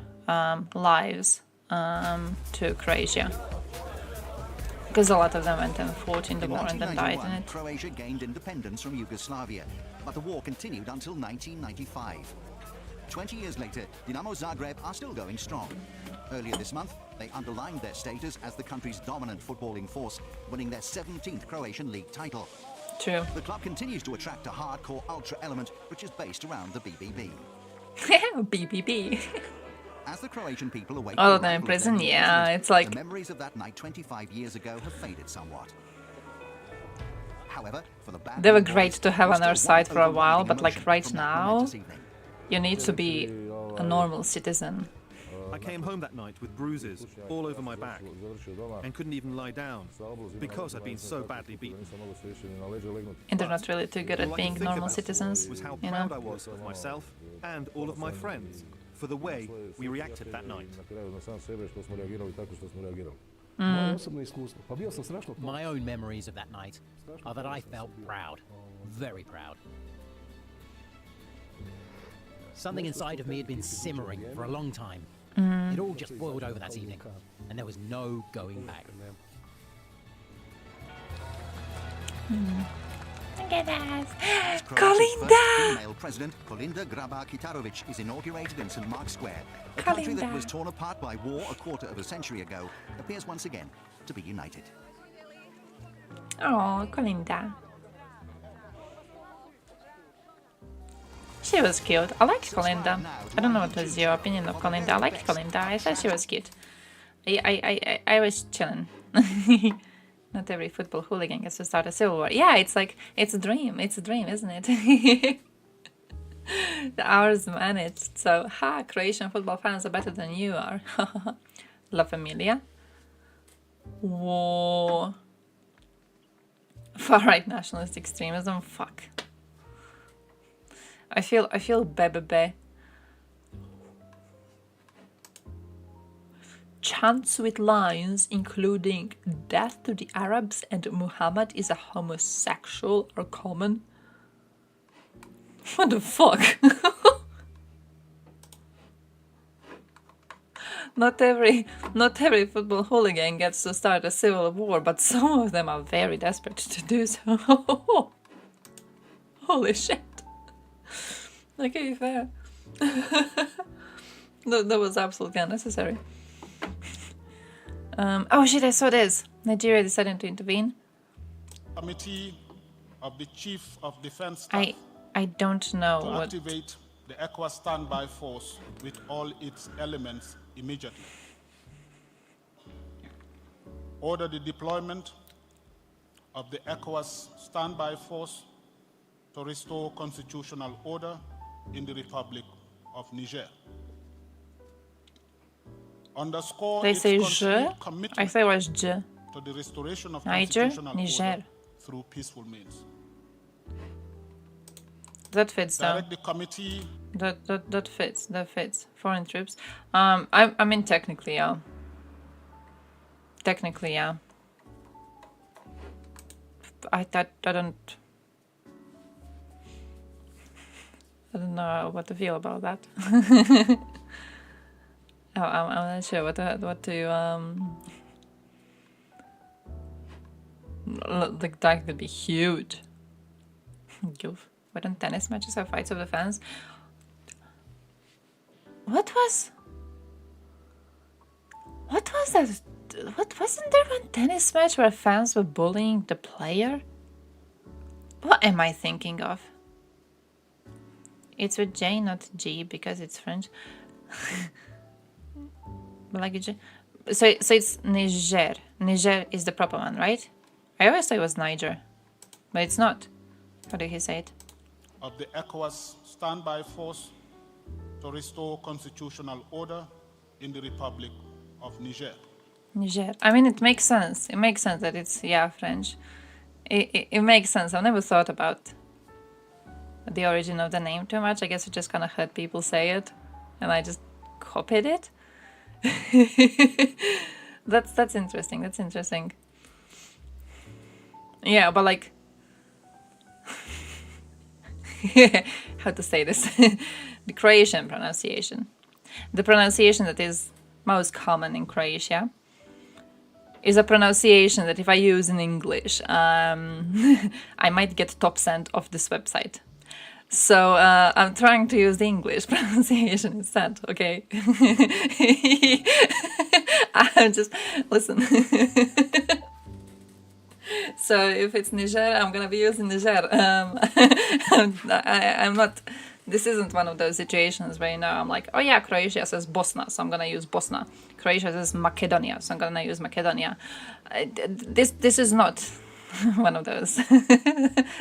[SPEAKER 7] lives to Croatia. Because a lot of them went and fought in the
[SPEAKER 16] in
[SPEAKER 7] war and then died in
[SPEAKER 16] 1991,
[SPEAKER 7] it.
[SPEAKER 16] Croatia gained independence from Yugoslavia, but the war continued until 1995. 20 years later, Dinamo Zagreb are still going strong. Earlier this month, they underlined their status as the country's dominant footballing force, winning their 17th Croatian league title.
[SPEAKER 7] True.
[SPEAKER 16] The club continues to attract a hardcore ultra element, which is based around the BBB.
[SPEAKER 7] BBB.
[SPEAKER 16] As the Croatian people await
[SPEAKER 7] All
[SPEAKER 16] the
[SPEAKER 7] of them in
[SPEAKER 16] arrival of their
[SPEAKER 7] prison,
[SPEAKER 16] new
[SPEAKER 7] yeah,
[SPEAKER 16] president,
[SPEAKER 7] it's like-
[SPEAKER 16] the memories of that night 25 years ago have faded somewhat. However, for the bad
[SPEAKER 7] They were
[SPEAKER 16] boys,
[SPEAKER 7] great to have
[SPEAKER 16] there's
[SPEAKER 7] on their
[SPEAKER 16] still one
[SPEAKER 7] side for a while,
[SPEAKER 16] overriding
[SPEAKER 7] but like
[SPEAKER 16] emotion
[SPEAKER 7] right
[SPEAKER 16] from that
[SPEAKER 7] now,
[SPEAKER 16] momentous evening.
[SPEAKER 7] you need to be a normal citizen.
[SPEAKER 19] I came home that night with bruises all over my back and couldn't even lie down because I'd been so badly beaten.
[SPEAKER 7] And they're not really too good
[SPEAKER 19] All
[SPEAKER 7] at
[SPEAKER 19] I
[SPEAKER 7] being
[SPEAKER 19] could think
[SPEAKER 7] normal
[SPEAKER 19] about
[SPEAKER 7] citizens,
[SPEAKER 19] was how
[SPEAKER 7] you
[SPEAKER 19] proud
[SPEAKER 7] know?
[SPEAKER 19] I was of myself and all of my friends for the way we reacted that night.
[SPEAKER 18] My own memories of that night are that I felt proud, very proud. Something inside of me had been simmering for a long time. It all just boiled over that evening, and there was no going back.
[SPEAKER 7] Look at that.
[SPEAKER 16] Croatia's
[SPEAKER 7] Kolinda!
[SPEAKER 16] first female president, Kolinda Grabar-Kitarović, is inaugurated in St. Mark's Square. A country that
[SPEAKER 7] Kolinda.
[SPEAKER 16] was torn apart by war a quarter of a century ago appears once again to be united.
[SPEAKER 7] Oh, Kolinda. She was cute. I like Kolinda. I don't know what was your opinion of Kolinda. I like Kolinda. I thought she was cute. I was chilling. Not every football hooligan gets to start a civil war. Yeah, it's like, it's a dream. It's a dream, isn't it? Ours managed. So, Croatian football fans are better than you are. La Familia. Whoa. Far-right nationalist extremism. Fuck. I feel bebe. Chants with lines including "Death to the Arabs" and "Muhammad is a homosexual" are common. What the fuck? Not every football hooligan gets to start a civil war, but some of them are very desperate to do so. Holy shit. Okay, fair. That was absolutely unnecessary. Oh shit, I saw this. Nigeria decided to intervene.
[SPEAKER 2] Committee of the Chief of Defense Staff
[SPEAKER 7] I don't know
[SPEAKER 2] to
[SPEAKER 7] what...
[SPEAKER 2] activate the ECOWAS standby force with all its elements immediately. Order the deployment of the ECOWAS standby force to restore constitutional order in the Republic of Niger. Underscore
[SPEAKER 7] They
[SPEAKER 2] its
[SPEAKER 7] say
[SPEAKER 2] continued
[SPEAKER 7] je?
[SPEAKER 2] commitment
[SPEAKER 7] I thought it was je.
[SPEAKER 2] to the restoration of
[SPEAKER 7] Niger,
[SPEAKER 2] constitutional
[SPEAKER 7] Niger.
[SPEAKER 2] order through peaceful means.
[SPEAKER 7] That fits though.
[SPEAKER 2] Direct the committee.
[SPEAKER 7] That fits. That fits. Foreign troops. I mean technically, yeah. Technically, yeah. I don't know what to feel about that. I'm not sure what to like that could be huge. Goof. Why don't tennis matches have fights of the fans? What was that? What wasn't there one tennis match where fans were bullying the player? What am I thinking of? It's with J, not G, because it's French. But like a J. So it's Niger. Niger is the proper one, right? I always thought it was Niger, but it's not. How did he say it?
[SPEAKER 2] Of the ECOWAS standby force to restore constitutional order in the Republic of Niger.
[SPEAKER 7] Niger. I mean, it makes sense. It makes sense that it's, yeah, French. It makes sense. I've never thought about the origin of the name too much. I guess I just kind of heard people say it, and I just copied it. That's interesting. That's interesting. Yeah, but like, how to say this? The Croatian pronunciation. The pronunciation that is most common in Croatia is a pronunciation that if I use in English, I might get top sent off this website. So I'm trying to use the English pronunciation instead, okay? I'm just, listen. So if it's Niger, I'm gonna be using Niger. I'm not, this isn't one of those situations where, you know, I'm like, oh yeah, Croatia says Bosna, so I'm gonna use Bosna. Croatia says Macedonia, so I'm gonna use Macedonia. This is not one of those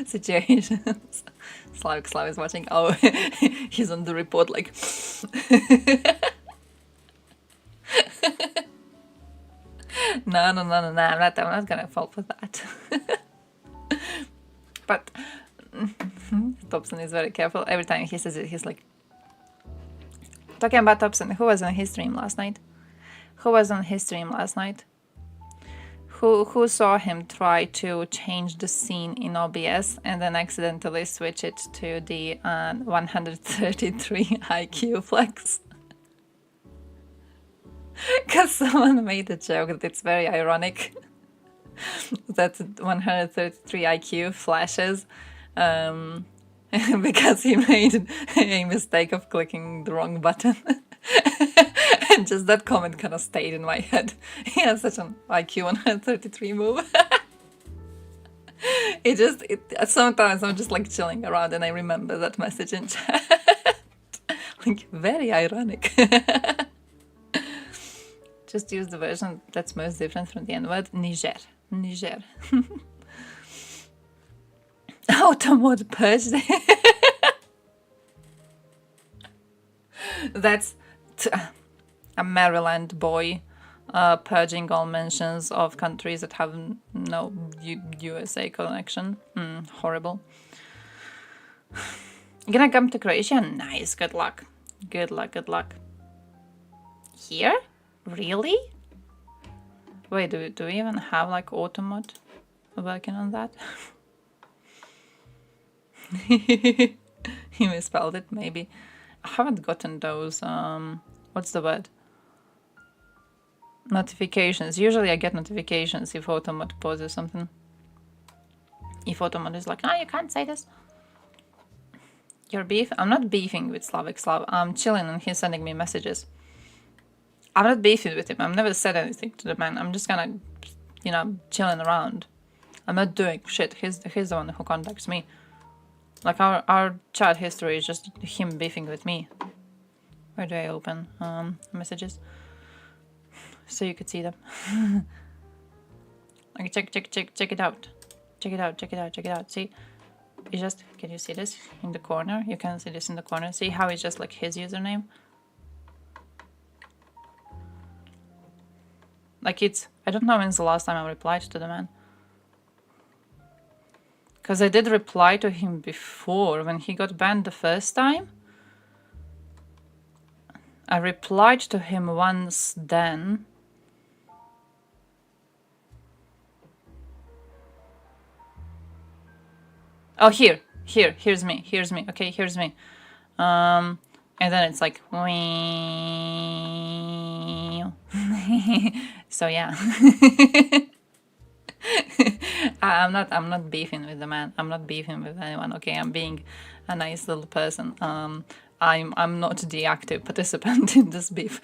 [SPEAKER 7] situations. Slav is watching. Oh, he's on the report like... No, I'm not gonna fall for that. But Thompson is very careful. Every time he says it, he's like... Talking about Thompson, who was on his stream last night? who saw him try to change the scene in OBS and then accidentally switch it to the 133 IQ flex? Because someone made a joke that it's very ironic that 133 IQ flashes because he made a mistake of clicking the wrong button. And just that comment kind of stayed in my head. He has such an IQ 133 move. Sometimes I'm just like chilling around and I remember that message in chat. Like, very ironic. Just use the version that's most different from the N-word. Niger. Niger. Automod purged. That's a Maryland boy purging all mentions of countries that have no USA connection. Horrible. Gonna come to Croatia? Nice, good luck. Good luck, good luck. Here? Really? Wait, do we even have like Automod working on that? He misspelled it, maybe. I haven't gotten those, what's the word? Notifications. Usually I get notifications if Automod pauses something. If Automod is like, no, you can't say this. You're beef? I'm not beefing with Slavic Slav. I'm chilling and he's sending me messages. I'm not beefing with him. I've never said anything to the man. I'm just kind of, you know, chilling around. I'm not doing shit. He's the one who contacts me. Like our chat history is just him beefing with me. Where do I open messages? So you could see them. Like check it out. Check it out. See? It's just, can you see this in the corner? You can see this in the corner. See how it's just like his username? Like it's, I don't know when's the last time I replied to the man. Because I did reply to him before, when he got banned the first time. I replied to him once then. Oh, here's me, okay, here's me. And then it's like, so yeah. I'm not beefing with the man. I'm not beefing with anyone. Okay, I'm being a nice little person. I'm not the active participant in this beef.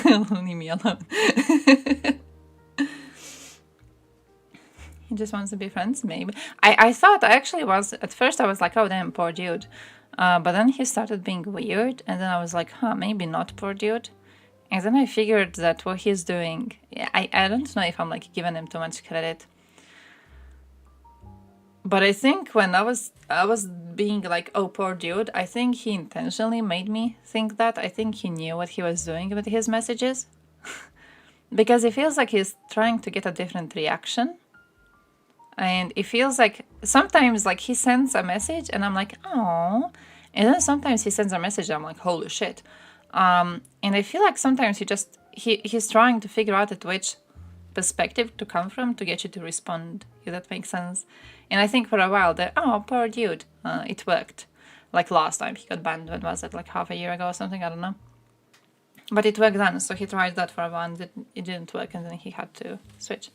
[SPEAKER 7] Leave me alone. He just wants to be friends, maybe. I thought I actually was, at first I was like, oh damn, poor dude. But then he started being weird, and then I was like, huh, maybe not poor dude. And then I figured that what he's doing, I don't know if I'm like giving him too much credit. But I think when I was being like, oh, poor dude, I think he intentionally made me think that. I think he knew what he was doing with his messages. Because it feels like he's trying to get a different reaction. And it feels like sometimes like he sends a message and I'm like, oh. And then sometimes he sends a message and I'm like, holy shit. And I feel like sometimes he's trying to figure out at which perspective to come from to get you to respond, if that makes sense. And I think for a while that, oh, poor dude, it worked. Like last time he got banned, when was it, like half a year ago or something, I don't know. But it worked then, so he tried that for a while and it didn't work, and then he had to switch.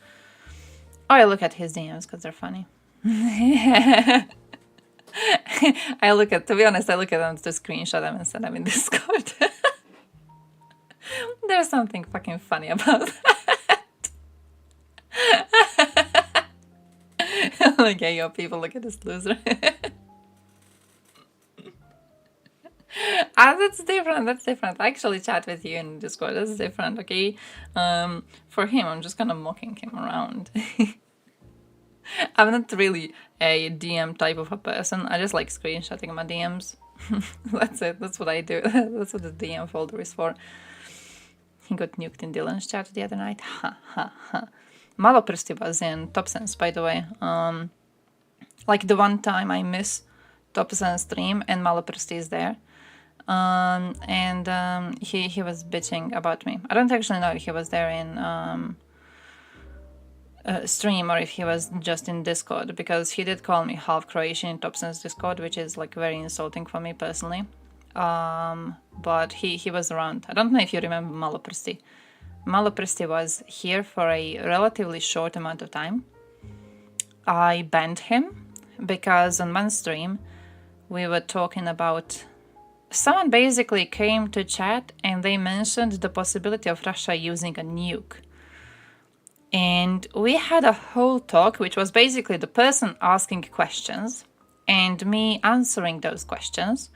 [SPEAKER 7] Oh, I look at his DMs because they're funny. To be honest, I look at them to screenshot them and send them in Discord. There's something fucking funny about that. Like, hey, yo, people, look at this loser. That's different. I actually chat with you in Discord, that's different, okay? For him, I'm just kind of mocking him around. I'm not really a DM type of a person. I just like screenshotting my DMs. That's it, that's what I do. That's what the DM folder is for. He got nuked in Dylan's chat the other night. Ha ha ha. Maloprsti was in Top Sense, by the way. Like the one time I miss Top Sense stream and Maloprsti is there. He was bitching about me. I don't actually know if he was there in stream or if he was just in Discord, because he did call me half Croatian in Topsen's Discord, which is like very insulting for me personally. But he was around. I don't know if you remember Maloprsti. Maloprsti was here for a relatively short amount of time. I banned him because on one stream we were talking about... Someone basically came to chat and they mentioned the possibility of Russia using a nuke. And we had a whole talk, which was basically the person asking questions and me answering those questions,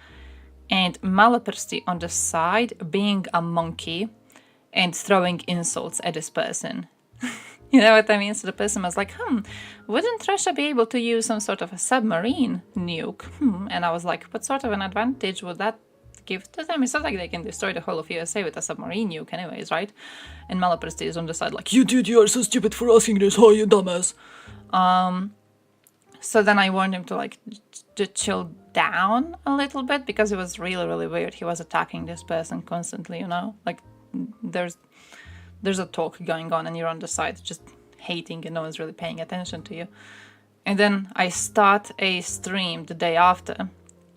[SPEAKER 7] and Maloprsti on the side being a monkey and throwing insults at this person. You know what I mean? So the person was like, wouldn't Russia be able to use some sort of a submarine nuke? And I was like, what sort of an advantage would that give to them? It's not like they can destroy the whole of USA with a submarine nuke anyways, right? And Maloprsti is on the side like, you dude, you are so stupid for asking this, oh, you dumbass. So then I warned him to like to chill down a little bit, because it was really, really weird. He was attacking this person constantly, you know? Like, there's a talk going on and you're on the side just hating and no one's really paying attention to you. And then I start a stream the day after,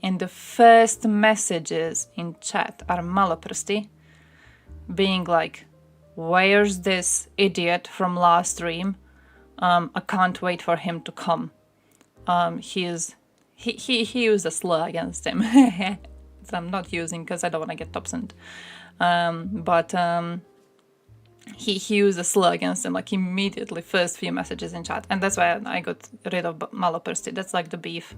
[SPEAKER 7] and the first messages in chat are Maloprsti being like, where's this idiot from last stream? I can't wait for him to come. He used a slur against him. So I'm not using because I don't want to get topsent. He used a slur against him, like immediately, first few messages in chat. And that's why I got rid of Maloprsti. That's like the beef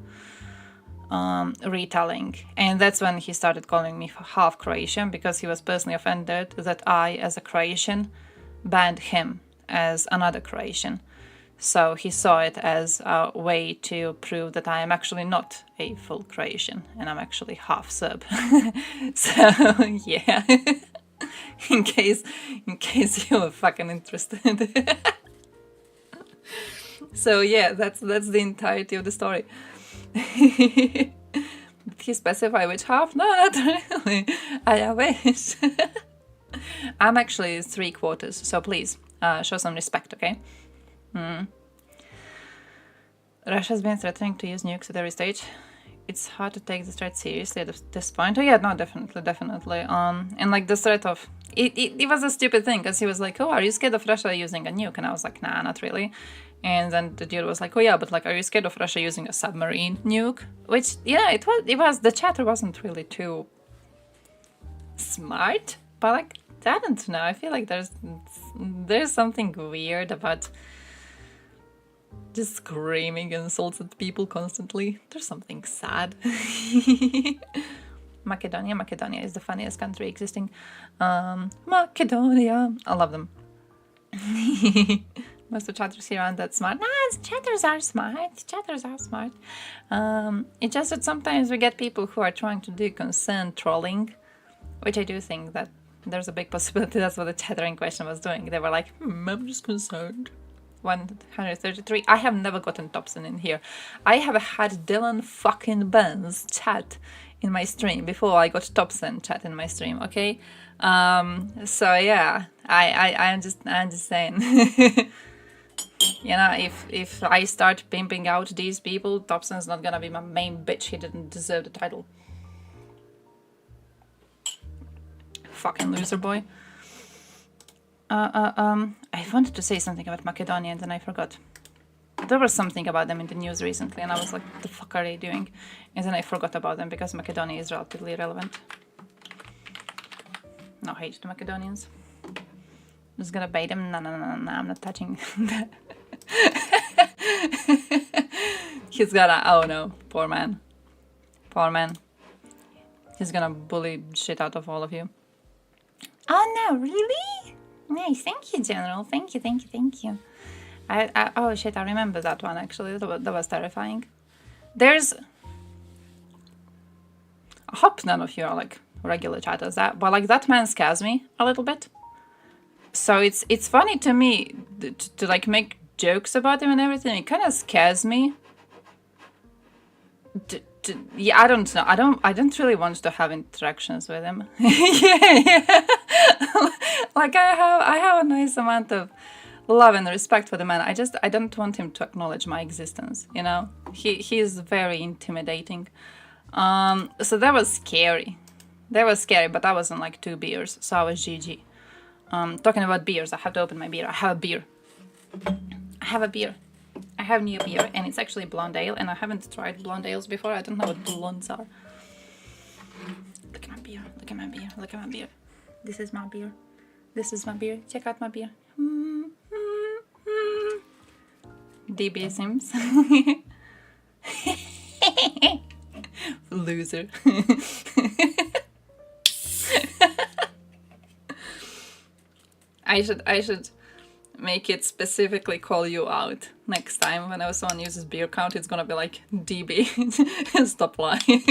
[SPEAKER 7] retelling. And that's when he started calling me half Croatian, because he was personally offended that I, as a Croatian, banned him as another Croatian. So he saw it as a way to prove that I am actually not a full Croatian and I'm actually half Serb. So yeah, in case you were fucking interested. So yeah, that's the entirety of the story. Did he specify which half? No, not really. I wish. I'm actually 3/4, so please show some respect, okay? Russia's been threatening to use nukes at every stage. It's hard to take the threat seriously at this point. Oh yeah, no, definitely. And like the threat of it was a stupid thing, because he was like, "Oh, are you scared of Russia using a nuke?" And I was like, "Nah, not really." And then the dude was like, "Oh yeah, but like, are you scared of Russia using a submarine nuke?" Which, yeah, it was. The chatter wasn't really too smart, but like, I don't know. I feel like there's something weird about just screaming insults at people constantly. There's something sad. Macedonia is the funniest country existing. Macedonia, I love them. Most of chatters here aren't that smart. Nah, chatters are smart. It's just that sometimes we get people who are trying to do concerned trolling, which I do think that there's a big possibility that's what the chattering question was doing. They were like, I'm just concerned. 133. I have never gotten Topson in here. I have had Dylan fucking Benz chat in my stream before I got Topson chat in my stream, okay? So yeah, I'm just saying. You know, if I start pimping out these people, Topson's not gonna be my main bitch. He didn't deserve the title. Fucking loser boy. I wanted to say something about Macedonia and then I forgot. There was something about them in the news recently and I was like, what the fuck are they doing? And then I forgot about them because Macedonia is relatively irrelevant. No hate to Macedonians. Just gonna bait them. No, I'm not touching that. He's gonna, oh no, poor man. He's gonna bully shit out of all of you. Oh no, really? Nice, thank you, General. Thank you. Oh shit, I remember that one actually. That was terrifying. I hope none of you are like regular chatters, but like that man scares me a little bit. So it's funny to me to like make jokes about him and everything. It kind of scares me. Yeah, I don't know. I don't really want to have interactions with him. yeah. Like I have a nice amount of love and respect for the man. I don't want him to acknowledge my existence, you know? He is very intimidating. So that was scary. That was scary, but I was on like 2 beers, so I was GG. Talking about beers, I have to open my beer. I have a beer. I have a beer. I have new beer, and it's actually blonde ale, and I haven't tried blonde ales before. I don't know what blondes are. Look at my beer. Look at my beer. Look at my beer. This is my beer. This is my beer. Check out my beer. DB Sims. Loser. I should make it specifically call you out next time. Whenever someone uses beer count, it's gonna be like DB. Stop lying.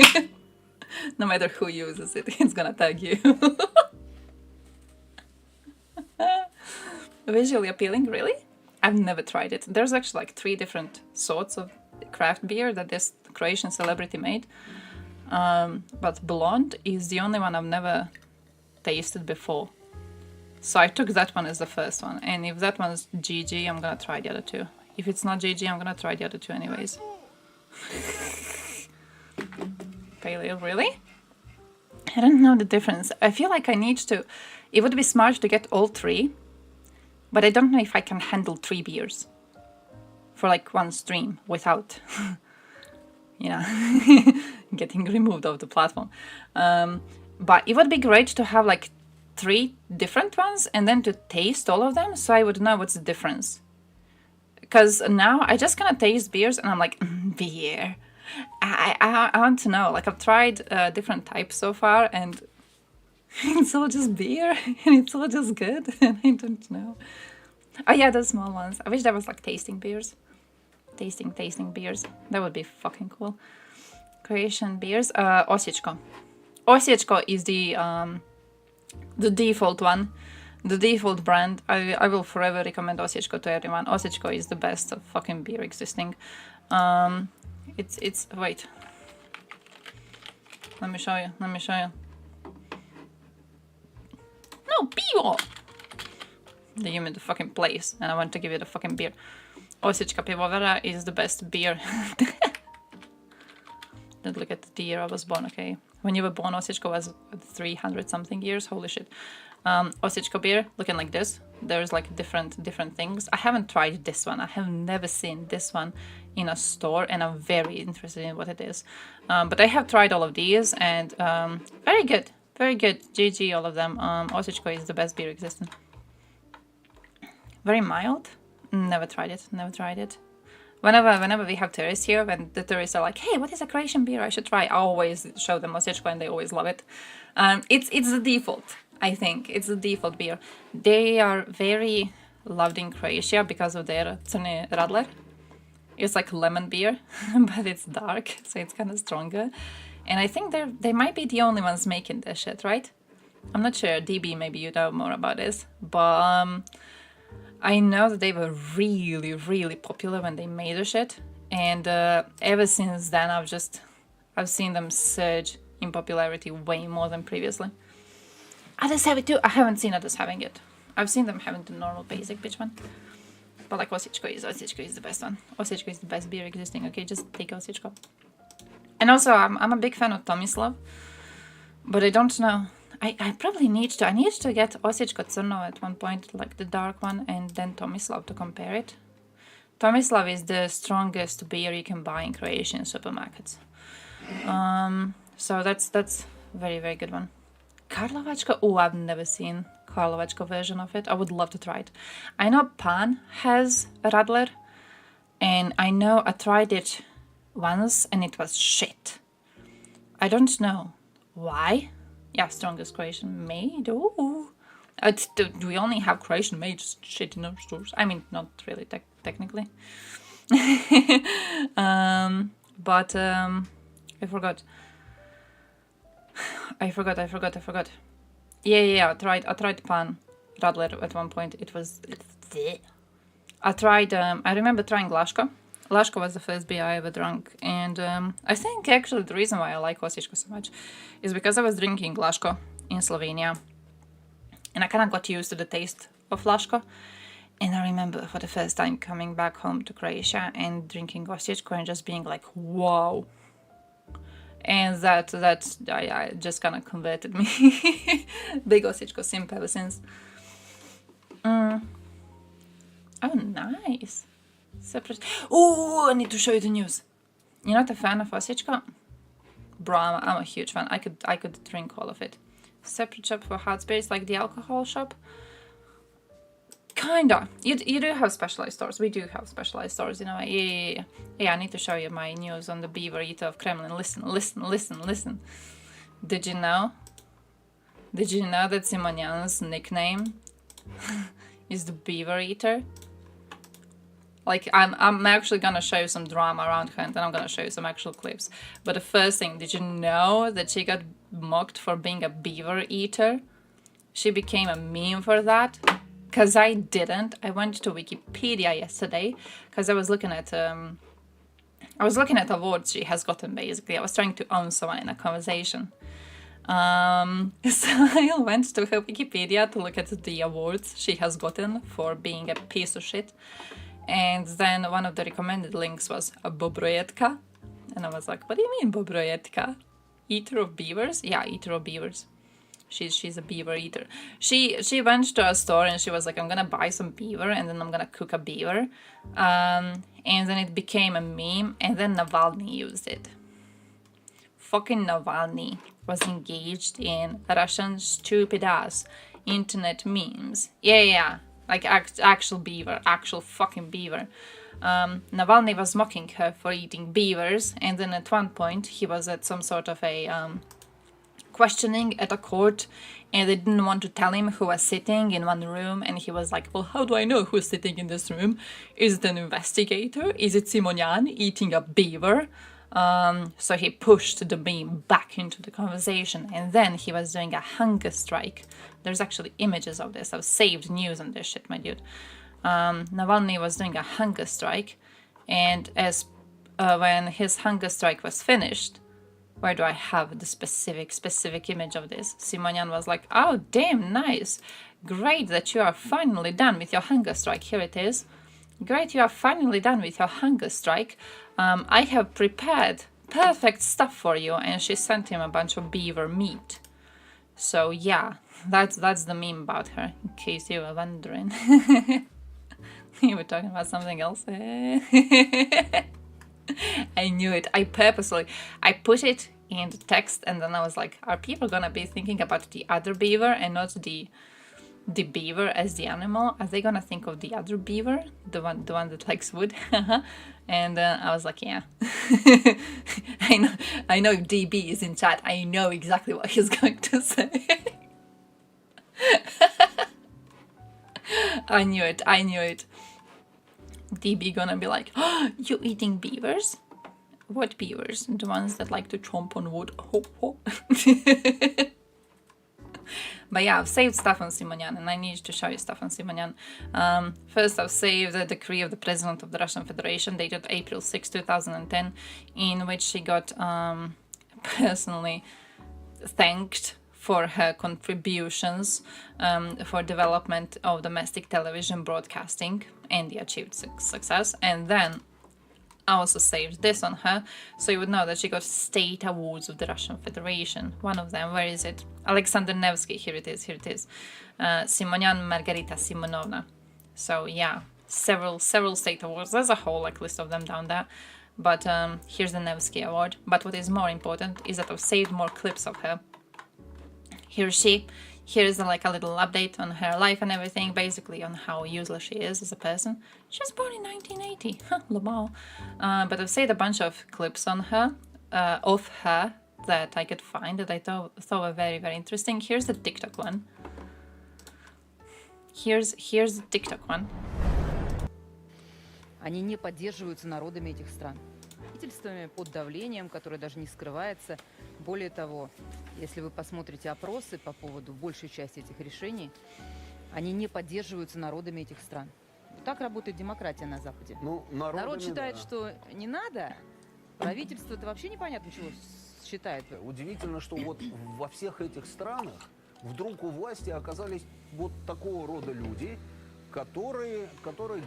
[SPEAKER 7] No matter who uses it, it's gonna tag you. Visually appealing, really? I've never tried it. There's actually like 3 different sorts of craft beer that this Croatian celebrity made. But blonde is the only one I've never tasted before. So I took that one as the first one. And if that one's GG, I'm gonna try the other 2. If it's not GG, I'm gonna try the other 2 anyways. Pale ale, really? I don't know the difference. I feel like I need to... It would be smart to get all 3. But I don't know if I can handle 3 beers. For like one stream without... you know, getting removed off the platform. But it would be great to have like 3 different ones and then to taste all of them so I would know what's the difference. Because now I just gonna taste beers and I'm like, beer. I want to know. Like I've tried different types so far and it's all just beer and it's all just good and I don't know. Oh yeah, those small ones. I wish there was like tasting beers. Tasting beers. That would be fucking cool. Croatian beers. Osječko. Osječko is the default one. The default brand. I will forever recommend Osječko to everyone. Osječko is the best fucking beer existing. It's wait. Let me show you. No, pivo! They give me the fucking place and I want to give you the fucking beer. Osječka pivovara is the best beer. Don't look at the year I was born, okay? When you were born, Osječko was 300 something years. Holy shit. Osječko beer, looking like this. There's like different things. I haven't tried this one. I have never seen this one in a store and I'm very interested in what it is. But I have tried all of these and very good. Very good. GG, all of them. Osječko is the best beer existing. Very mild. Never tried it. Whenever we have tourists here, when the tourists are like, hey, what is a Croatian beer I should try? I always show them Osječko and they always love it. It's the default, I think. It's the default beer. They are very loved in Croatia because of their crni radler. It's like lemon beer, but it's dark, so it's kind of stronger. And I think they might be the only ones making this shit, right? I'm not sure. DB, maybe you know more about this. But I know that they were really, really popular when they made the shit. And ever since then, I've seen them surge in popularity way more than previously. Others have it too. I haven't seen others having it. I've seen them having the normal basic bitch one. But like Osječko is the best one. Osječko is the best beer existing. Okay, just take Osječko. And also, I'm a big fan of Tomislav. But I don't know. I probably need to. I need to get Osječko crno at one point, like the dark one, and then Tomislav to compare it. Tomislav is the strongest beer you can buy in Croatian supermarkets. So that's very, very good one. Karlovačko? Oh, I've never seen Karlovačko version of it. I would love to try it. I know Pan has a radler, and I know I tried it once and it was shit. I don't know why. Yeah, strongest Croatian made. Ooh. We only have Croatian made shit in our stores. I mean, not really technically. But I forgot. Yeah. I tried Pan radler at one point. I remember trying Laško. Laško was the first beer I ever drank, and I think actually the reason why I like Osječko so much is because I was drinking Laško in Slovenia, and I kind of got used to the taste of Laško, And I remember for the first time coming back home to Croatia and drinking osieczko and just being like, wow. And that I just kind of converted me. Big osieczko simp ever since. Oh, nice. Separate. Oh, I need to show you the news. You're not a fan of osieczko? Bro, I'm a huge fan. I could drink all of it. Separate shop for hot spirits, like the alcohol shop. Kinda. You do have specialized stores. We do have specialized stores in a way. Yeah, I need to show you my news on the beaver eater of Kremlin. Listen. Did you know? Did you know that Simonyan's nickname is the beaver eater? Like, I'm actually gonna show you some drama around her and then I'm gonna show you some actual clips. But the first thing, did you know that she got mocked for being a beaver eater? She became a meme for that. Because I didn't. I went to Wikipedia yesterday because I was looking at awards she has gotten, basically. I was trying to own someone in a conversation. So I went to her Wikipedia to look at the awards she has gotten for being a piece of shit. And then one of the recommended links was a Bobrojetka. And I was like, what do you mean Bobrojetka? Eater of beavers? Yeah, eater of beavers. She's a beaver eater. She went to a store and she was like, I'm gonna buy some beaver and then I'm gonna cook a beaver. And then it became a meme and then Navalny used it. Fucking Navalny was engaged in Russian stupid ass internet memes. Yeah. Like actual beaver, actual fucking beaver. Navalny was mocking her for eating beavers and then at one point he was at some sort of a questioning at a court and they didn't want to tell him who was sitting in one room and he was like, well, how do I know who's sitting in this room? Is it an investigator? Is it Simonyan eating a beaver? So he pushed the meme back into the conversation and then he was doing a hunger strike. There's actually images of this. I've saved news on this shit, my dude. Navalny was doing a hunger strike and as when his hunger strike was finished, where do I have the specific image of this? Simonyan was like, oh, damn, nice. Great that you are finally done with your hunger strike. Here it is. Great, you are finally done with your hunger strike. I have prepared perfect stuff for you. And she sent him a bunch of beaver meat. So yeah, that's the meme about her, in case you were wondering. You were talking about something else. I knew it. I put it in the text and then I was like, are people gonna be thinking about the other beaver and not the beaver as the animal? Are they gonna think of the other beaver, the one that likes wood? And I was like, yeah. I know if DB is in chat, I know exactly what he's going to say. I knew it. DB gonna be like, oh, you eating beavers? What beavers? The ones that like to chomp on wood. But yeah, I've saved stuff on Simonyan and I need to show you stuff on Simonyan. First, I've saved the decree of the President of the Russian Federation dated April 6, 2010, in which she got personally thanked for her contributions for development of domestic television broadcasting and the achieved success. And then I also saved this on her, so you would know that she got state awards of the Russian Federation. One of them, where is it? Alexander Nevsky, here it is. Simonyan Margarita Simonovna. So yeah, several state awards. There's a whole list of them down there. But here's the Nevsky Award. But what is more important is that I've saved more clips of her. Here is a little update on her life and everything, basically on how useless she is as a person. She was born in 1980, Lobau. But I've saved a bunch of clips on her, of her, that I could find that I thought were very, very interesting. Here's the TikTok one. Here's the TikTok one.
[SPEAKER 1] Они не поддерживаются народами этих стран. Правительствами под давлением, которое даже не скрывается. Более того, если вы посмотрите опросы по поводу большей части этих решений, они не поддерживаются народами этих стран. Вот так работает демократия на Западе. Народ считает, что не надо, правительство-то вообще непонятно чего считает.
[SPEAKER 22] Удивительно, что вот во всех этих странах вдруг у власти оказались вот такого рода люди, которые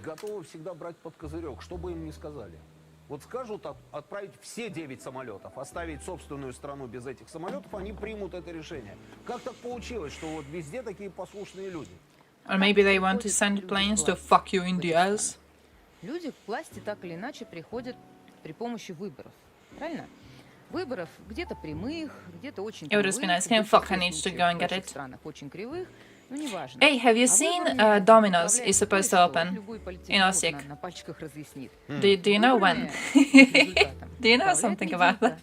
[SPEAKER 22] готовы всегда брать под козырек, что бы им ни сказали. Вот скажут отправить все 9 самолетов, оставить собственную страну без этих самолетов, они примут это решение. Как так получилось, что вот везде такие послушные люди?
[SPEAKER 7] Or maybe they want to send planes to fuck you in the ass.
[SPEAKER 1] Люди к власти так или иначе приходят при помощи выборов. Правильно? Выборов где-то прямых, где-то очень
[SPEAKER 7] It would just be nice. Can fuck, I need to go and get it.
[SPEAKER 1] странах очень кривых, но неважно.
[SPEAKER 7] Hey, have you seen Domino's is supposed to open in Osijek?
[SPEAKER 1] На пальчиках разъяснит.
[SPEAKER 7] Do you know when? Do you know something about that?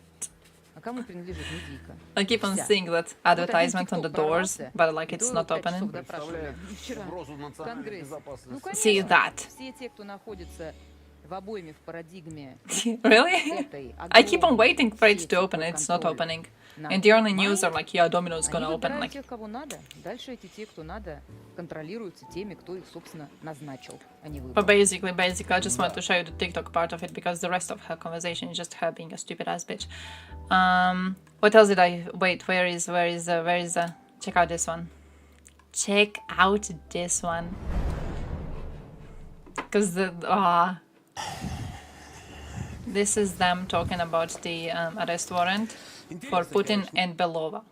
[SPEAKER 1] А кому принадлежит медийка?
[SPEAKER 7] I keep on seeing that advertisement on the doors, but like it's not opening. See that.
[SPEAKER 1] Все те, кто находится в обойме в парадигме.
[SPEAKER 7] Really? I keep on waiting for it to open. It's not opening. And the only news are like, yeah, Domino's gonna open. Like.
[SPEAKER 1] Тех, кого надо. Дальше эти те, кто надо, контролируются теми, кто их, собственно, назначил, а не выбрал.
[SPEAKER 7] But basically, I just want to show you the TikTok part of it because the rest of her conversation is just her being a stupid ass bitch. What else did I wait? Where is check out this one. Check out this one. Because this is them talking about the arrest warrant for Putin and Belova.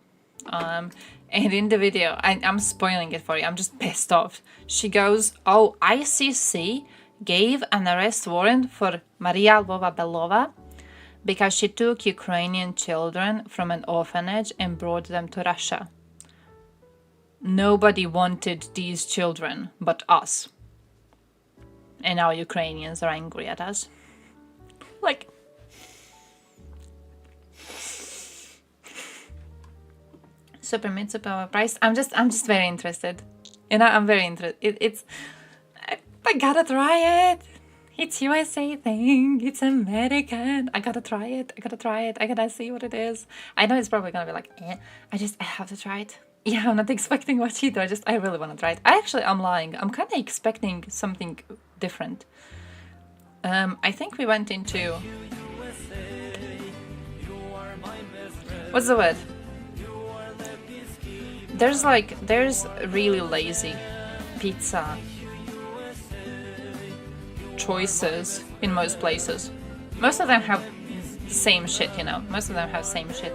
[SPEAKER 7] And in the video, I'm spoiling it for you, I'm just pissed off. She goes, oh, ICC gave an arrest warrant for Maria Lvova-Belova because she took Ukrainian children from an orphanage and brought them to Russia. Nobody wanted these children but us. And now Ukrainians are angry at us. Like, super mid, super overpriced. I'm just very interested. You know, I'm very interested. I gotta try it. It's USA thing. It's American. I gotta try it. I gotta see what it is. I know it's probably gonna be like, I have to try it. Yeah, I'm not expecting much either. I really want to try it. I'm lying. I'm kind of expecting something different. I think we went into... What's the word? There's really lazy pizza choices in most places. Most of them have same shit, you know. Most of them have same shit.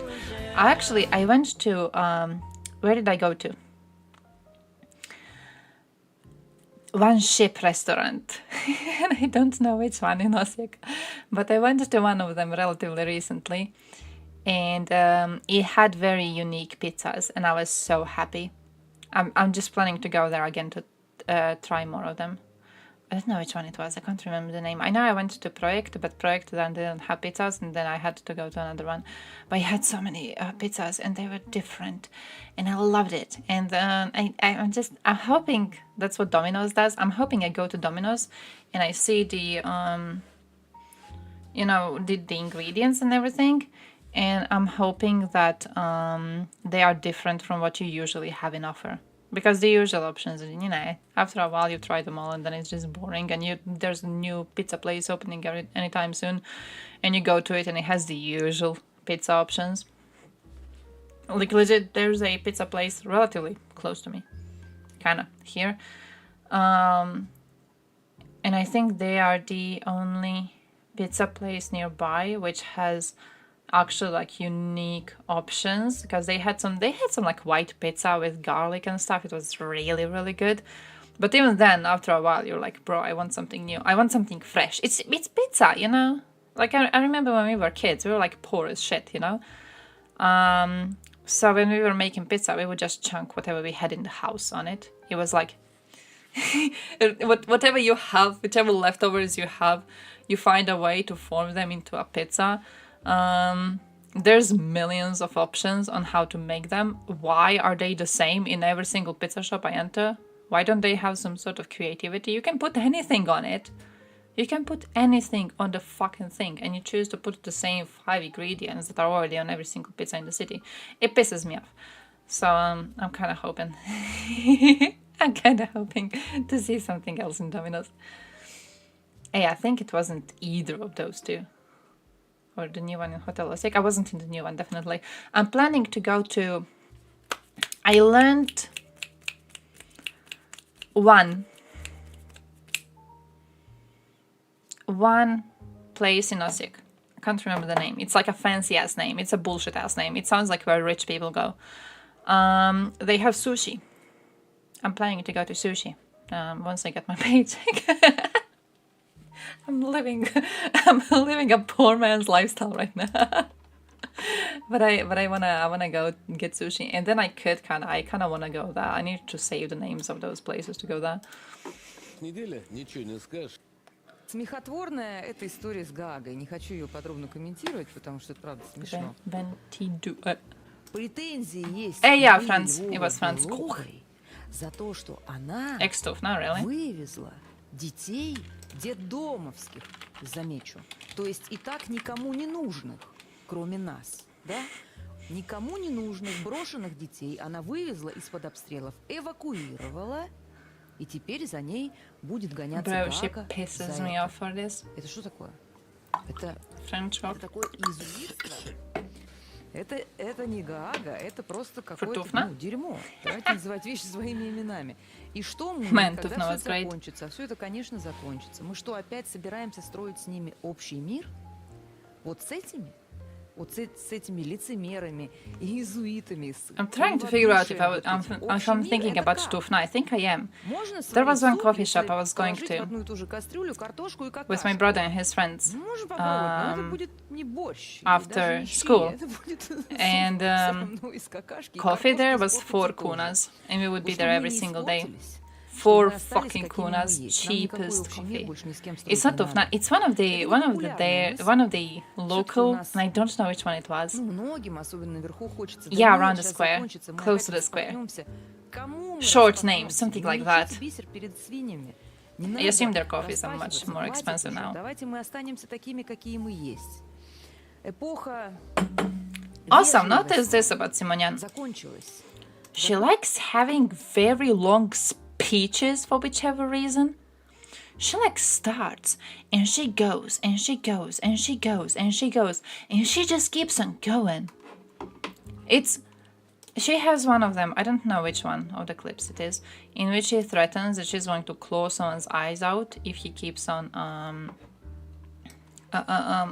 [SPEAKER 7] I went to... where did I go to? One ship restaurant. And I don't know which one in Osijek. But I went to one of them relatively recently. And it had very unique pizzas. And I was so happy. I'm just planning to go there again to try more of them. I don't know which one it was. I can't remember the name. I know I went to Projekt, but Projekt then didn't have pizzas, and then I had to go to another one. But I had so many pizzas, and they were different, and I loved it. And I'm hoping that's what Domino's does. I'm hoping I go to Domino's, and I see the the ingredients and everything, and I'm hoping that they are different from what you usually have in offer. Because the usual options, after a while you try them all and then it's just boring, and there's a new pizza place opening anytime soon, and you go to it and it has the usual pizza options. Like legit, there's a pizza place relatively close to me, kinda here, and I think they are the only pizza place nearby which has actually like unique options, because they had some like white pizza with garlic and stuff. It was really, really good. But even then, after a while, you're like, bro, I want something new. I want something fresh. It's pizza, you know? Like I remember when we were kids, we were like poor as shit, you know? So when we were making pizza, we would just chunk whatever we had in the house on it. It was like whatever you have, whichever leftovers you have, you find a way to form them into a pizza. There's millions of options on how to make them. Why are they the same in every single pizza shop I enter? Why don't they have some sort of creativity? You can put anything on it. You can put anything on the fucking thing, and you choose to put the same 5 ingredients that are already on every single pizza in the city. It pisses me off. So I'm kind of hoping to see something else in Domino's. Hey, I think it wasn't either of those two. Or the new one in Hotel Osijek. I wasn't in the new one, definitely. I'm planning to go to... I learned one one place in Osijek. I can't remember the name. It's like a fancy ass name. It's a bullshit ass name. It sounds like where rich people go. They have sushi. I'm planning to go to sushi once I get my paycheck. I'm living a poor man's lifestyle right now. but I wanna go get sushi, and then I kind of wanna go there. I need to save the names of those places to go there.
[SPEAKER 1] Смехотворная эта история с Гаагой. Не хочу ее подробно комментировать, потому что это правда смешно. Претензии есть.
[SPEAKER 7] Yeah, Franz. It was Franz Koch.
[SPEAKER 1] За то, что она
[SPEAKER 7] really?
[SPEAKER 1] вывезла детей детдомовских, замечу. То есть и так никому не нужных, кроме нас, да? Никому не нужных брошенных детей она вывезла из-под обстрелов, эвакуировала, и теперь за ней будет гоняться Гага. Это что такое? Это такое изуитство. Это не Гага, это просто какое-то дерьмо. Давайте называть вещи своими именами. И что мы, когда все это закончится? Все это, конечно, закончится. Мы что, опять собираемся строить с ними общий мир? Вот с этими? Вот с этими лицемерами и иезуитами.
[SPEAKER 7] I'm trying to figure out if I'm thinking about Stufna. I think I am. There was one coffee shop I was going to with my brother and his friends after school. And coffee there was 4 kunas, and we would be there every single day. 4 fucking kunas, cheapest coffee. It's not Tufna. It's one of the local, and I don't know which one it was. Yeah, around the square, close to the square. Short name, something like that. I assume their coffees are much more expensive now. Also, notice this about Simonian. She likes having very long speeches for whichever reason. She like starts and she goes and she goes and she goes and she goes and she just keeps on going. She has one of them, I don't know which one of the clips it is, in which she threatens that she's going to claw someone's eyes out if he keeps on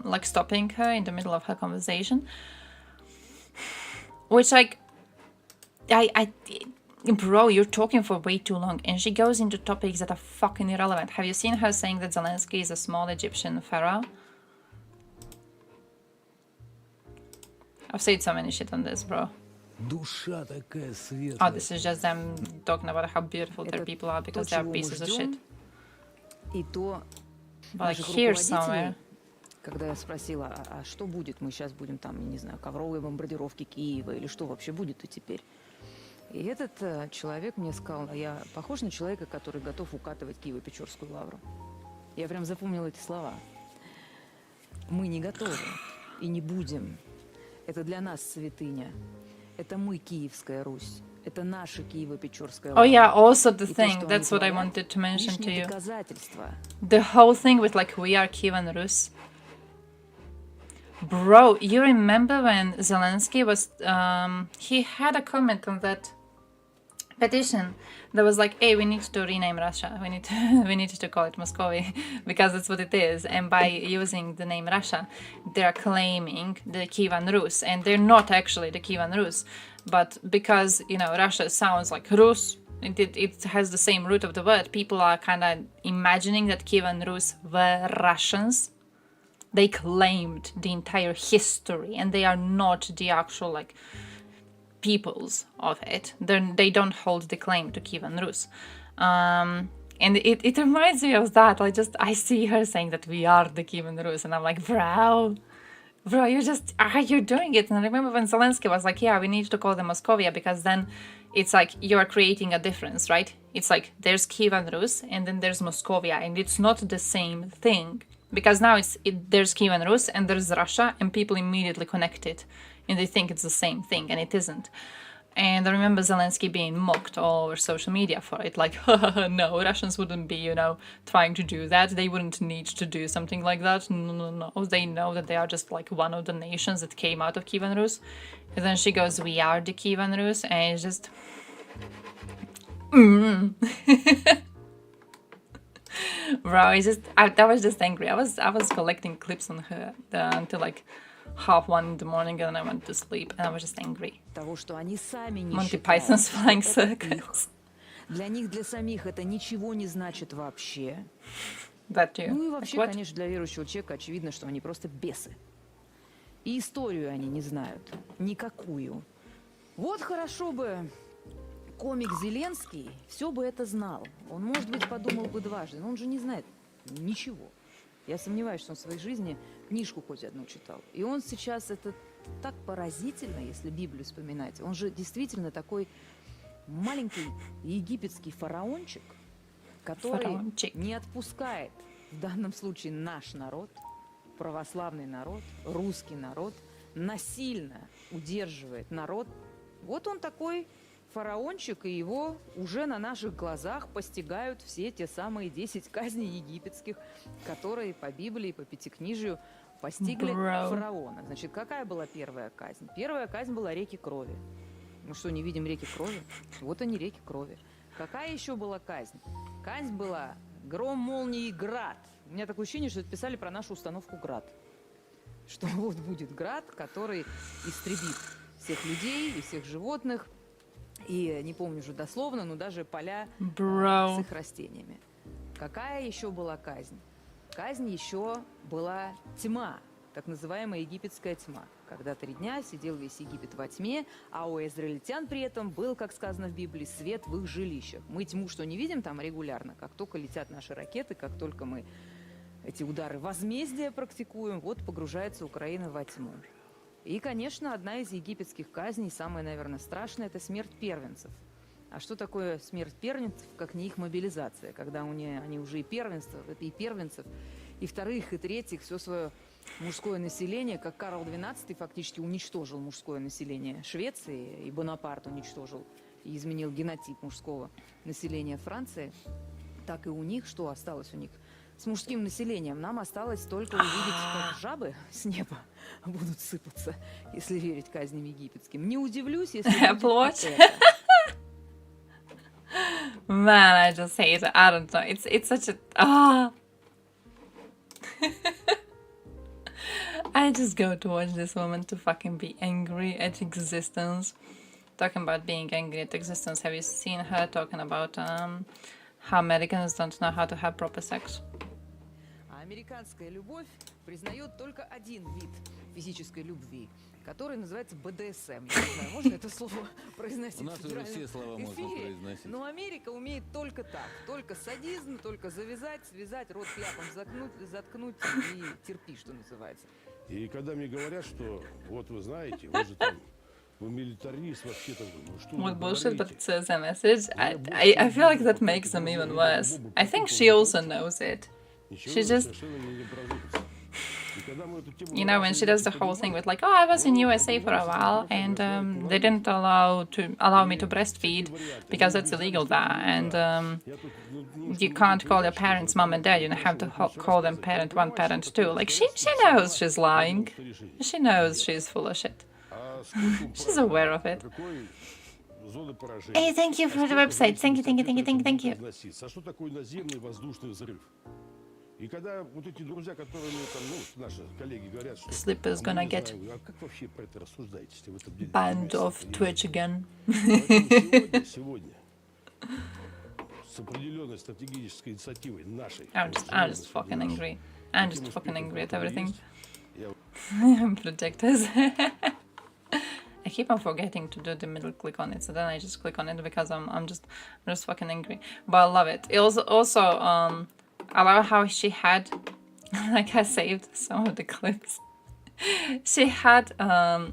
[SPEAKER 7] like stopping her in the middle of her conversation. Which like bro, you're talking for way too long, and she goes into topics that are fucking irrelevant. Have you seen her saying that Zelensky is a small Egyptian pharaoh? I've said so many shit on this, bro. Oh, this is just them talking about how beautiful their people are because they are pieces of shit. But like here somewhere.
[SPEAKER 1] Когда я спросила, а что будет? Мы сейчас будем там, не знаю, ковровые бомбардировки Киева или что вообще будет-то теперь? И этот человек мне сказал, я похож на человека, который готов укатывать Киево-Печорскую лавру. Я прям запомнила эти слова. Мы не готовы и не будем. Это для нас святыня. Это мы, Киевская Русь. Это наша Киево-Печорская лавра.
[SPEAKER 7] Oh yeah, also the thing, that's what I wanted to mention to you. The whole thing with like, we are Kievan Rus. Bro, you remember when Zelensky was, he had a comment on that petition that was like, hey, we need to rename Russia. We need to call it Muscovy because that's what it is. And by using the name Russia, they're claiming the Kievan Rus, and they're not actually the Kievan Rus. But because, you know, Russia sounds like Rus, it has the same root of the word, people are kind of imagining that Kievan Rus were Russians. They claimed the entire history, and they are not the actual like peoples of it. They don't hold the claim to Kievan Rus. And it reminds me of that. I see her saying that we are the Kievan Rus, and I'm like, bro, you're doing it. And I remember when Zelensky was like, yeah, we need to call them Moscovia, because then it's like you're creating a difference, right? It's like there's Kievan Rus and then there's Moscovia, and it's not the same thing. Because now there's Kievan Rus and there's Russia, and people immediately connect it, and they think it's the same thing, and it isn't. And I remember Zelensky being mocked all over social media for it, like, no, Russians wouldn't be, you know, trying to do that. They wouldn't need to do something like that. No. They know that they are just like one of the nations that came out of Kievan Rus. And then she goes, we are the Kievan Rus, and it's just... Bro, I was just angry. I was collecting clips on her until like 1:30 in the morning, and then I went to sleep, and I was just angry.
[SPEAKER 1] Того, что они сами не
[SPEAKER 7] Monty
[SPEAKER 1] считают,
[SPEAKER 7] Python's Flying
[SPEAKER 1] что это
[SPEAKER 7] Circus.
[SPEAKER 1] их. Для них, для самих это ничего не значит вообще.
[SPEAKER 7] That too.
[SPEAKER 1] Ну и вообще,
[SPEAKER 7] Like what?
[SPEAKER 1] конечно, для верующего человека очевидно, что они просто бесы. И историю они не знают. Никакую. Вот хорошо бы комик Зеленский все бы это знал. Он, может быть, подумал бы дважды, но он же не знает ничего. Я сомневаюсь, что он в своей жизни книжку хоть одну читал. И он сейчас, это так поразительно, если Библию вспоминать. Он же действительно такой маленький египетский фараончик, который не отпускает в данном случае наш народ, православный народ, русский народ, насильно удерживает народ. Вот он такой фараончик, и его уже на наших глазах постигают все те самые 10 казней египетских, которые по Библии, по Пятикнижию постигли фараона. Значит, какая была первая казнь? Первая казнь была реки крови. Мы что, не видим реки крови? Вот они, реки крови. Какая еще была казнь? Казнь была гром, молнии и град. У меня такое ощущение, что это писали про нашу установку град. Что вот будет град, который истребит всех людей и всех животных. И не помню уже дословно, но даже поля с их растениями. Какая еще была казнь? Казнь еще была тьма, так называемая египетская тьма. Когда 3 дня сидел весь Египет во тьме, а у израильтян при этом был, как сказано в Библии, свет в их жилищах. Мы тьму что не видим там регулярно, как только летят наши ракеты, как только мы эти удары возмездия практикуем, вот погружается Украина во тьму. И, конечно, одна из египетских казней, самая, наверное, страшная, это смерть первенцев. А что такое смерть первенцев, как не их мобилизация, когда они уже и первенцев, и вторых, и третьих, все свое мужское население, как Карл XII фактически уничтожил мужское население Швеции, и Бонапарт уничтожил и изменил генотип мужского населения Франции, так и у них, что осталось у них с мужским населением? Нам осталось только увидеть, как жабы с неба будут сыпаться, если верить казням египетским. Не удивлюсь, если будет это.
[SPEAKER 7] Man, I just hate it. I don't know. It's such a I just go to watch this woman to fucking be angry at existence. Talking about being angry at existence, have you seen her talking about how Americans don't know how to have proper sex?
[SPEAKER 1] Американская любовь признает только один вид физической любви, который называется БДСМ. Я не знаю, можно это слово произносить?
[SPEAKER 3] У нас уже все слова можно произносить.
[SPEAKER 1] Но Америка умеет только так. Только садизм, только завязать, связать, рот кляпом заткнуть и терпи, что называется.
[SPEAKER 3] И когда мне говорят, что вот вы знаете, вы же там, вы милитарист, вообще там, ну что
[SPEAKER 7] What
[SPEAKER 3] вы
[SPEAKER 7] bullshit, but
[SPEAKER 3] говорите?
[SPEAKER 7] it says a message. I feel like that makes them even worse. I think she also knows it. She just, you know, when she does the whole thing with like, oh, I was in USA for a while and they didn't allow me to breastfeed because that's illegal there, and you can't call your parents mom and dad, you have to call them parent 1, parent 2. Like she knows she's lying. She knows she's full of shit. She's aware of it. Hey, thank you for the website. Thank you.
[SPEAKER 3] А что такое наземный воздушный взрыв? И когда вот эти друзья, которые там, ну, наши коллеги говорят, что
[SPEAKER 7] Sleep is gonna get
[SPEAKER 3] а как вообще про это рассуждаете, если в этом деле?
[SPEAKER 7] banned off Twitch again.
[SPEAKER 3] Сегодня с определенной стратегической инициативой нашей.
[SPEAKER 7] I'm just fucking angry. I'm just fucking angry at everything. Projectors. I keep on forgetting to do the middle click on it, so then I just click on it because I'm just fucking angry. But I love it. It also I love how she had, like I saved some of the clips. She had,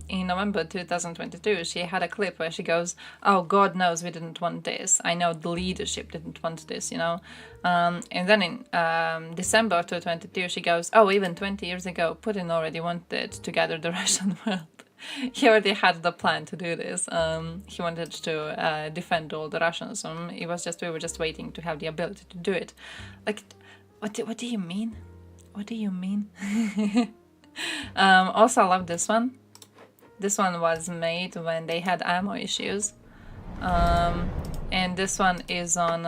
[SPEAKER 7] in November 2022, she had a clip where she goes, oh, God knows we didn't want this. I know the leadership didn't want this, you know. And then in December 2022, she goes, oh, even 20 years ago, Putin already wanted to gather the Russian world. He already had the plan to do this. He wanted to defend all the Russians. We were just waiting to have the ability to do it. Like, what do you mean? What do you mean? Also, I love this one. This one was made when they had ammo issues. And this one is on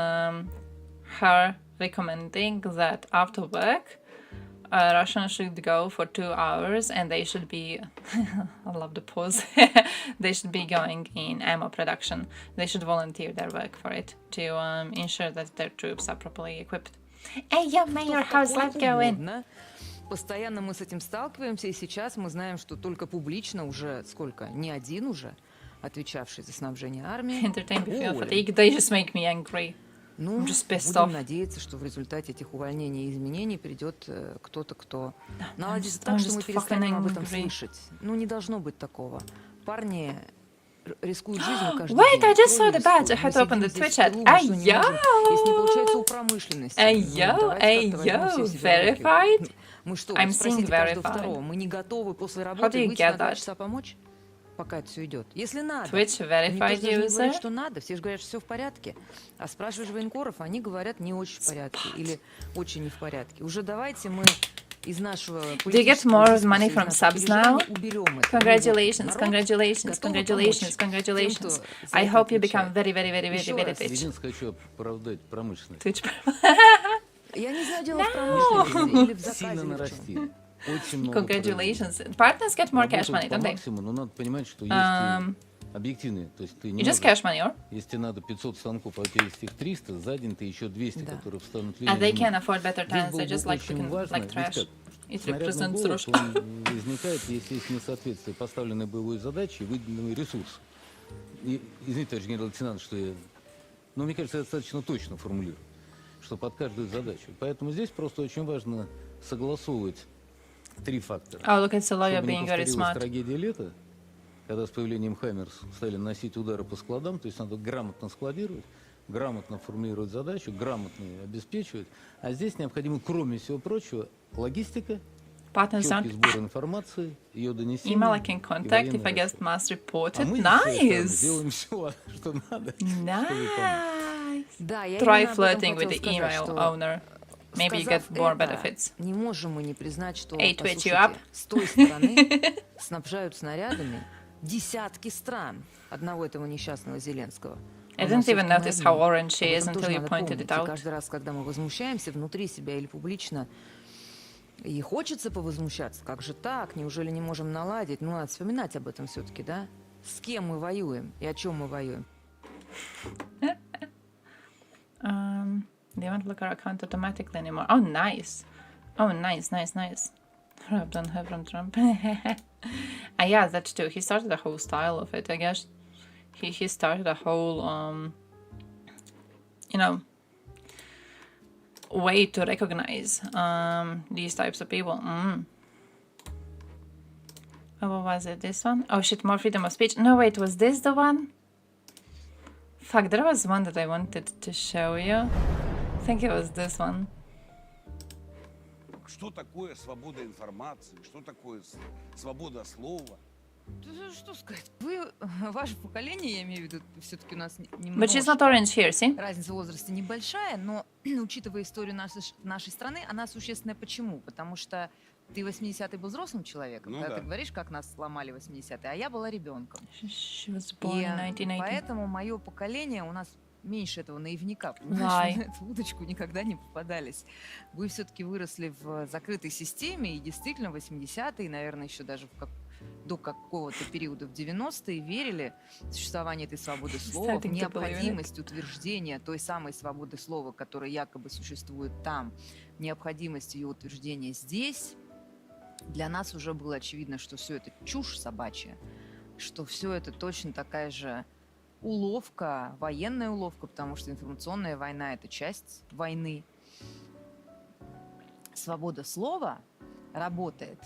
[SPEAKER 7] her recommending that after work, Russians should go for 2 hours and they should be, I love the pause, they should be going in ammo production. They should volunteer their work for it to ensure that their troops are properly equipped. Hey, yo, Mayor, how's life going?
[SPEAKER 1] Постоянно мы с этим сталкиваемся, и сейчас мы знаем, что только публично уже сколько? Не один уже, отвечавший за снабжение армии.
[SPEAKER 7] Entertain me feel fatigue. They just make me angry.
[SPEAKER 1] Ну,
[SPEAKER 7] I'm just pissed
[SPEAKER 1] будем
[SPEAKER 7] off.
[SPEAKER 1] надеяться, что в результате этих увольнений и изменений придет кто-то, кто наладит
[SPEAKER 7] I'm
[SPEAKER 1] так, что мы
[SPEAKER 7] just
[SPEAKER 1] перестанем об
[SPEAKER 7] fucking
[SPEAKER 1] этом
[SPEAKER 7] angry.
[SPEAKER 1] слышать. Ну, не должно быть такого. Парни рискуют жизнью каждый
[SPEAKER 7] Wait,
[SPEAKER 1] день.
[SPEAKER 7] I just saw
[SPEAKER 1] Кровью
[SPEAKER 7] the badge. I
[SPEAKER 1] рискуют.
[SPEAKER 7] had
[SPEAKER 1] Мы
[SPEAKER 7] opened the
[SPEAKER 1] сидим здесь
[SPEAKER 7] Twitch chat.
[SPEAKER 1] в тылу, мы что, не
[SPEAKER 7] Ayo!
[SPEAKER 1] можем? Если не получается у промышленности,
[SPEAKER 7] Ayo,
[SPEAKER 1] давайте как-то возьмем все в руки.
[SPEAKER 7] verified?
[SPEAKER 1] Мы что,
[SPEAKER 7] I'm
[SPEAKER 1] спросите
[SPEAKER 7] seeing
[SPEAKER 1] каждого
[SPEAKER 7] verified.
[SPEAKER 1] второго, мы не готовы после
[SPEAKER 7] How do
[SPEAKER 1] работы
[SPEAKER 7] you
[SPEAKER 1] выйти на
[SPEAKER 7] get
[SPEAKER 1] 2
[SPEAKER 7] that?
[SPEAKER 1] часа помочь? Пока это все идет. Если надо.
[SPEAKER 7] Twitch
[SPEAKER 1] Никто
[SPEAKER 7] verified
[SPEAKER 1] даже не
[SPEAKER 7] user?
[SPEAKER 1] говорит, что надо. Все же говорят, что все в порядке. А спрашиваешь военкоров, они говорят не очень в порядке или очень не в порядке. Уже давайте мы из нашего
[SPEAKER 7] Do you get more money from subs now?
[SPEAKER 1] уберем это.
[SPEAKER 7] Congratulations, congratulations, congratulations, congratulations. I hope you become very, very, very, very, very rich.
[SPEAKER 5] Единственное, хочу оправдать промышленность.
[SPEAKER 7] Twitch.
[SPEAKER 1] Я не знаю, дело в промышленности или в заказе.
[SPEAKER 5] Сильно
[SPEAKER 1] или в чем.
[SPEAKER 5] нарастили. Очень много
[SPEAKER 7] Congratulations. Partners get more cash money,
[SPEAKER 5] Работают по
[SPEAKER 7] don't they?
[SPEAKER 5] максимуму, но надо понимать, что есть и объективные. То есть ты не
[SPEAKER 7] You just
[SPEAKER 5] можешь,
[SPEAKER 7] cash money, or?
[SPEAKER 5] если тебе надо 500 станков, а у тебя есть их 300, за день ты еще 200, которые встанут в
[SPEAKER 7] And they
[SPEAKER 5] линию.
[SPEAKER 7] can afford better
[SPEAKER 5] Здесь
[SPEAKER 7] tanks,
[SPEAKER 5] было
[SPEAKER 7] they
[SPEAKER 5] бы
[SPEAKER 7] just like
[SPEAKER 5] очень
[SPEAKER 7] freaking
[SPEAKER 5] важно,
[SPEAKER 7] like
[SPEAKER 5] ведь
[SPEAKER 7] trash.
[SPEAKER 5] как,
[SPEAKER 7] It
[SPEAKER 5] снарядный
[SPEAKER 7] represents
[SPEAKER 5] голод,
[SPEAKER 7] Russia.
[SPEAKER 5] он возникает, если есть несоответствие поставленной боевой задачи и выделенного ресурса. И, извините, товарищ генерал-лейтенант, что я, но мне кажется, я достаточно точно формулирую, что под каждую задачу. Поэтому здесь просто очень важно согласовывать 3 фактора.
[SPEAKER 7] Oh, look at Soloya
[SPEAKER 5] Чтобы не
[SPEAKER 7] being very
[SPEAKER 5] повторилась
[SPEAKER 7] smart.
[SPEAKER 5] трагедия лета, когда с появлением Хаймерс стали носить удары по складам, то есть надо грамотно складировать, грамотно формулировать задачу, грамотно ее обеспечивать. А здесь необходимо, кроме всего прочего, логистика,
[SPEAKER 7] Partners
[SPEAKER 5] четкий
[SPEAKER 7] don't
[SPEAKER 5] сбор информации, ее донесение.
[SPEAKER 7] email I can
[SPEAKER 5] и
[SPEAKER 7] contact if I
[SPEAKER 5] военная
[SPEAKER 7] get mass
[SPEAKER 5] А
[SPEAKER 7] reported.
[SPEAKER 5] мы, с своей стороны,
[SPEAKER 7] Nice!
[SPEAKER 5] делаем все, что надо, чтобы
[SPEAKER 7] Nice!
[SPEAKER 5] помочь.
[SPEAKER 1] Да, я
[SPEAKER 7] Try
[SPEAKER 1] именно об этом
[SPEAKER 7] flirting with
[SPEAKER 1] хотела
[SPEAKER 7] the
[SPEAKER 1] сказать,
[SPEAKER 7] email
[SPEAKER 1] что
[SPEAKER 7] owner. Maybe you get
[SPEAKER 1] сказав
[SPEAKER 7] more
[SPEAKER 1] это,
[SPEAKER 7] benefits.
[SPEAKER 1] не можем мы не признать, что,
[SPEAKER 7] Hey, Twitch, you
[SPEAKER 1] послушайте,
[SPEAKER 7] up?
[SPEAKER 1] с той стороны снабжают снарядами десятки стран одного этого несчастного Зеленского.
[SPEAKER 7] I
[SPEAKER 1] Он
[SPEAKER 7] didn't
[SPEAKER 1] нас
[SPEAKER 7] even
[SPEAKER 1] всё-таки
[SPEAKER 7] notice
[SPEAKER 1] не
[SPEAKER 7] how
[SPEAKER 1] один.
[SPEAKER 7] orange she
[SPEAKER 1] Об
[SPEAKER 7] is
[SPEAKER 1] этом
[SPEAKER 7] until
[SPEAKER 1] тоже
[SPEAKER 7] you
[SPEAKER 1] надо
[SPEAKER 7] pointed
[SPEAKER 1] помнить.
[SPEAKER 7] it
[SPEAKER 1] И
[SPEAKER 7] out.
[SPEAKER 1] каждый раз, когда мы возмущаемся внутри себя или публично, и хочется повозмущаться, как же так, неужели не можем наладить? Ну, надо вспоминать об этом все-таки, да? С кем мы воюем и о чем мы воюем.
[SPEAKER 7] They won't look our account automatically anymore. Oh, nice. Oh, nice, nice, nice. Rubbed on her from Trump. Yeah, that too. He started a whole style of it, I guess. He started a whole, you know, way to recognize these types of people. Oh, what was it? This one? Oh shit, more freedom of speech. No, wait, was this the one? Fuck, there was one that I wanted to show you. I think it was this one.
[SPEAKER 6] Что такое свобода информации? Что такое свобода слова?
[SPEAKER 1] Что сказать? Вы, ваше поколение, я имею в виду, все-таки у нас
[SPEAKER 7] But she's not orange here, see?
[SPEAKER 1] разница в возрасте небольшая, но учитывая историю нашей страны, она существенная. Почему? Потому что ты 80-й был взрослым человеком,
[SPEAKER 6] Ну
[SPEAKER 1] когда
[SPEAKER 6] да.
[SPEAKER 1] ты говоришь, как нас сломали 80-е, а я была ребенком.
[SPEAKER 7] She was born in
[SPEAKER 1] И
[SPEAKER 7] 1980.
[SPEAKER 1] поэтому мое поколение, у нас меньше этого наивника,
[SPEAKER 7] Why?
[SPEAKER 1] понимаешь, на эту удочку никогда не попадались. Вы все-таки выросли в закрытой системе, и действительно 80-е, наверное, еще даже до какого-то периода в 90-е верили в существование этой свободы слова, в
[SPEAKER 7] Starting to believe it.
[SPEAKER 1] необходимость утверждения той самой свободы слова, которая якобы существует там, необходимость ее утверждения здесь. Для нас уже было очевидно, что все это чушь собачья, что все это точно такая же уловка, военная уловка, потому что информационная война – это часть войны. Свобода слова работает,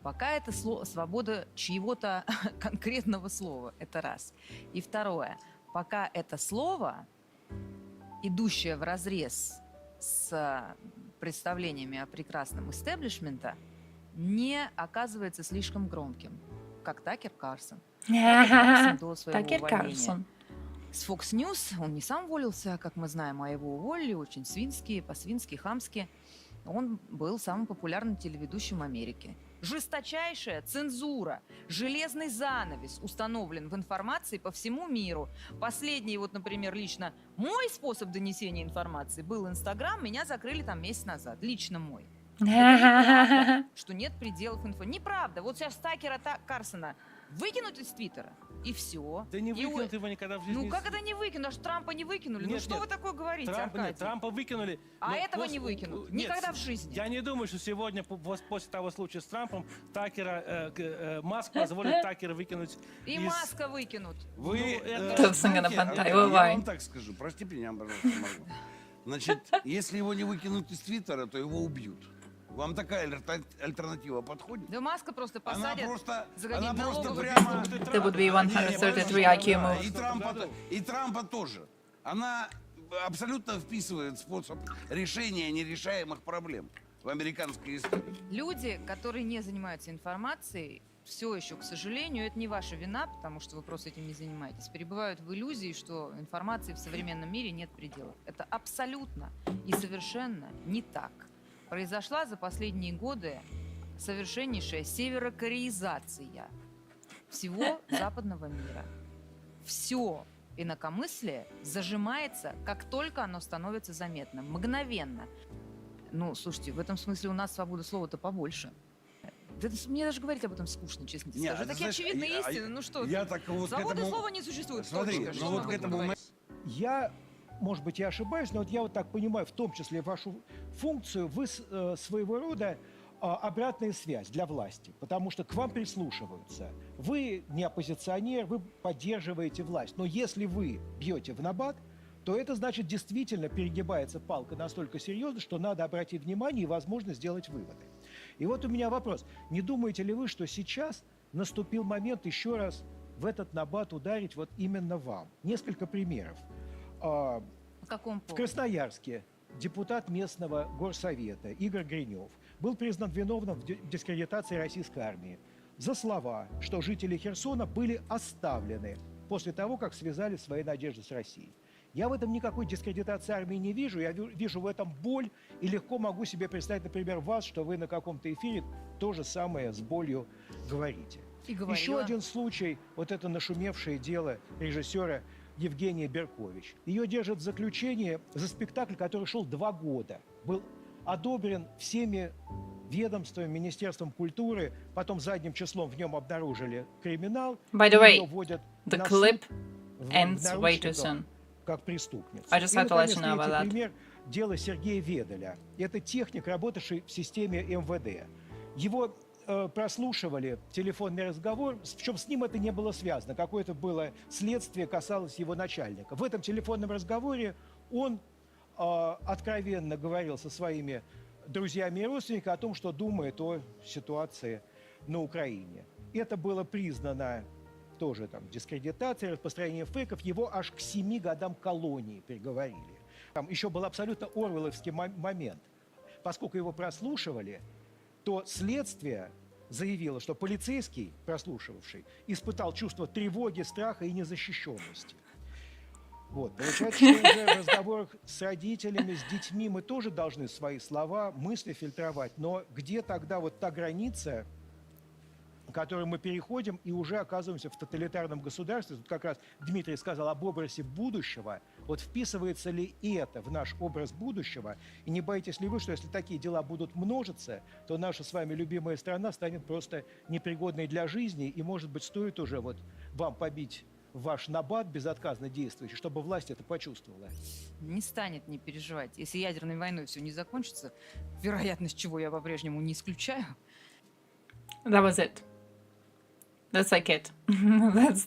[SPEAKER 1] пока это свобода чьего-то конкретного слова. Это раз. И второе. Пока это слово, идущее вразрез с представлениями о прекрасном истеблишмента, не оказывается слишком громким, как Такер Карсон. Такер Карсон до своего
[SPEAKER 7] Такер
[SPEAKER 1] увольнения
[SPEAKER 7] Карсон.
[SPEAKER 1] с Fox News, он не сам уволился, как мы знаем, а его уволили очень свински, по-свински, хамски. Он был самым популярным телеведущим Америки. Жесточайшая цензура, железный занавес установлен в информации по всему миру. Последний, вот, например, лично мой способ донесения информации был Инстаграм, меня закрыли там месяц назад, лично мой. Это неправда, что нет пределов инфо. Неправда. Вот сейчас Такера Карсона выкинуть из Твиттера, и все.
[SPEAKER 8] Да не выкинут его никогда в жизни.
[SPEAKER 1] Ну как это не выкинут? Аж Трампа не выкинули.
[SPEAKER 8] Нет,
[SPEAKER 1] Ну что
[SPEAKER 8] нет.
[SPEAKER 1] вы такое говорите,
[SPEAKER 8] Трампа,
[SPEAKER 1] Аркадий?
[SPEAKER 8] нет, Трампа выкинули.
[SPEAKER 1] А
[SPEAKER 8] но
[SPEAKER 1] этого
[SPEAKER 8] после-
[SPEAKER 1] не выкинут.
[SPEAKER 8] Нет,
[SPEAKER 1] Никогда в жизни.
[SPEAKER 8] Я не думаю, что сегодня, после того случая с Трампом, Маск позволит Такера выкинуть
[SPEAKER 1] И
[SPEAKER 8] из...
[SPEAKER 1] Маска выкинут.
[SPEAKER 6] Вы,
[SPEAKER 7] Понтай,
[SPEAKER 6] я
[SPEAKER 7] бывай.
[SPEAKER 6] вам так скажу, простите меня, пожалуйста, могу. Значит, если его не выкинут из Твиттера, то его убьют. Вам такая альтернатива подходит?
[SPEAKER 1] Да Маска просто посадят за
[SPEAKER 6] Она
[SPEAKER 1] какие-то
[SPEAKER 6] просто
[SPEAKER 1] налоговые
[SPEAKER 6] прямо...
[SPEAKER 7] That would be 133 IQ move.
[SPEAKER 6] И Трампа тоже. Она абсолютно вписывает способ решения нерешаемых проблем в американской истории.
[SPEAKER 1] Люди, которые не занимаются информацией, все еще, к сожалению, это не ваша вина, потому что вы просто этим не занимаетесь, перебывают в иллюзии, что информации в современном мире нет пределов. Это абсолютно и совершенно не так. Произошла за последние годы совершеннейшая северокореизация всего западного мира. Все инакомыслие зажимается, как только оно становится заметным, мгновенно. Ну, слушайте, в этом смысле у нас свобода слова-то побольше. Да мне даже говорить об этом скучно, честно тебе скажу. Такие очевидные истины, ну что
[SPEAKER 6] я
[SPEAKER 1] ты.
[SPEAKER 6] так вот к
[SPEAKER 1] Свободы
[SPEAKER 6] этому-
[SPEAKER 1] слова не существует.
[SPEAKER 6] Смотри,
[SPEAKER 1] точка.
[SPEAKER 6] ну
[SPEAKER 1] Что
[SPEAKER 6] вот
[SPEAKER 1] об
[SPEAKER 6] к
[SPEAKER 1] этом
[SPEAKER 6] этому
[SPEAKER 1] говорить?
[SPEAKER 9] Я, может быть, я ошибаюсь, но вот я вот так понимаю, в том числе вашу функцию, вы своего рода обратная связь для власти, потому что к вам прислушиваются. Вы не оппозиционер, вы поддерживаете власть. Но если вы бьете в набат, то это значит действительно перегибается палка настолько серьезно, что надо обратить внимание и, возможно, сделать выводы. И вот у меня вопрос. Не думаете ли вы, что сейчас наступил момент еще раз в этот набат ударить вот именно вам? Несколько примеров.
[SPEAKER 1] По какому
[SPEAKER 9] В
[SPEAKER 1] поводу?
[SPEAKER 9] Красноярске депутат местного горсовета Игорь Гринев был признан виновным в дискредитации российской армии за слова, что жители Херсона были оставлены после того, как связали свои надежды с Россией. Я в этом никакой дискредитации армии не вижу, я вижу в этом боль и легко могу себе представить, например, вас, что вы на каком-то эфире то же самое с болью говорите.
[SPEAKER 1] И говорила.
[SPEAKER 9] Еще один случай, вот это нашумевшее дело режиссера Евгения Беркович. Ее держат в заключении за спектакль, который шел 2 года. Был одобрен всеми ведомствами, Министерством культуры, потом задним числом в нем обнаружили криминал.
[SPEAKER 7] By the
[SPEAKER 9] и
[SPEAKER 7] way,
[SPEAKER 9] ее вводят
[SPEAKER 7] the
[SPEAKER 9] на
[SPEAKER 7] clip
[SPEAKER 9] суд в
[SPEAKER 7] ends way too
[SPEAKER 9] наручниках
[SPEAKER 7] soon.
[SPEAKER 9] как преступницу.
[SPEAKER 7] I just
[SPEAKER 9] И,
[SPEAKER 7] had to let
[SPEAKER 9] наконец,
[SPEAKER 7] you know about
[SPEAKER 9] третий
[SPEAKER 7] that.
[SPEAKER 9] пример – дело Сергея Веделя. Это техник, работавший в системе МВД. Его прослушивали телефонный разговор, причем с ним это не было связано. Какое-то было следствие, касалось его начальника. В этом телефонном разговоре он откровенно говорил со своими друзьями и родственниками о том, что думает о ситуации на Украине. Это было признано тоже там дискредитацией, распространением фейков. Его аж к 7 годам колонии приговорили. Там еще был абсолютно орвелловский момент. Поскольку его прослушивали, то следствие заявило, что полицейский, прослушивавший, испытал чувство тревоги, страха и незащищенности. Вот. Получается, что уже в разговорах с родителями, с детьми мы тоже должны свои слова, мысли фильтровать. Но где тогда вот та граница, которую мы переходим и уже оказываемся в тоталитарном государстве? Тут как раз Дмитрий сказал об образе будущего. Вот вписывается ли это в наш образ будущего? И не боитесь ли вы, что если такие дела будут множиться, то наша с вами любимая страна станет просто непригодной для жизни, и, может быть, стоит уже вот вам побить ваш набат безотказно действующий, чтобы власть это почувствовала?
[SPEAKER 1] Не станет, не переживайте. Если ядерной войной все не закончится, вероятность чего я по-прежнему не исключаю.
[SPEAKER 7] That was it. That's like it.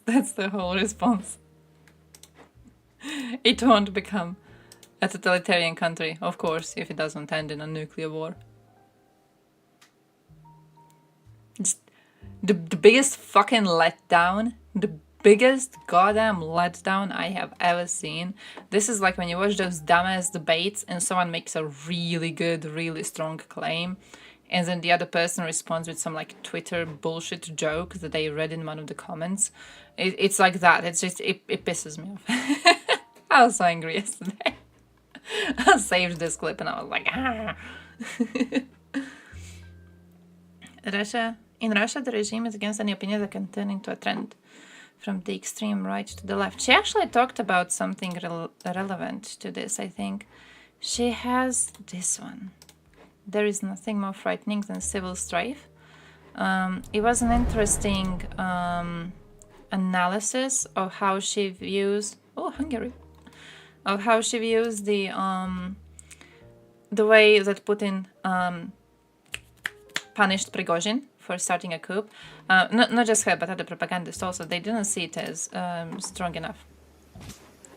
[SPEAKER 7] That's the whole response. It won't become a totalitarian country, of course, if it doesn't end in a nuclear war. Just the biggest fucking letdown, the biggest goddamn letdown I have ever seen. This is like when you watch those dumbass debates and someone makes a really good, really strong claim, and then the other person responds with some like Twitter bullshit joke that they read in one of the comments. It's like that. It's just, it pisses me off. I was so angry yesterday. I saved this clip and I was like, ah. In Russia, the regime is against any opinion that can turn into a trend from the extreme right to the left. She actually talked about something relevant to this, I think. She has this one. There is nothing more frightening than civil strife. It was an interesting analysis of how she views... Oh, Hungary. Of how she views the way that Putin punished Prigozhin for starting a coup. Not just her, but other propagandists also. They didn't see it as strong enough.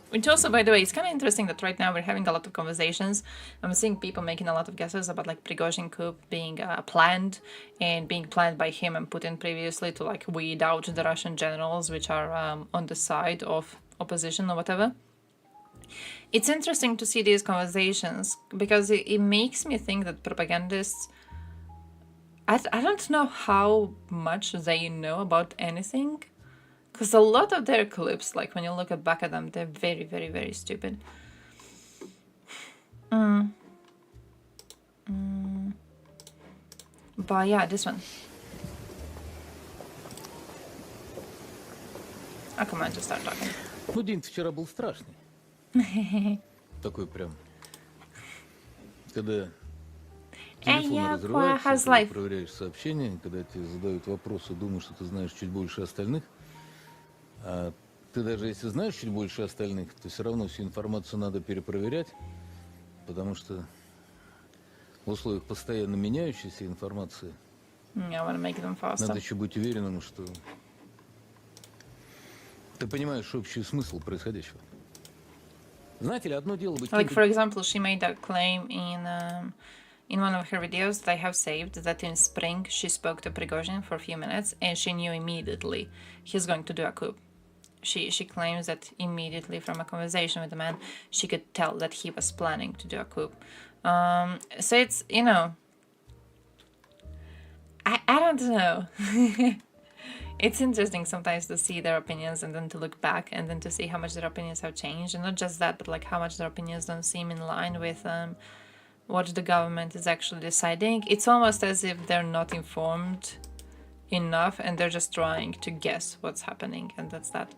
[SPEAKER 7] Which also, by the way, it's kind of interesting that right now we're having a lot of conversations. I'm seeing people making a lot of guesses about like Prigozhin coup being planned and being planned by him and Putin previously to like weed out the Russian generals which are on the side of opposition or whatever. It's interesting to see these conversations because it makes me think that propagandists, I don't know how much they know about anything. Because a lot of their clips, like when you look back at them, they're very, very, very stupid. But yeah, this one. Oh, come on, just start talking.
[SPEAKER 5] Ну, день вчера был страшный. Такой прям. Когда телефон разрывается, ты проверяешь сообщения, когда тебе задают вопросы, думаешь, что ты знаешь чуть больше остальных. А ты даже если знаешь чуть больше остальных, то все равно всю информацию надо перепроверять, потому что в условиях постоянно меняющейся информации надо еще быть уверенным, что ты понимаешь общий смысл происходящего. Знаете ли, одно дело быть...
[SPEAKER 7] Like, for example, she made a claim in one of her videos that I have saved that in spring she spoke to Prigozhin for a few minutes and she knew immediately he's going to do a coup. She claims that immediately from a conversation with the man, she could tell that he was planning to do a coup. So it's, you know, I don't know. It's interesting sometimes to see their opinions and then to look back and then to see how much their opinions have changed. And not just that, but like how much their opinions don't seem in line with what the government is actually deciding. It's almost as if they're not informed enough and they're just trying to guess what's happening, and that's that.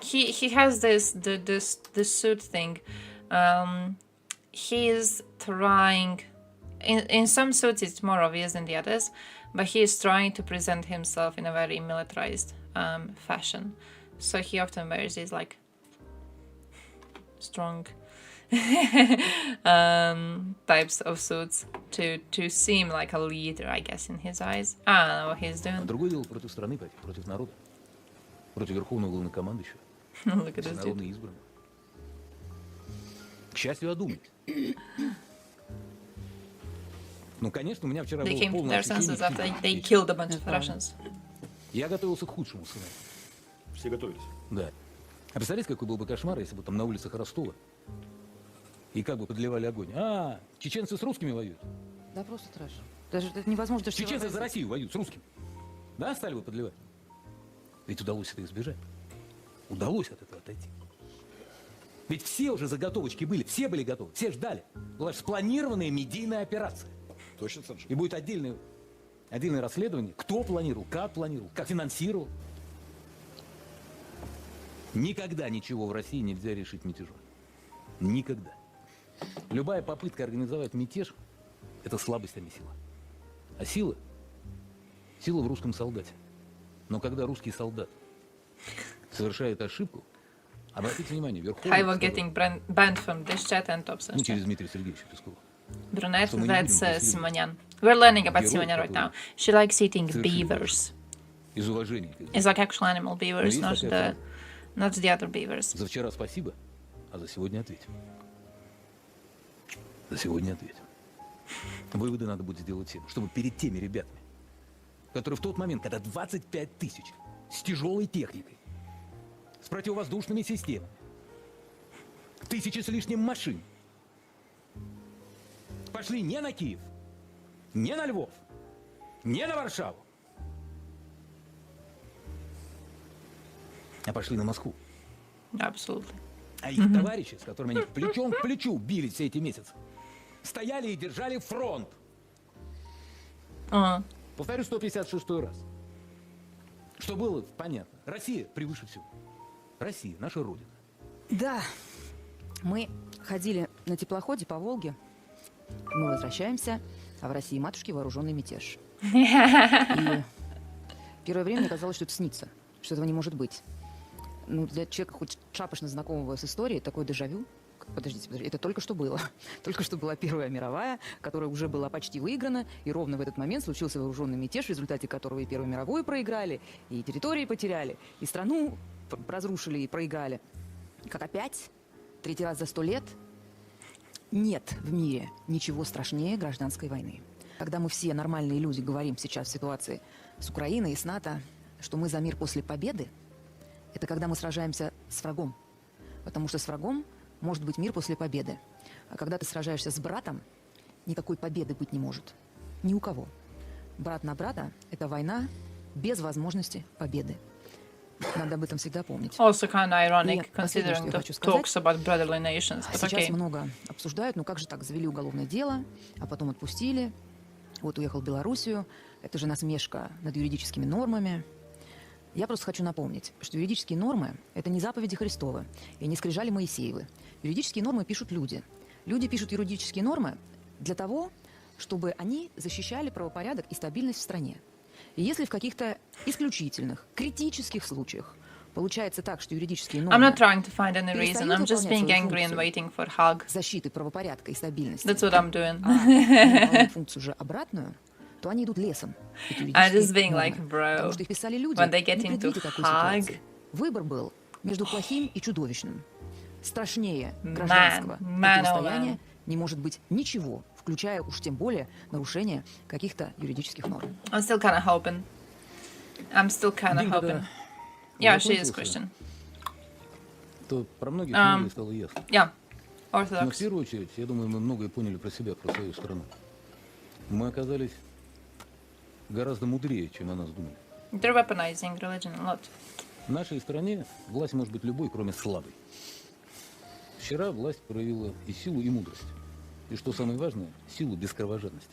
[SPEAKER 7] He has this suit thing. He is trying, in some suits it's more obvious than the others, but he is trying to present himself in a very militarized fashion. So he often wears these like strong types of suits to seem like a leader, I guess, in his eyes. I don't know what he's doing.
[SPEAKER 5] Другое дело против страны, против народа, против верховного главнокомандующего.
[SPEAKER 7] Look at this dude.
[SPEAKER 5] Народно избранного. К счастью, о Думе. Ну, конечно, у меня вчера было полное ощущение. Я готовился к худшему сценарию.
[SPEAKER 3] Все готовились?
[SPEAKER 5] Да. А представляете, какой был бы кошмар, если бы там на улицах Ростова и как бы подливали огонь? А, чеченцы с русскими воюют.
[SPEAKER 1] Да просто трэш. Даже это невозможно.
[SPEAKER 5] Чеченцы за Россию воюют с русскими. Да, стали бы подливать? Ведь удалось это избежать. Удалось от этого отойти. Ведь все уже заготовочки были, все были готовы, все ждали. Была спланированная медийная операция.
[SPEAKER 3] Точно, Саныч?
[SPEAKER 5] И будет отдельное расследование, кто планировал, как финансировал. Никогда ничего в России нельзя решить мятежом. Никогда. Любая попытка организовать мятеж – это слабость, а не сила. А сила в русском солдате. Но когда русский солдат совершает ошибку, обратите внимание, верховный через Дмитрия Сергеевича Пескова.
[SPEAKER 7] Brunette, that's Simonyan. We're learning about Simonyan right now. She likes eating beavers.
[SPEAKER 5] Из уважения.
[SPEAKER 7] It's like actual animal beavers, not the other beavers.
[SPEAKER 5] За вчера спасибо, а за сегодня ответь. За сегодня ответь. Выводы надо будет сделать всем, чтобы перед теми ребятами, которые в тот момент, когда 25 тысяч с тяжелой техникой, с противовоздушными системами, тысячи с лишним машин, пошли не на Киев, не на Львов, не на Варшаву, а пошли на Москву.
[SPEAKER 7] Абсолютно.
[SPEAKER 5] А их товарищи, с которыми они плечом к плечу бились все эти месяцы, стояли и держали фронт. Повторю 156 раз. Что было, понятно. Россия превыше всего. Россия, наша Родина.
[SPEAKER 1] Да, мы ходили на теплоходе по Волге, мы возвращаемся, а в России матушки вооруженный мятеж. И первое время мне казалось, что это снится, что этого не может быть. Ну, для человека, хоть шапошно знакомого с историей, такое дежавю. Подождите, это только что было. Только что была Первая мировая, которая уже была почти выиграна, и ровно в этот момент случился вооруженный мятеж, в результате которого и Первую мировую проиграли, и территории потеряли, и страну разрушили и проиграли. Как опять? Третий раз за 100 лет? Нет в мире ничего страшнее гражданской войны. Когда мы все нормальные люди говорим сейчас в ситуации с Украиной и с НАТО, что мы за мир после победы, это когда мы сражаемся с врагом. Потому что с врагом может быть мир после победы. А когда ты сражаешься с братом, никакой победы быть не может. Ни у кого. Брат на брата – это война без возможности победы. Надо об этом всегда помнить.
[SPEAKER 7] Also kind of ironic,
[SPEAKER 1] И последнее,
[SPEAKER 7] considering
[SPEAKER 1] что я
[SPEAKER 7] the
[SPEAKER 1] хочу сказать.
[SPEAKER 7] talks about brotherly nations. But
[SPEAKER 1] Сейчас
[SPEAKER 7] okay.
[SPEAKER 1] много обсуждают, ну как же так, завели уголовное дело, а потом отпустили. Вот уехал в Белоруссию. Это же насмешка над юридическими нормами. Я просто хочу напомнить, что юридические нормы – это не заповеди Христовы и не скрижали Моисеевы. Юридические нормы пишут люди. Люди пишут юридические нормы для того, чтобы они защищали правопорядок и стабильность в стране. И если в каких-то исключительных, критических случаях получается так, что юридические нормы
[SPEAKER 7] I'm not trying to find any reason.
[SPEAKER 1] перестают
[SPEAKER 7] I'm just
[SPEAKER 1] выполнять
[SPEAKER 7] being
[SPEAKER 1] свою
[SPEAKER 7] angry and
[SPEAKER 1] функцию
[SPEAKER 7] waiting for hug.
[SPEAKER 1] защиты правопорядка и стабильности,
[SPEAKER 7] That's what I'm doing.
[SPEAKER 1] а выполняют функцию же обратную, то они идут лесом. эти
[SPEAKER 7] I'm just
[SPEAKER 1] юридические
[SPEAKER 7] being like,
[SPEAKER 1] нормы.
[SPEAKER 7] bro,
[SPEAKER 1] Потому что их писали люди,
[SPEAKER 7] when they get
[SPEAKER 1] не
[SPEAKER 7] into
[SPEAKER 1] предвидя такой
[SPEAKER 7] hug.
[SPEAKER 1] ситуации. Выбор был между плохим и чудовищным. Страшнее гражданского противостояния не может быть ничего, включая уж тем более нарушение каких-то юридических норм.
[SPEAKER 7] I'm still kind of hoping. I'm still kind of hoping. Yeah, she is Christian.
[SPEAKER 5] То про многих многое стало ясно.
[SPEAKER 7] Yeah,
[SPEAKER 5] Но в
[SPEAKER 7] Orthodox.
[SPEAKER 5] первую очередь, я думаю, мы многое поняли про себя, про свою страну. Мы оказались гораздо мудрее, чем о нас думали.
[SPEAKER 7] They're weaponizing religion a lot.
[SPEAKER 5] В нашей стране власть может быть любой, кроме слабой. Вчера власть проявила и силу, и мудрость. И что самое важное, силу без кровожадности.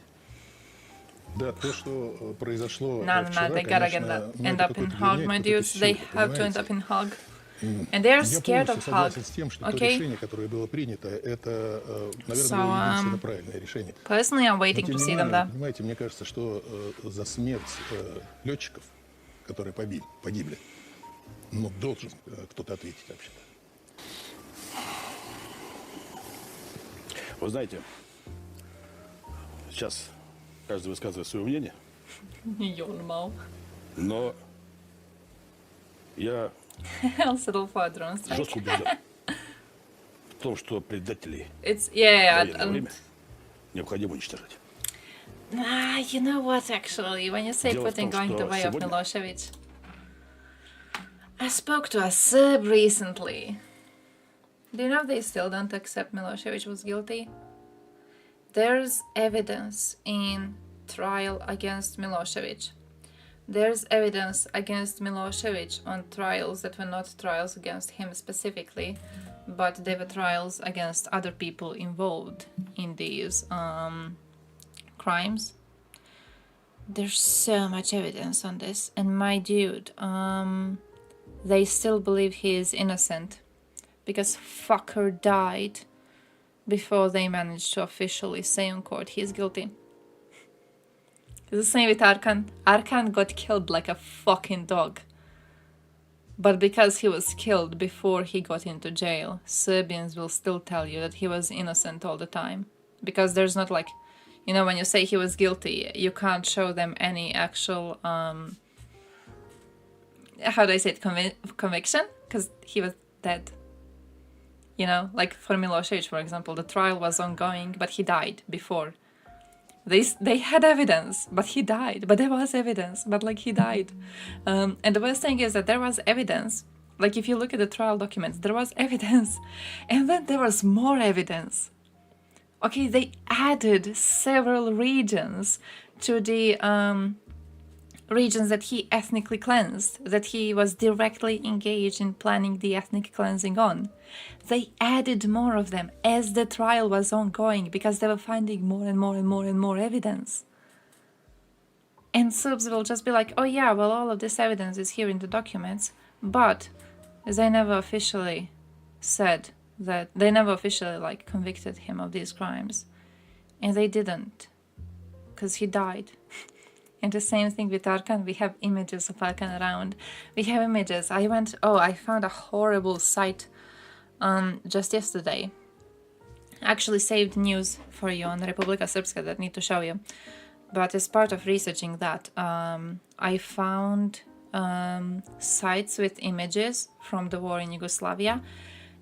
[SPEAKER 4] Да, то, что произошло
[SPEAKER 7] No, no,
[SPEAKER 4] вчера,
[SPEAKER 7] no, they gotta
[SPEAKER 4] конечно,
[SPEAKER 7] end up in hug, my dudes. They have to end up in hug. And
[SPEAKER 4] Я
[SPEAKER 7] they're scared
[SPEAKER 4] полностью
[SPEAKER 7] of hug.
[SPEAKER 4] согласен с тем, что то
[SPEAKER 7] Okay?
[SPEAKER 4] решение, которое было принято, это, наверное,
[SPEAKER 7] So,
[SPEAKER 4] было единственно правильное решение.
[SPEAKER 7] Personally, I'm
[SPEAKER 4] Но,
[SPEAKER 7] waiting
[SPEAKER 4] тем
[SPEAKER 7] to
[SPEAKER 4] не
[SPEAKER 7] see them
[SPEAKER 4] менее,
[SPEAKER 7] there.
[SPEAKER 4] понимаете, мне кажется, что за смерть летчиков, которые погибли, ну, должен кто-то ответить вообще-то.
[SPEAKER 3] Вы знаете, сейчас каждый высказывает свое мнение,
[SPEAKER 7] Jormal.
[SPEAKER 3] но я
[SPEAKER 7] I'll settle for a drone strike.
[SPEAKER 3] жестко убежден в том, что предателей
[SPEAKER 7] It's,
[SPEAKER 3] в
[SPEAKER 7] yeah,
[SPEAKER 3] военное
[SPEAKER 7] and,
[SPEAKER 3] время необходимо уничтожать.
[SPEAKER 7] you know what, actually, when you say
[SPEAKER 3] Дело в
[SPEAKER 7] Putin
[SPEAKER 3] том,
[SPEAKER 7] going the
[SPEAKER 3] что
[SPEAKER 7] way of
[SPEAKER 3] сегодня-
[SPEAKER 7] Milosevic, I spoke to a Serb recently. Do you know they still don't accept Milosevic was guilty? There's evidence in trial against Milosevic. There's evidence against Milosevic on trials that were not trials against him specifically, but they were trials against other people involved in these crimes. There's so much evidence on this, and my dude, they still believe he is innocent because fucker died before they managed to officially say on court he is guilty. It's the same with Arkan. Arkan got killed like a fucking dog. But because he was killed before he got into jail, Serbians will still tell you that he was innocent all the time. Because there's not like, you know, when you say he was guilty, you can't show them any actual, how do I say it, conviction? Because he was dead. You know, like for Milosevic, for example, the trial was ongoing, but he died before. They had evidence, but he died. But there was evidence, but like he died. And the worst thing is that there was evidence. Like if you look at the trial documents, there was evidence. And then there was more evidence. Okay, they added several regions to the regions that he ethnically cleansed, that he was directly engaged in planning the ethnic cleansing on. They added more of them as the trial was ongoing because they were finding more and more and more and more evidence. And subs will just be like, oh yeah, well, all of this evidence is here in the documents, but they never officially said that, they never officially like convicted him of these crimes. And they didn't, because he died. And the same thing with Arkan, we have images of Arkan around. We have images. I found a horrible site just yesterday. Actually saved news for you on Republika Srpska that I need to show you. But as part of researching that, I found sites with images from the war in Yugoslavia.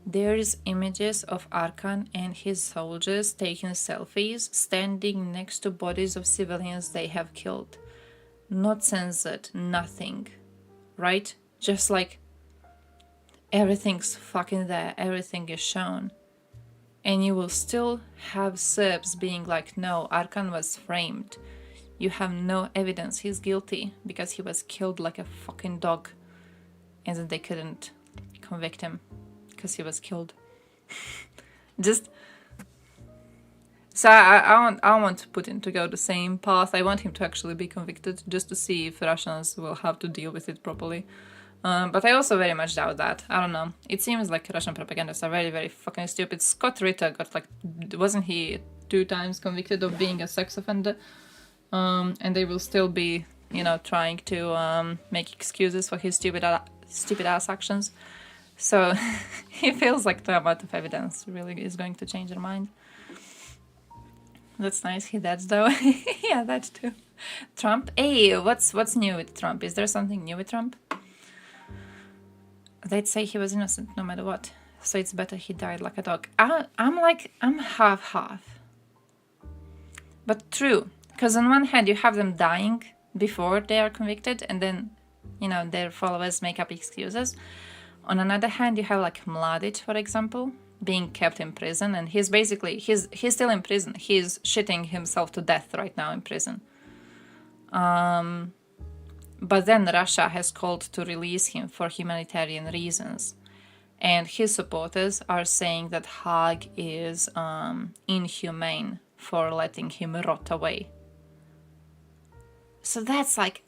[SPEAKER 7] There's images of Arkan and his soldiers taking selfies, standing next to bodies of civilians they have killed. Not censored, nothing, right? Just like everything's fucking there, everything is shown. And you will still have Serbs being like, no, Arkan was framed. You have no evidence he's guilty because he was killed like a fucking dog. And then they couldn't convict him because he was killed. Just... So I want Putin to go the same path. I want him to actually be convicted just to see if Russians will have to deal with it properly. But I also very much doubt that. I don't know. It seems like Russian propagandists are very, very fucking stupid. Scott Ritter got like... Wasn't he 2 times convicted of being a sex offender? And they will still be, you know, trying to make excuses for his stupid ass actions. So it feels like the amount of evidence really is going to change their mind. That's nice. He dead though. Yeah, that too. Trump. Hey, what's new with Trump? Is there something new with Trump? They'd say he was innocent no matter what. So it's better he died like a dog. I'm half. But true. Because on one hand you have them dying before they are convicted and then, you know, their followers make up excuses. On another hand you have like Mladic, for example, being kept in prison, and he's still in prison. He's shitting himself to death right now in prison. But then Russia has called to release him for humanitarian reasons. And his supporters are saying that Hague is inhumane for letting him rot away. So that's like...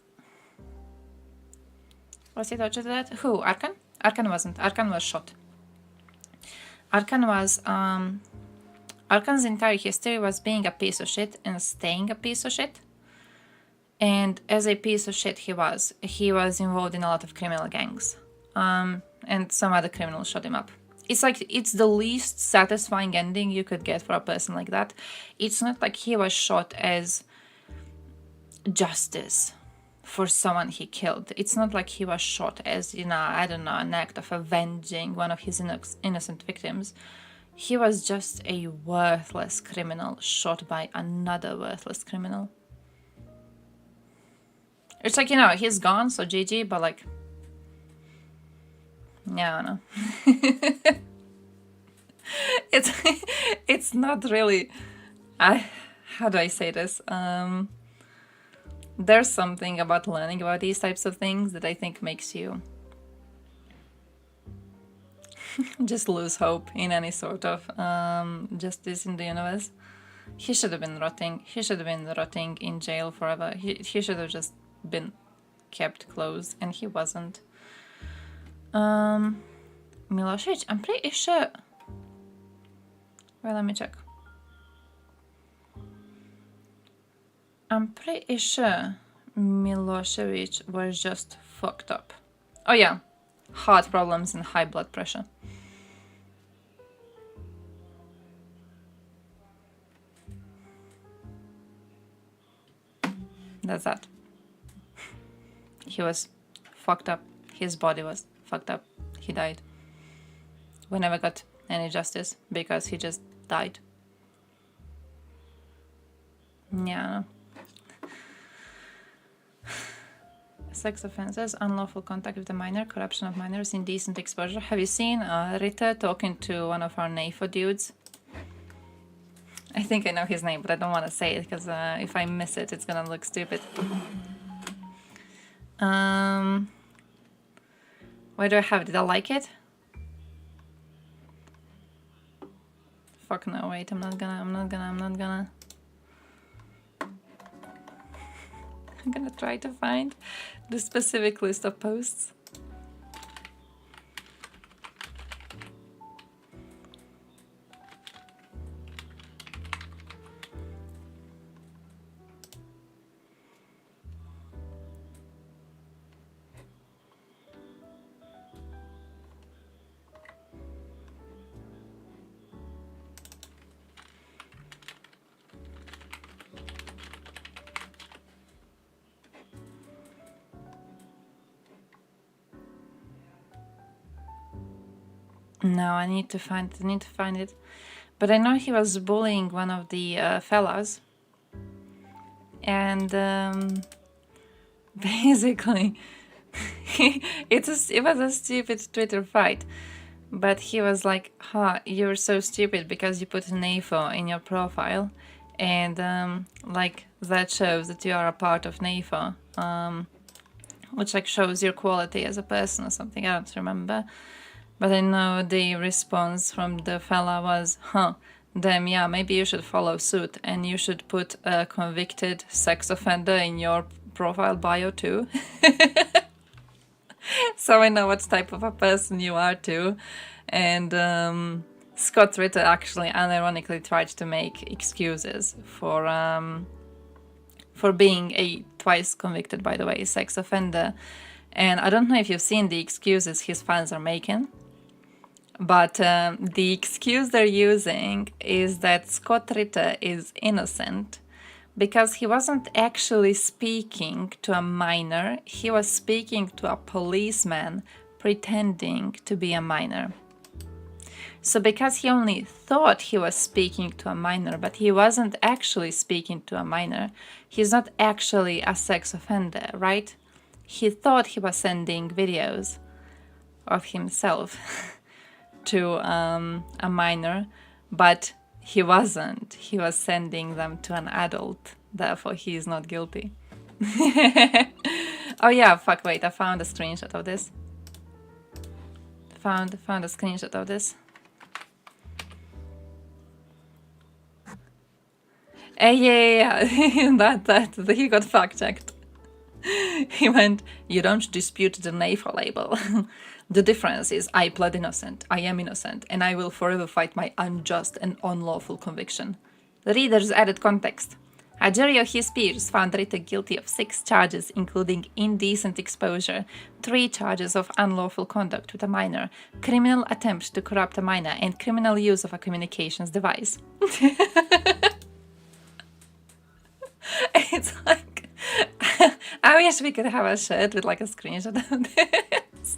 [SPEAKER 7] Was he touched that? Who? Arkan? Arkan wasn't. Arkan was shot. Arkan's entire history was being a piece of shit and staying a piece of shit. And as a piece of shit he was involved in a lot of criminal gangs. And some other criminals shot him up. It's like, it's the least satisfying ending you could get for a person like that. It's not like he was shot as justice for someone he killed. It's not like he was shot as, you know, I don't know, an act of avenging one of his innocent victims. He was just a worthless criminal shot by another worthless criminal. It's like, you know, he's gone, so GG, but like... Yeah, I don't know. It's not really... How do I say this? There's something about learning about these types of things that I think makes you just lose hope in any sort of justice in the universe. He should have been rotting. He should have been rotting in jail forever. He should have just been kept closed, and he wasn't. Milosevic, I'm pretty sure... Well, let me check. I'm pretty sure Milosevic was just fucked up. Oh yeah, heart problems and high blood pressure. That's that. He was fucked up. His body was fucked up. He died. We never got any justice because he just died. Yeah. Sex offenses, unlawful contact with a minor, corruption of minors, indecent exposure. Have you seen Rita talking to one of our NAFO dudes? I think I know his name, but I don't want to say it because if I miss it, it's gonna look stupid. Where do I have it? Did I like it? Fuck no, wait, I'm not gonna. I'm gonna try to find the specific list of posts. No, I need to find it. But I know he was bullying one of the fellas. And basically, it was a stupid Twitter fight. But he was like, huh, you're so stupid because you put an NAFO in your profile. And like that shows that you are a part of NAFO. Which like shows your quality as a person or something, I don't remember. But I know the response from the fella was, huh, damn, yeah, maybe you should follow suit and you should put a convicted sex offender in your profile bio too. So I know what type of a person you are too. And Scott Ritter actually unironically tried to make excuses for being a twice convicted, by the way, sex offender. And I don't know if you've seen the excuses his fans are making. But the excuse they're using is that Scott Ritter is innocent because he wasn't actually speaking to a minor, he was speaking to a policeman pretending to be a minor. So because he only thought he was speaking to a minor, but he wasn't actually speaking to a minor, he's not actually a sex offender, right? He thought he was sending videos of himself to a minor, but he wasn't. He was sending them to an adult, therefore he is not guilty. Oh yeah, fuck, wait, I found a screenshot of this. Found a screenshot of this. Yeah, that he got fact-checked. He went, you don't dispute the NAFO label. The difference is I pled innocent, I am innocent, and I will forever fight my unjust and unlawful conviction. The reader's added context. A jury of his peers found Ritter guilty of 6 charges, including indecent exposure, 3 charges of unlawful conduct with a minor, criminal attempt to corrupt a minor, and criminal use of a communications device. It's like, I wish we could have a shirt with like a screenshot of this.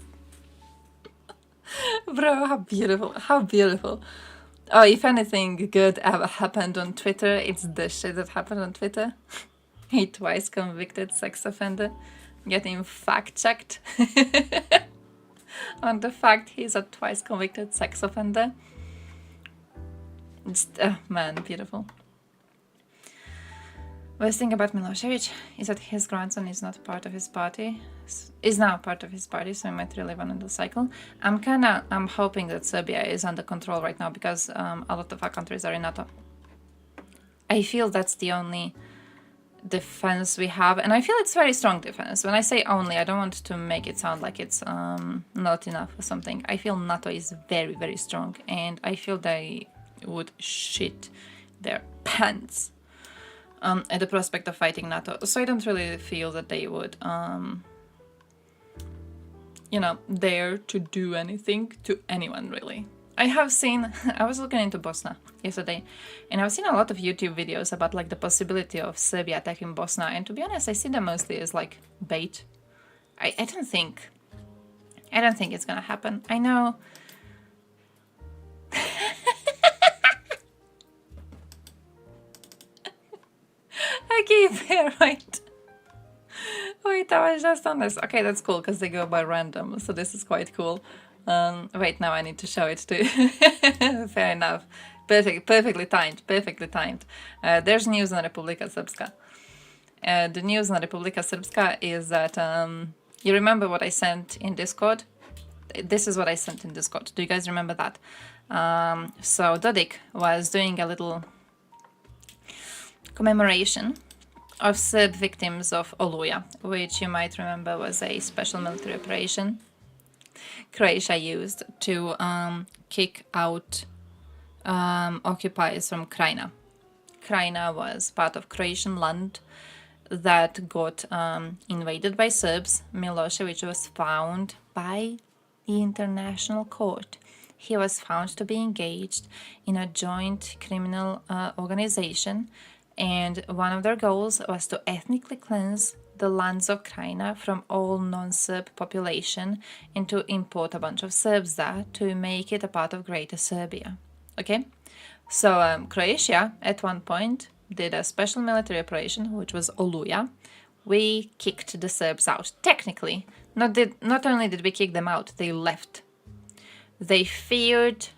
[SPEAKER 7] Bro, how beautiful, how beautiful. Oh, if anything good ever happened on Twitter, it's this shit that happened on Twitter. A twice convicted sex offender getting fact-checked on the fact he's a twice convicted sex offender. Just, oh man, beautiful. Worst thing about Milosevic is that his grandson is not part of his party, is now part of his party, so he might relive another cycle. I'm hoping that Serbia is under control right now because a lot of our countries are in NATO. I feel that's the only defense we have, and I feel it's very strong defense. When I say only, I don't want to make it sound like it's not enough or something. I feel NATO is very, very strong, and I feel they would shit their pants at the prospect of fighting NATO. So I don't really feel that they would, you know, dare to do anything to anyone, really. I was looking into Bosnia yesterday, and I've seen a lot of YouTube videos about like the possibility of Serbia attacking Bosnia, and to be honest, I see them mostly as like bait. I don't think it's gonna happen. I know. Okay, fair, right. Wait, I was just on this. Okay, that's cool, because they go by random, so this is quite cool. Wait, now I need to show it too. Fair enough. Perfectly timed. There's news on Republika Srpska. The news on Republika Srpska is that, you remember what I sent in Discord? This is what I sent in Discord. Do you guys remember that? So Dodik was doing a little commemoration of Serb victims of Oluja, which you might remember was a special military operation Croatia used to kick out occupiers from Krajina. Krajina was part of Croatian land that got invaded by Serbs. Milosevic was found by the International Court. He was found to be engaged in a joint criminal organization, and one of their goals was to ethnically cleanse the lands of Krajina from all non-Serb population and to import a bunch of Serbs there to make it a part of Greater Serbia. Okay? So Croatia, at one point, did a special military operation, which was Oluja. We kicked the Serbs out. Technically, not only did we kick them out, they left. They feared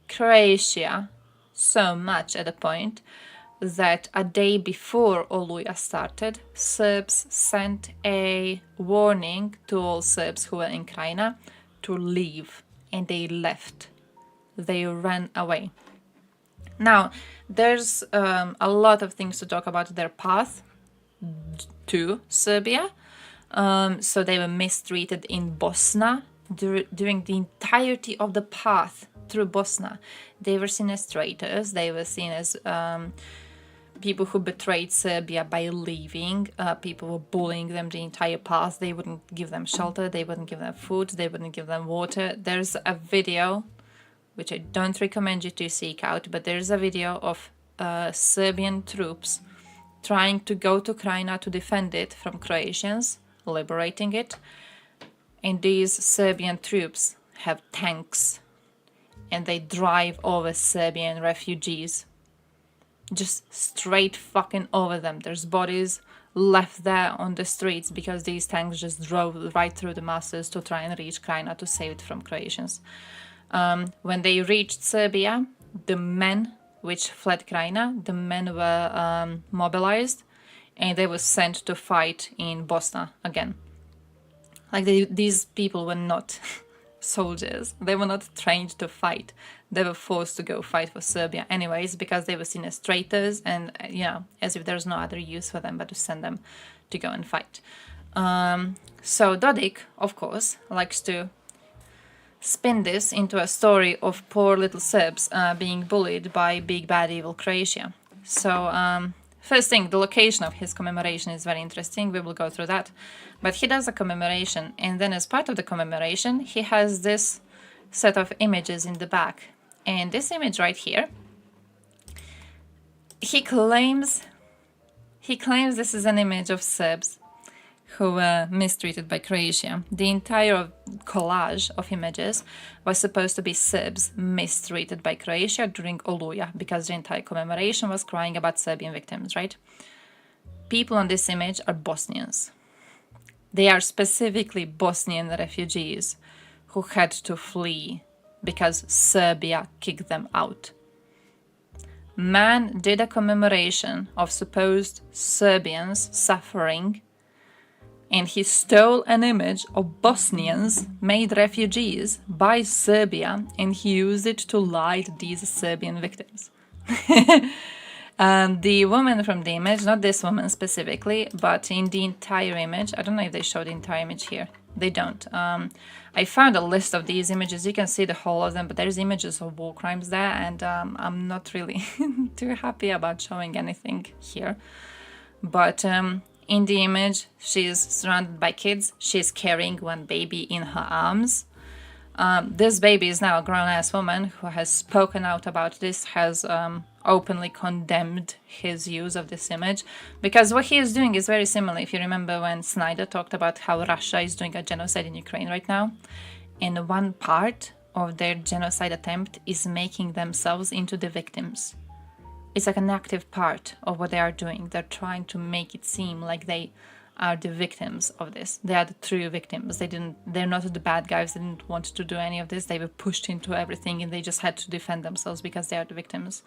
[SPEAKER 7] Croatia so much at a point that a day before Oluja started, Serbs sent a warning to all Serbs who were in Krajina to leave, and they left. They ran away. Now, there's a lot of things to talk about their path to Serbia. So they were mistreated in Bosna during the entirety of the path through Bosna. They were seen as traitors. They were seen as people who betrayed Serbia by leaving. People were bullying them the entire path. They wouldn't give them shelter. They wouldn't give them food. They wouldn't give them water. There's a video, which I don't recommend you to seek out, but there's a video of Serbian troops trying to go to Krajina to defend it from Croatians, liberating it. And these Serbian troops have tanks, and they drive over Serbian refugees. Just straight fucking over them. There's bodies left there on the streets because these tanks just drove right through the masses to try and reach Krajina to save it from Croatians. When they reached Serbia, the men which fled Krajina, the men were mobilized, and they were sent to fight in Bosna again. Like these people were not soldiers. They were not trained to fight. They were forced to go fight for Serbia anyways because they were seen as traitors and, as if there's no other use for them but to send them to go and fight. So Dodik, of course, likes to spin this into a story of poor little Serbs being bullied by big bad evil Croatia. So first thing, the location of his commemoration is very interesting. We will go through that. But he does a commemoration, and then as part of the commemoration, he has this set of images in the back. And this image right here, he claims this is an image of Serbs who were mistreated by Croatia. The entire collage of images was supposed to be Serbs mistreated by Croatia during Oluja, because the entire commemoration was crying about Serbian victims, right? People on this image are Bosnians. They are specifically Bosnian refugees who had to flee because Serbia kicked them out. Man did a commemoration of supposed Serbians suffering, and he stole an image of Bosnians made refugees by Serbia, and he used it to lie to these Serbian victims. The woman from the image, not this woman specifically, but in the entire image, I don't know if they show the entire image here. They don't. I found a list of these images. You can see the whole of them, but there's images of war crimes there, and I'm not really too happy about showing anything here. But in the image, she's surrounded by kids. She's carrying one baby in her arms. This baby is now a grown-ass woman who has spoken out about this, has openly condemned his use of this image, because what he is doing is very similar. If you remember when Snyder talked about how Russia is doing a genocide in Ukraine right now, and one part of their genocide attempt is making themselves into the victims. It's like an active part of what they are doing. They're trying to make it seem like they are the victims of this. They are the true victims. They're not the bad guys. They didn't want to do any of this. They were pushed into everything and they just had to defend themselves because they are the victims.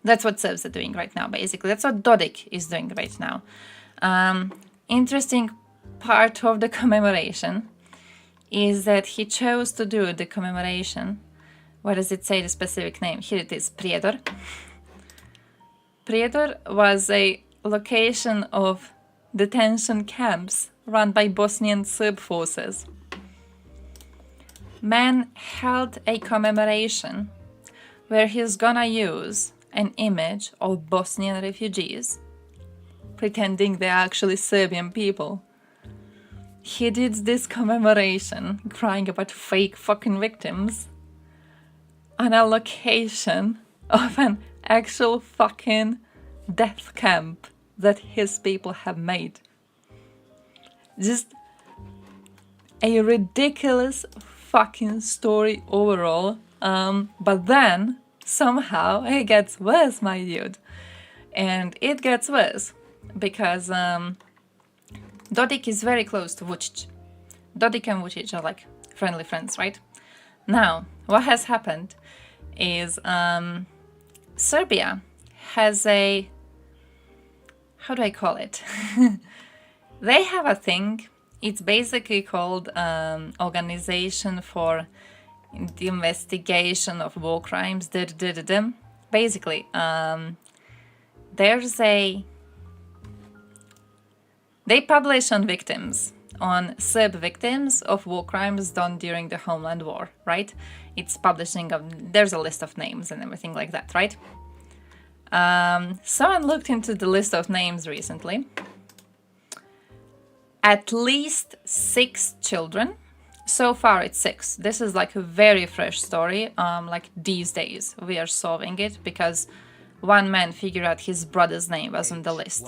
[SPEAKER 7] That's what Serbs are doing right now, basically. That's what Dodik is doing right now. Interesting part of the commemoration is that he chose to do the commemoration. Where does it say the specific name? Here it is, Prijedor. Prijedor was a location of detention camps run by Bosnian Serb forces. Man held a commemoration where he's gonna use an image of Bosnian refugees, pretending they're actually Serbian people. He did this commemoration, crying about fake fucking victims, on a location of an actual fucking death camp that his people have made. Just a ridiculous fucking story overall. But then somehow it gets worse, my dude. And it gets worse because Dodik is very close to Vučić. Dodik and Vučić are like friendly friends, right? Now, what has happened is Serbia has a, how do I call it? They have a thing. It's basically called Organization for the Investigation of War Crimes. Basically, there's a... They publish on victims, on Serb victims of war crimes done during the Homeland War, right? It's publishing of... There's a list of names and everything like that, right? Someone looked into the list of names recently. At least 6 children. So far it's 6. This is like a very fresh story. Like these days we are solving it because one man figured out his brother's name was on the list.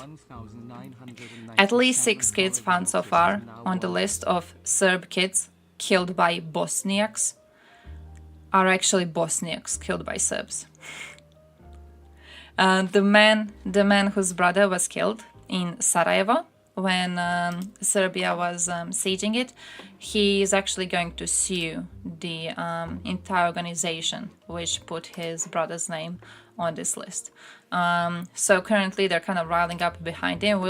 [SPEAKER 7] At least 6 kids found so far on the list of Serb kids killed by Bosniaks are actually Bosniaks killed by Serbs. The man whose brother was killed in Sarajevo when Serbia was sieging it, he is actually going to sue the entire organization which put his brother's name on this list. So currently they're kind of riling up behind him.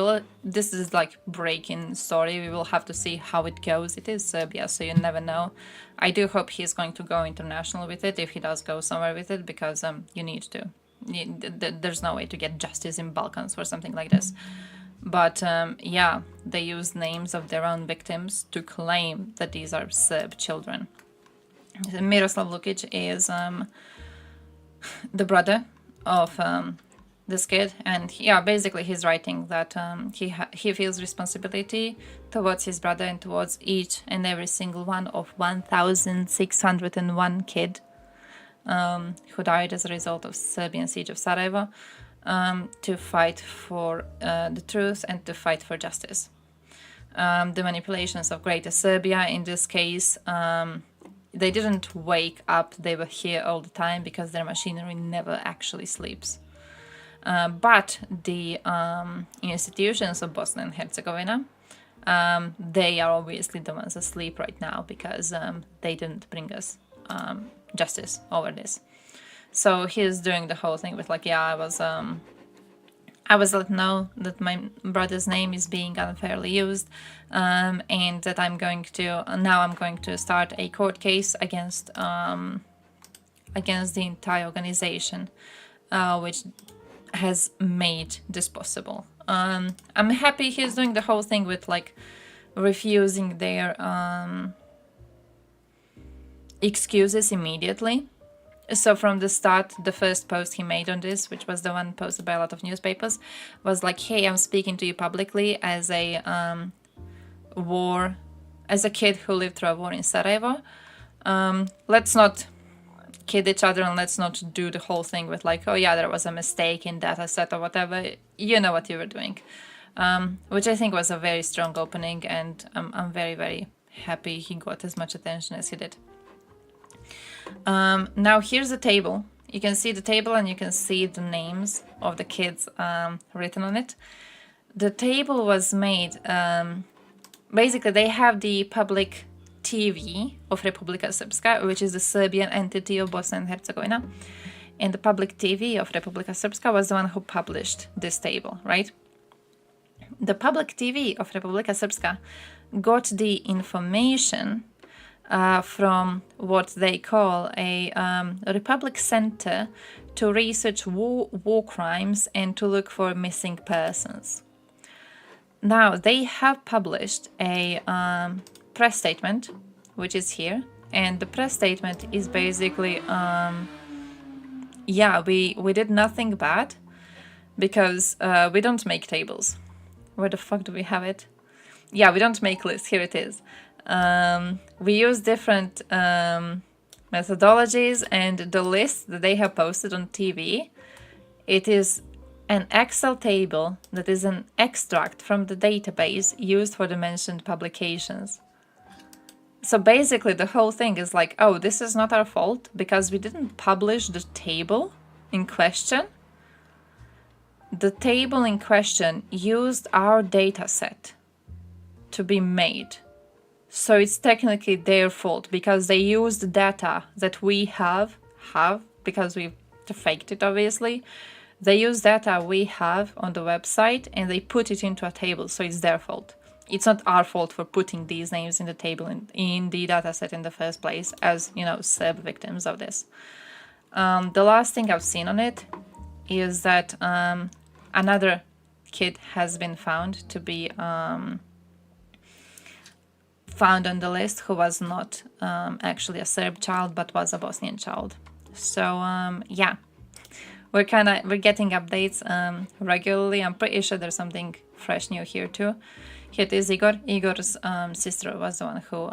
[SPEAKER 7] This is like breaking story. We will have to see how it goes. It is Serbia, so you never know. I do hope he's going to go international with it, if he does go somewhere with it, because you need to. There's no way to get justice in Balkans for something like this. But yeah, they use names of their own victims to claim that these are Serb children. Miroslav Lukic is the brother of this kid, and yeah, basically he's writing that he feels responsibility towards his brother and towards each and every single one of 1,601 kid who died as a result of Serbian siege of Sarajevo, to fight for the truth and to fight for justice. The manipulations of Greater Serbia, in this case, they didn't wake up, they were here all the time because their machinery never actually sleeps. But the institutions of Bosnia and Herzegovina, they are obviously the ones asleep right now because they didn't bring us justice over this. So he's doing the whole thing with like, yeah, I was let know that my brother's name is being unfairly used, and that I'm going to start a court case against the entire organization, which has made this possible. I'm happy he's doing the whole thing with like refusing their excuses immediately. So from the start, the first post he made on this, which was the one posted by a lot of newspapers, was like, hey, I'm speaking to you publicly as a kid who lived through a war in Sarajevo. Let's not kid each other and let's not do the whole thing with like, oh yeah, there was a mistake in data set or whatever. You know what you were doing. Which I think was a very strong opening, and I'm very, very happy he got as much attention as he did. Now here's the table. You can see the table and you can see the names of the kids written on it. The table was made, basically they have the public TV of Republika Srpska, which is the Serbian entity of Bosnia and Herzegovina. And the public TV of Republika Srpska was the one who published this table, right? The public TV of Republika Srpska got the information from what they call a Republic Center to research war crimes and to look for missing persons. Now, they have published a press statement, which is here, and the press statement is basically, yeah, we did nothing bad because we don't make tables. Where the fuck do we have it? Yeah, we don't make lists. Here it is. We use different methodologies, and the list that they have posted on TV, it is an Excel table that is an extract from the database used for the mentioned publications. So basically the whole thing is like, oh, this is not our fault because we didn't publish the table in question. The table in question used our data set to be made. So it's technically their fault because they used data that we have because we faked it, obviously. They use data we have on the website and they put it into a table, so it's their fault. It's not our fault for putting these names in the table in the data set in the first place as, you know, sub-victims of this. The last thing I've seen on it is that another kid has been found to be found on the list who was not actually a Serb child but was a Bosnian child. So yeah. We're getting updates regularly. I'm pretty sure there's something fresh new here too. Here it is Igor. Igor's sister was the one who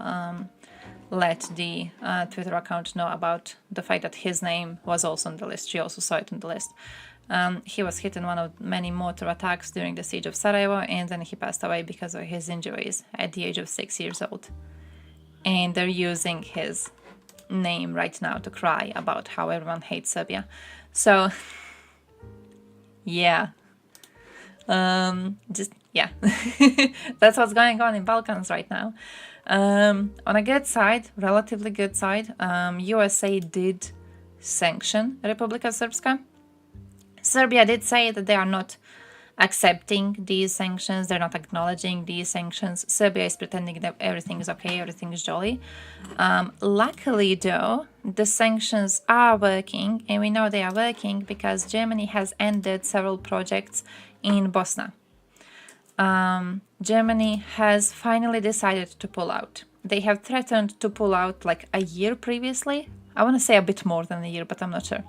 [SPEAKER 7] let the Twitter account know about the fact that his name was also on the list. She also saw it on the list. He was hit in one of many mortar attacks during the siege of Sarajevo, and then he passed away because of his injuries at the age of 6 years old. And they're using his name right now to cry about how everyone hates Serbia. So, yeah. Just, yeah. That's what's going on in Balkans right now. On a good side, relatively good side, USA did sanction Republika Srpska. Serbia did say that they are not accepting these sanctions, they're not acknowledging these sanctions. Serbia is pretending that everything is okay, everything is jolly. Luckily though, the sanctions are working, and we know they are working because Germany has ended several projects in Bosnia. Germany has finally decided to pull out. They have threatened to pull out like a year previously. I want to say a bit more than a year, but I'm not sure.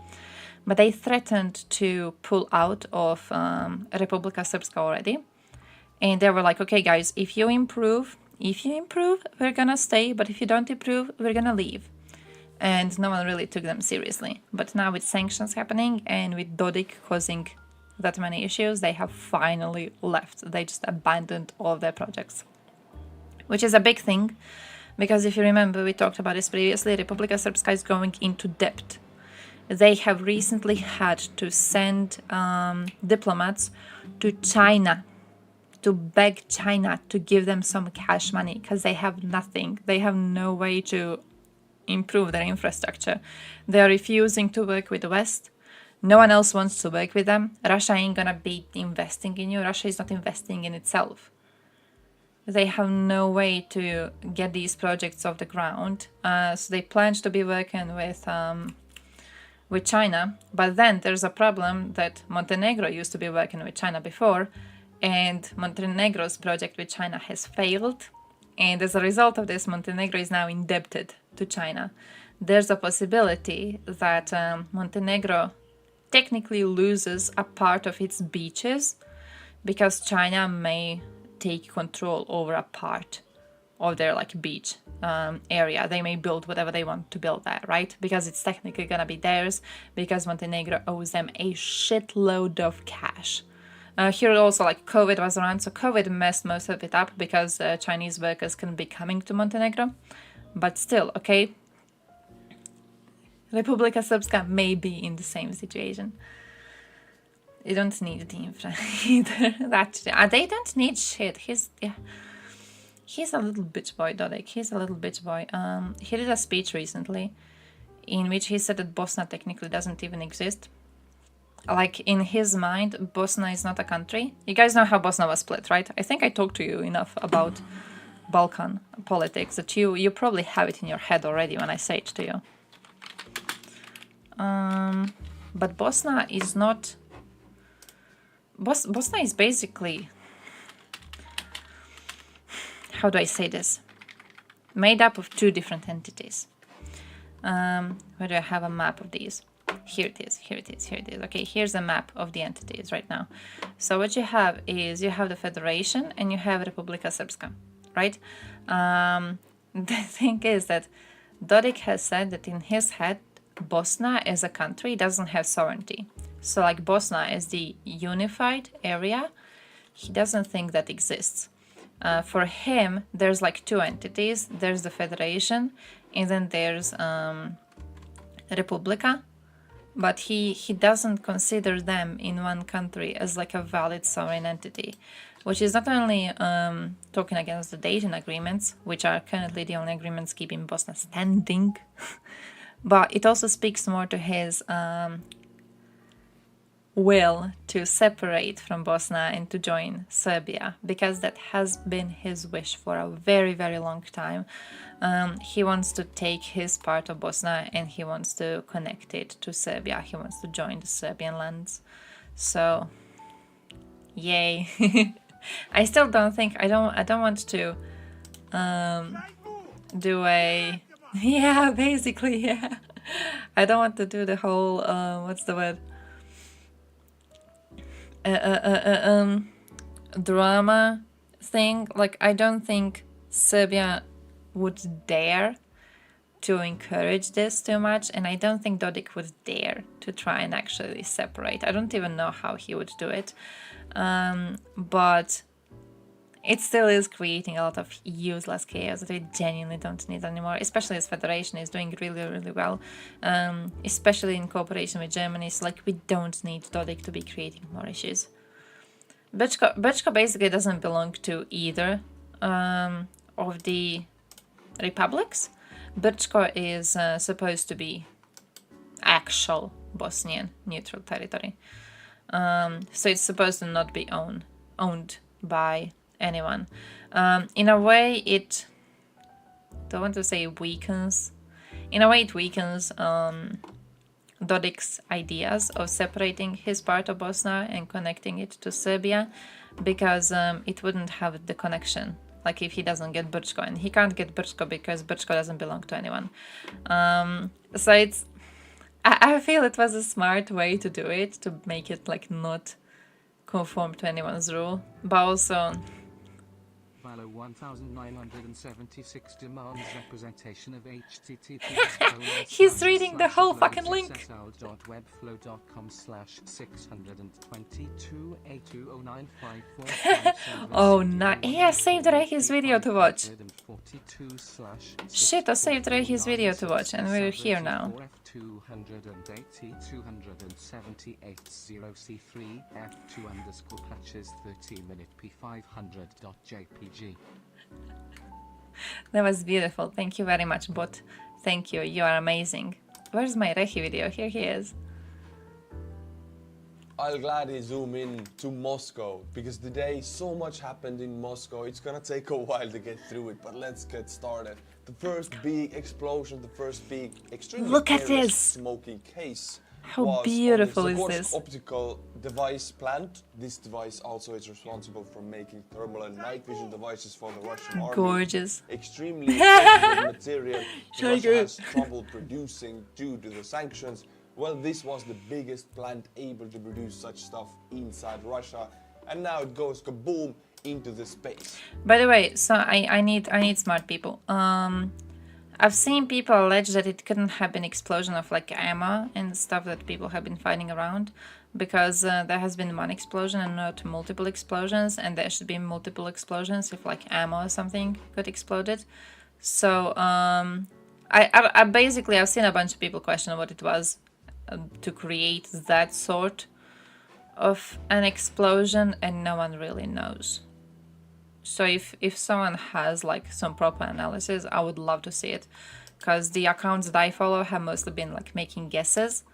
[SPEAKER 7] But they threatened to pull out of Republika Srpska already. And they were like, okay guys, if you improve, we're gonna stay, but if you don't improve, we're gonna leave. And no one really took them seriously. But now with sanctions happening and with Dodik causing that many issues, they have finally left. They just abandoned all of their projects. Which is a big thing, because if you remember, we talked about this previously, Republika Srpska is going into debt. They have recently had to send diplomats to China to beg China to give them some cash money because they have nothing. They have no way to improve their infrastructure. They are refusing to work with the West. No one else wants to work with them. Russia ain't gonna be investing in you. Russia is not investing in itself. They have no way to get these projects off the ground. So they plan to be working with China, but then there's a problem that Montenegro used to be working with China before, and Montenegro's project with China has failed, and as a result of this, Montenegro is now indebted to China. There's a possibility that Montenegro technically loses a part of its beaches because China may take control over a part of their beach area. They may build whatever they want to build there, right? Because it's technically gonna be theirs, because Montenegro owes them a shitload of cash. Here also COVID was around, so COVID messed most of it up because Chinese workers couldn't be coming to Montenegro. But still, okay, Republika Srpska may be in the same situation. They don't need the infra either. They don't need shit. He's a little bitch boy, Dodik. He's a little bitch boy. He did a speech recently in which he said that Bosnia technically doesn't even exist. In his mind, Bosnia is not a country. You guys know how Bosnia was split, right? I think I talked to you enough about Balkan politics that you probably have it in your head already when I say it to you. But Bosnia is not... Bosnia is basically... How do I say this? Made up of two different entities. Where do I have a map of these? Here it is, here it is, here it is. Okay, here's a map of the entities right now. So what you have is you have the Federation and you have Republika Srpska, right? The thing is that Dodik has said that in his head, Bosnia as a country doesn't have sovereignty. So like Bosnia as the unified area, he doesn't think that exists. For him, there's like two entities. There's the Federation and then there's Republika. But he doesn't consider them in one country as like a valid sovereign entity, which is not only talking against the Dayton agreements, which are currently the only agreements keeping Bosnia standing, but it also speaks more to his will to separate from Bosnia and to join Serbia, because that has been his wish for a very, very long time. He wants to take his part of Bosnia and he wants to connect it to Serbia. He wants to join the Serbian lands. So, yay. I still don't think, I don't want to do a... Yeah, basically, yeah. I don't want to do the whole, what's the word? Drama thing. Like, I don't think Serbia would dare to encourage this too much, and I don't think Dodik would dare to try and actually separate. I don't even know how he would do it, but it still is creating a lot of useless chaos that we genuinely don't need anymore, especially as Federation is doing really, really well, especially in cooperation with Germany. So like, we don't need Dodik to be creating more issues. Brčko basically doesn't belong to either of the republics. Brčko is supposed to be actual Bosnian neutral territory. So it's supposed to not be owned by anyone. In a way, it... don't want to say weakens. In a way, it weakens Dodik's ideas of separating his part of Bosnia and connecting it to Serbia, because it wouldn't have the connection. Like if he doesn't get Brčko, and he can't get Brčko because Brčko doesn't belong to anyone. So it's... I feel it was a smart way to do it, to make it like not conform to anyone's rule, but also...
[SPEAKER 10] 1976 demands representation of HTTP.
[SPEAKER 7] He's reading the whole fucking link. Oh, no. Yeah, saved Rehi's video to watch. Shit, I saved Rehi's video to watch, and we're here now.
[SPEAKER 10] 280 278 0C3 F2 underscore patches 13-minute P500.jpg.
[SPEAKER 7] That was beautiful. Thank you very much, bot. Thank you. You are amazing. Where's my Rehi video? Here he is.
[SPEAKER 11] I'll gladly zoom in to Moscow, because today so much happened in Moscow. It's gonna take a while to get through it, but let's get started. The first big explosion, the first big extremely
[SPEAKER 7] Look at this
[SPEAKER 11] smoking case.
[SPEAKER 7] How beautiful is
[SPEAKER 11] was
[SPEAKER 7] this?
[SPEAKER 11] Optical device plant. This device also is responsible for making thermal and night vision devices for the Russian army.
[SPEAKER 7] Gorgeous.
[SPEAKER 11] Extremely sensitive material Russia
[SPEAKER 7] good.
[SPEAKER 11] has trouble producing due to the sanctions. Well, this was the biggest plant able to produce such stuff inside Russia, and now it goes kaboom into the space.
[SPEAKER 7] By the way, so I need smart people. I've seen people allege that it couldn't have been explosion of like ammo and stuff that people have been fighting around, because there has been one explosion and not multiple explosions, and there should be multiple explosions if like ammo or something got exploded. So I basically, I've seen a bunch of people question what it was to create that sort of an explosion, and no one really knows. So if someone has like some proper analysis, I would love to see it, because the accounts that I follow have mostly been like making guesses,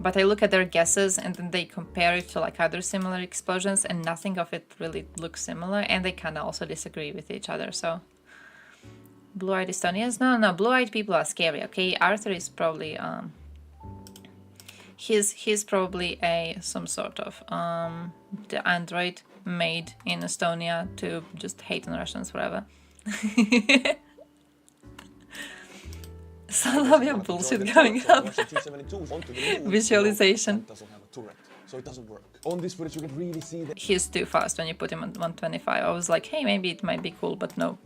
[SPEAKER 7] but I look at their guesses and then they compare it to like other similar explosions, and nothing of it really looks similar, and they kind of also disagree with each other. So Blue-eyed Estonians? No, blue-eyed people are scary, okay? Arthur is probably, he's probably some sort of, the android made in Estonia to just hate on Russians forever. So I love your bullshit going up. Visualization.
[SPEAKER 11] So it doesn't work. On this footage you can really see that
[SPEAKER 7] He's too fast when you put him on 125. I was like, hey, maybe it might be cool, but no.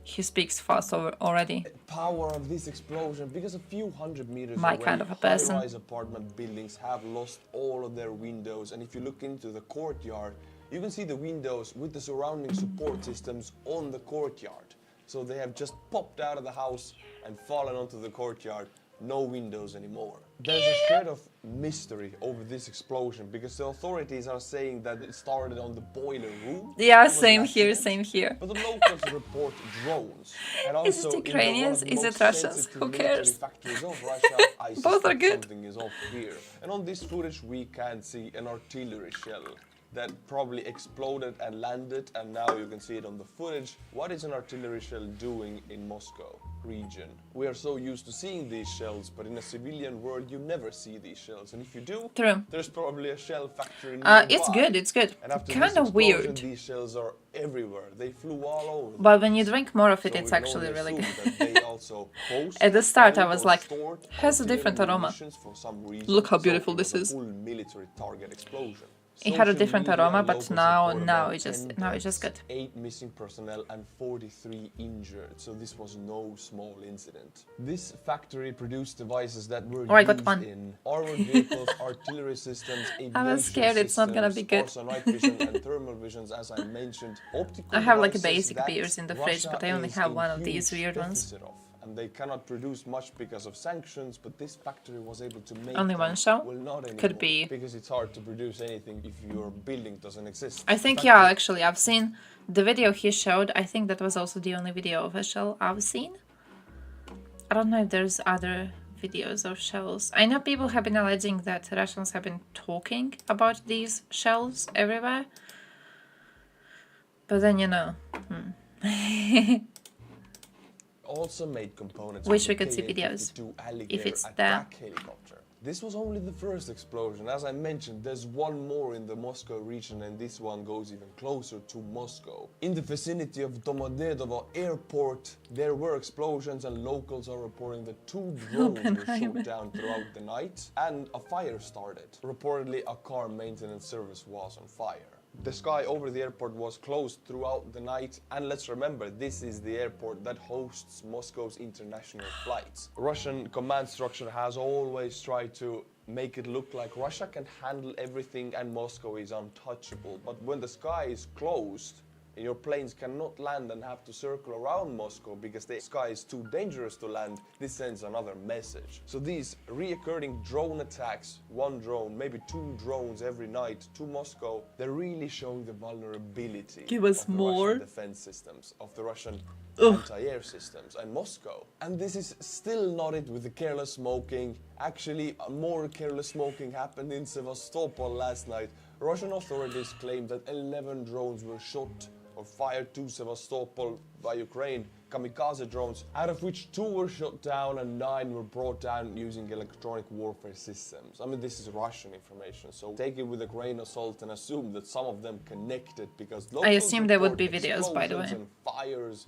[SPEAKER 7] He speaks fast already.
[SPEAKER 11] power of this explosion, because a few hundred meters
[SPEAKER 7] My
[SPEAKER 11] away,
[SPEAKER 7] kind of a person.
[SPEAKER 11] high-rise apartment buildings have lost all of their windows, and if you look into the courtyard, you can see the windows with the surrounding support systems on the courtyard. So they have just popped out of the house and fallen onto the courtyard. No windows anymore. There's a shred of mystery over this explosion because the authorities are saying that it started on the boiler room.
[SPEAKER 7] Yeah, same here, same here.
[SPEAKER 11] But the locals report drones. And also
[SPEAKER 7] Is it Ukrainians? Is it Russians? Who cares?
[SPEAKER 11] Factories of Russia, I
[SPEAKER 7] Both are good.
[SPEAKER 11] Something is off here. And on this footage we can see an artillery shell that probably exploded and landed, and now you can see it on the footage. What is an artillery shell doing in Moscow region? We are so used to seeing these shells, but in a civilian world you never see these shells, and if you do,
[SPEAKER 7] True.
[SPEAKER 11] there's probably a shell factory nearby.
[SPEAKER 7] It's good.
[SPEAKER 11] And after
[SPEAKER 7] Kind
[SPEAKER 11] this
[SPEAKER 7] of
[SPEAKER 11] explosion,
[SPEAKER 7] weird.
[SPEAKER 11] these shells are everywhere. They flew all over.
[SPEAKER 7] But when you drink more of it,
[SPEAKER 11] So
[SPEAKER 7] it's
[SPEAKER 11] we can
[SPEAKER 7] actually
[SPEAKER 11] only
[SPEAKER 7] really
[SPEAKER 11] assume
[SPEAKER 7] good.
[SPEAKER 11] that they also host
[SPEAKER 7] At the start I
[SPEAKER 11] and
[SPEAKER 7] was like,
[SPEAKER 11] stored
[SPEAKER 7] has a different
[SPEAKER 11] artillery
[SPEAKER 7] aroma.
[SPEAKER 11] munitions for some reason.
[SPEAKER 7] Look how
[SPEAKER 11] So
[SPEAKER 7] beautiful
[SPEAKER 11] it
[SPEAKER 7] this
[SPEAKER 11] was a
[SPEAKER 7] is.
[SPEAKER 11] full military target explosion.
[SPEAKER 7] It had a
[SPEAKER 11] Social
[SPEAKER 7] different
[SPEAKER 11] media
[SPEAKER 7] aroma,
[SPEAKER 11] and
[SPEAKER 7] but
[SPEAKER 11] locals
[SPEAKER 7] now
[SPEAKER 11] report about
[SPEAKER 7] it's
[SPEAKER 11] 10
[SPEAKER 7] just
[SPEAKER 11] deaths,
[SPEAKER 7] good.
[SPEAKER 11] 8 missing personnel and 43 injured. So this was no small incident. This factory produced devices that were
[SPEAKER 7] Oh, I got
[SPEAKER 11] used
[SPEAKER 7] one.
[SPEAKER 11] in armored vehicles, artillery systems,
[SPEAKER 7] I was scared it's not gonna be good.
[SPEAKER 11] Also night vision and thermal visions, as I mentioned. Optical
[SPEAKER 7] I have like a
[SPEAKER 11] devices
[SPEAKER 7] basic
[SPEAKER 11] that
[SPEAKER 7] beers in the fridge, but I only
[SPEAKER 11] Russia
[SPEAKER 7] have
[SPEAKER 11] is
[SPEAKER 7] one
[SPEAKER 11] in
[SPEAKER 7] of these
[SPEAKER 11] huge
[SPEAKER 7] weird ones.
[SPEAKER 11] deficit of. And they cannot produce much because of sanctions, but this factory was able to make
[SPEAKER 7] Only
[SPEAKER 11] them.
[SPEAKER 7] one shell?
[SPEAKER 11] Well, not
[SPEAKER 7] Could
[SPEAKER 11] anymore,
[SPEAKER 7] be.
[SPEAKER 11] because it's hard to produce anything if your building doesn't exist.
[SPEAKER 7] I think, yeah, actually, I've seen the video he showed. I think that was also the only video of a shell I've seen. I don't know if there's other videos of shells. I know people have been alleging that Russians have been talking about these shells everywhere. But then, you know.
[SPEAKER 11] Also made components.
[SPEAKER 7] Wish
[SPEAKER 11] for
[SPEAKER 7] we
[SPEAKER 11] the
[SPEAKER 7] could see videos,
[SPEAKER 11] KA-52 Alligator
[SPEAKER 7] if it's
[SPEAKER 11] attack helicopter. This was only the first explosion. As I mentioned, there's one more in the Moscow region, and this one goes even closer to Moscow. In the vicinity of Domodedovo airport, there were explosions, and locals are reporting that 2 drones were shot down throughout the night, and a fire started. Reportedly, a car maintenance service was on fire. The sky over the airport was closed throughout the night, and let's remember, this is the airport that hosts Moscow's international flights. Russian command structure has always tried to make it look like Russia can handle everything and Moscow is untouchable. But when the sky is closed, and your planes cannot land and have to circle around Moscow because the sky is too dangerous to land, this sends another message. So these reoccurring drone attacks, 1 drone, maybe 2 drones every night to Moscow, they're really showing the vulnerability
[SPEAKER 7] Give us
[SPEAKER 11] of the
[SPEAKER 7] more.
[SPEAKER 11] Russian defense systems, of the Russian anti-air systems and Moscow. And this is still not it with the careless smoking. Actually, more careless smoking happened in Sevastopol last night. Russian authorities claimed that 11 drones were shot or fired to Sevastopol by Ukraine, kamikaze drones, out of which 2 were shot down and 9 were brought down using electronic warfare systems. I mean, this is Russian information, so take it with a grain of salt and assume that some of them connected, because
[SPEAKER 7] I assume there would be
[SPEAKER 11] report
[SPEAKER 7] videos, by the way.
[SPEAKER 11] explosions and fires,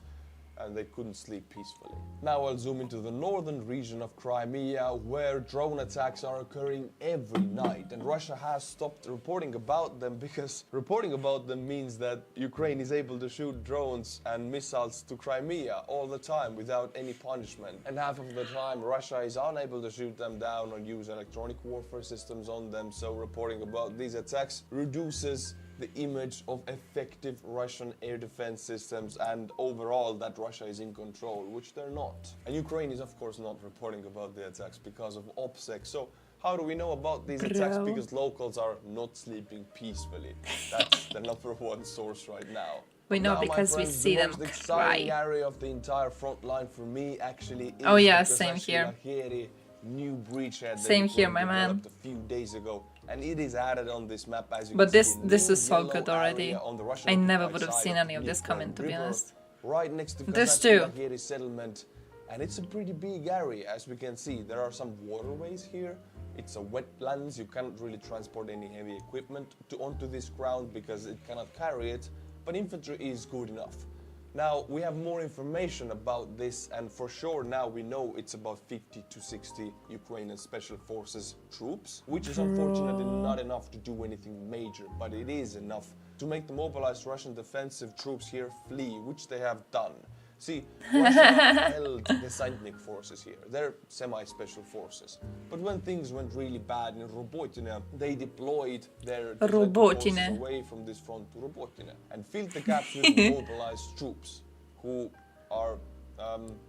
[SPEAKER 11] and they couldn't sleep peacefully. Now I'll zoom into the northern region of Crimea, where drone attacks are occurring every night, and Russia has stopped reporting about them because reporting about them means that Ukraine is able to shoot drones and missiles to Crimea all the time without any punishment. And half of the time Russia is unable to shoot them down or use electronic warfare systems on them, so reporting about these attacks reduces the image of effective Russian air defense systems and overall that Russia is in control, which they're not. And Ukraine is of course not reporting about the attacks because of OPSEC. So how do we know about these attacks? Because locals are not sleeping peacefully. That's the #1 source right now.
[SPEAKER 7] We know
[SPEAKER 11] Now, my
[SPEAKER 7] because we
[SPEAKER 11] friends,
[SPEAKER 7] see
[SPEAKER 11] the
[SPEAKER 7] them
[SPEAKER 11] most exciting
[SPEAKER 7] cry.
[SPEAKER 11] area of the entire front line for me actually is
[SPEAKER 7] Oh yeah,
[SPEAKER 11] the
[SPEAKER 7] same here.
[SPEAKER 11] Kasashkilaheri new bridgehead that
[SPEAKER 7] Same here,
[SPEAKER 11] Ukraine
[SPEAKER 7] my man.
[SPEAKER 11] developed a few days ago, and it is added on this map as you
[SPEAKER 7] But
[SPEAKER 11] can
[SPEAKER 7] this
[SPEAKER 11] see.
[SPEAKER 7] this
[SPEAKER 11] New
[SPEAKER 7] is so
[SPEAKER 11] yellow
[SPEAKER 7] good already.
[SPEAKER 11] area on the Russian
[SPEAKER 7] I never
[SPEAKER 11] occupied
[SPEAKER 7] would have
[SPEAKER 11] side
[SPEAKER 7] seen
[SPEAKER 11] of
[SPEAKER 7] any of this
[SPEAKER 11] Dnieper
[SPEAKER 7] coming, to be
[SPEAKER 11] River.
[SPEAKER 7] honest.
[SPEAKER 11] right next to
[SPEAKER 7] This too.
[SPEAKER 11] Kazakh settlement, and it's a pretty big area, as we can see. There are some waterways here. It's a wetlands. You cannot really transport any heavy equipment onto this ground because it cannot carry it, but infantry is good enough. Now, we have more information about this, and for sure now we know it's about 50 to 60 Ukrainian Special Forces troops, which is unfortunately not enough to do anything major, but it is enough to make the mobilized Russian defensive troops here flee, which they have done. See, Russia held the Desantnik forces here. They're semi-special forces. But when things went really bad in Robotyne, they deployed their forces away from this front to Robotyne and filled the gaps with mobilized troops who are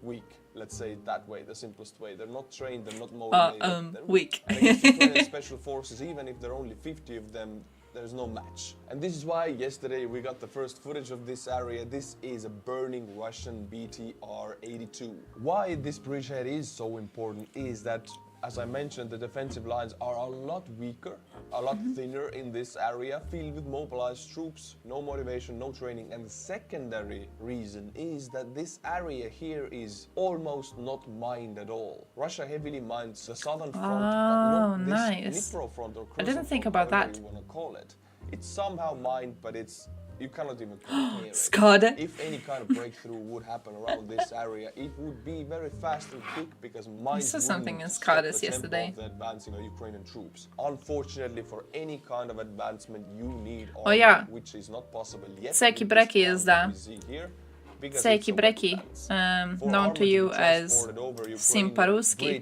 [SPEAKER 11] weak, let's say it that way, the simplest way. They're not trained, they're not motivated. They're
[SPEAKER 7] weak.
[SPEAKER 11] And against Ukrainian special forces, even if there are only 50 of them, there's no match. And this is why yesterday we got the first footage of this area. This is a burning Russian BTR-82. Why this bridgehead is so important is that, as I mentioned, the defensive lines are a lot weaker, a lot thinner in this area, filled with mobilized troops, no motivation, no training. And the secondary reason is that this area here is almost not mined at all. Russia heavily mines the southern front, but not this Dnipro front or
[SPEAKER 7] I didn't think about that.
[SPEAKER 11] You want to call it. It's somehow mined, but you cannot even compare it.
[SPEAKER 7] Skade.
[SPEAKER 11] If any kind of breakthrough would happen around this area, it would be very fast and quick because mines
[SPEAKER 7] saw something in
[SPEAKER 11] stop the
[SPEAKER 7] Skades
[SPEAKER 11] tempo
[SPEAKER 7] yesterday.
[SPEAKER 11] of the advancing Ukrainian troops. Unfortunately, for any kind of advancement, you need
[SPEAKER 7] Oh yeah.
[SPEAKER 11] which is not possible yet.
[SPEAKER 7] Всякие бреки езда. Всякие бреки, known to you as Sim по-русски.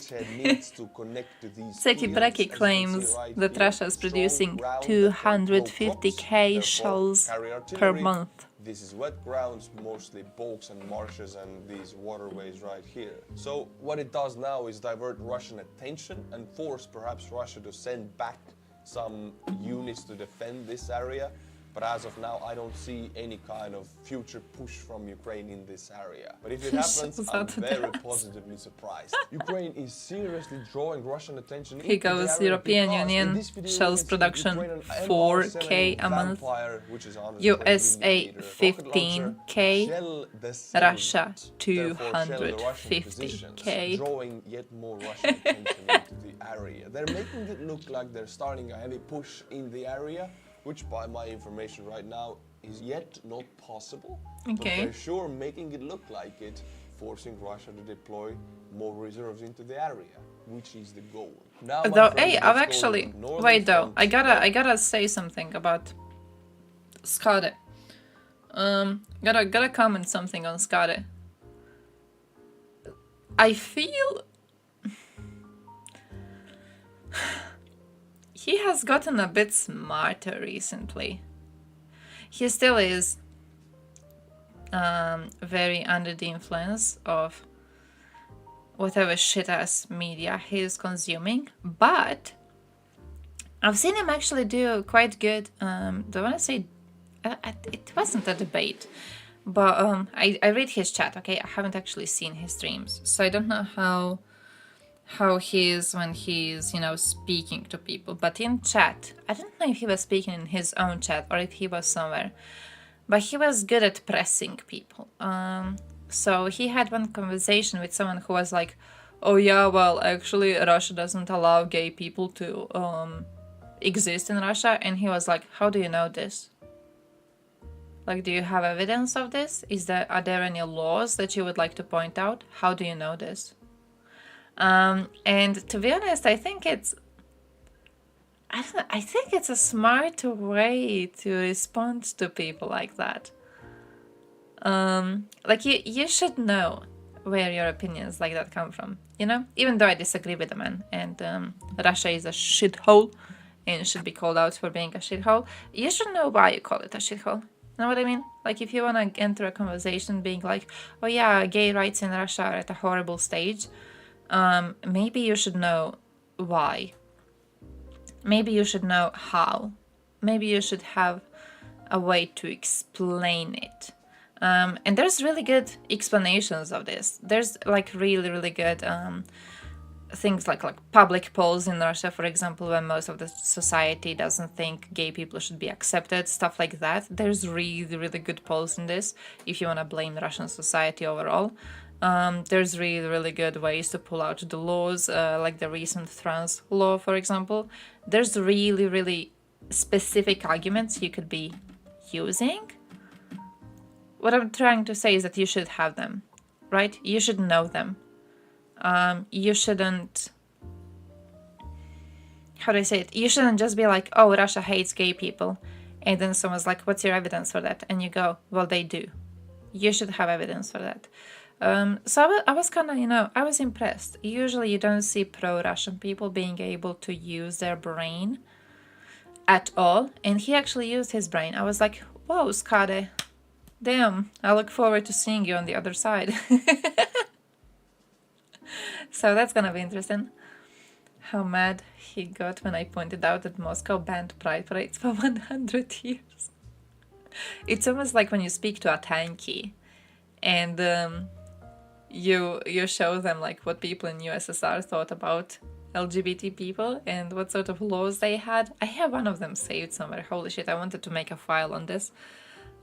[SPEAKER 7] Всякие бреки claims that Russia is producing 250k shells per month.
[SPEAKER 11] This is wet grounds, mostly bogs and marshes and these waterways right here. So what it does now is divert Russian attention and force perhaps Russia to send back some units to defend this area. But as of now, I don't see any kind of future push from Ukraine in this area. But if it happens, I'm very positively surprised. Ukraine is seriously drawing Russian attention.
[SPEAKER 7] Here goes European Union shells production 4k a month, USA 15k, Russia 250k.
[SPEAKER 11] Drawing yet more Russian attention into the area. They're making it look like they're starting a heavy push in the area, which by my information right now is yet not possible.
[SPEAKER 7] Okay.
[SPEAKER 11] But they're sure making it look like it, forcing Russia to deploy more reserves into the area, which is the goal. Now,
[SPEAKER 7] Though, hey, I've actually wait though. I gotta say something about Skade. Gotta comment something on Skade. I feel he has gotten a bit smarter recently. He still is very under the influence of whatever shit-ass media he is consuming, but I've seen him actually do quite good. Do I want to say it wasn't a debate, but I read his chat. Okay, I haven't actually seen his streams, so I don't know how he is when he's, speaking to people. But in chat, I don't know if he was speaking in his own chat or if he was somewhere, but he was good at pressing people. So he had one conversation with someone who was like, oh yeah, well, actually Russia doesn't allow gay people to exist in Russia. And he was like, how do you know this? Like, do you have evidence of this? Are there any laws that you would like to point out? How do you know this? And to be honest, I think it's a smart way to respond to people like that. Like you should know where your opinions like that come from, even though I disagree with the man and Russia is a shithole and should be called out for being a shithole, you should know why you call it a shithole. You know what I mean? Like, if you want to enter a conversation being like, oh yeah, gay rights in Russia are at a horrible stage, maybe you should know why. Maybe you should know how. Maybe you should have a way to explain it. And there's really good explanations of this. There's like really, really good things like public polls in Russia, for example, when most of the society doesn't think gay people should be accepted, stuff like that. There's really, really good polls in this if you want to blame Russian society overall. There's really, really good ways to pull out the laws, like the recent trans law, for example. There's really, really specific arguments you could be using. What I'm trying to say is that you should have them, right? You should know them. You shouldn't, how do I say it? You shouldn't just be like, oh, Russia hates gay people. And then someone's like, what's your evidence for that? And you go, well, they do. You should have evidence for that. So I was kind of, I was impressed. Usually you don't see pro-Russian people being able to use their brain at all. And he actually used his brain. I was like, whoa, Skade. Damn, I look forward to seeing you on the other side. So that's gonna be interesting. How mad he got when I pointed out that Moscow banned pride parades for 100 years. It's almost like when you speak to a tanky and you show them like what people in USSR thought about LGBT people and what sort of laws they had. I have one of them saved somewhere. Holy shit, I wanted to make a file on this.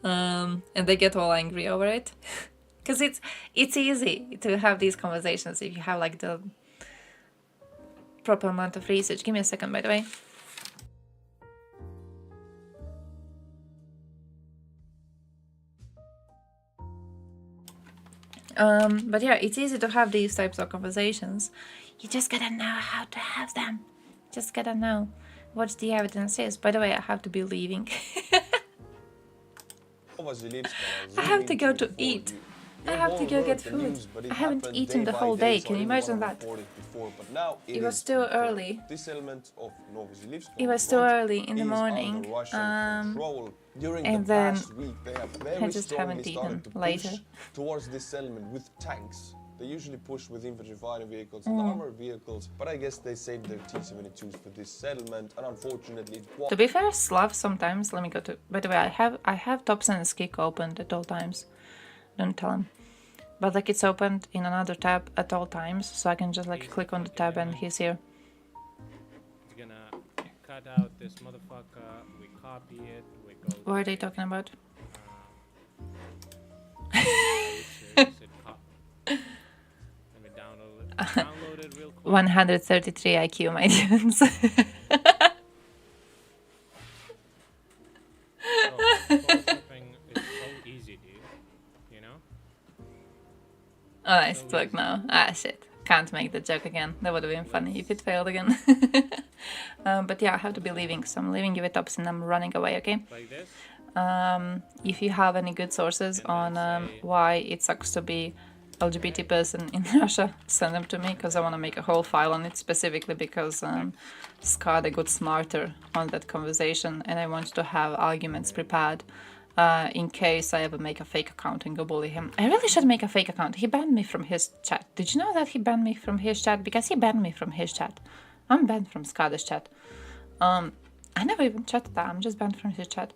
[SPEAKER 7] And they get all angry over it. Because it's easy to have these conversations if you have like the proper amount of research. Give me a second, by the way. But yeah, it's easy to have these types of conversations. You just gotta know how to have them. Just gotta know what the evidence is. By the way, I have to be leaving. I have to go to eat. I have to go get food. I haven't eaten the whole day. Can you imagine that? It was still early. It was still early in the morning. And then I just haven't eaten later.
[SPEAKER 11] Towards this settlement with tanks. They usually push with infantry fighting vehicles and armored vehicles, but I guess they saved their T-72s for this settlement, and unfortunately...
[SPEAKER 7] To be fair, Slav sometimes, let me go to... By the way, I have Thompson's Kick opened at all times. Don't tell him. But like it's opened in another tab at all times, so I can just like click on the tab and he's here.
[SPEAKER 12] He's gonna cut out this motherfucker, we copy it, we go...
[SPEAKER 7] What are they talking about? 133 IQ, my dudes. Oh, nice talk now. Ah, shit. Can't make the joke again. That would have been funny if it failed again. But yeah, I have to be leaving, so I'm leaving you with Tops and I'm running away, okay?
[SPEAKER 12] Like this?
[SPEAKER 7] If you have any good sources on why it sucks to be LGBT person in Russia, send them to me, because I want to make a whole file on it, specifically because Skade got smarter on that conversation and I want to have arguments prepared in case I ever make a fake account and go bully him. I really should make a fake account. He banned me from his chat. Did you know that he banned me from his chat? Because he banned me from his chat. I'm banned from Skade's chat. I never even chatted that. I'm just banned from his chat.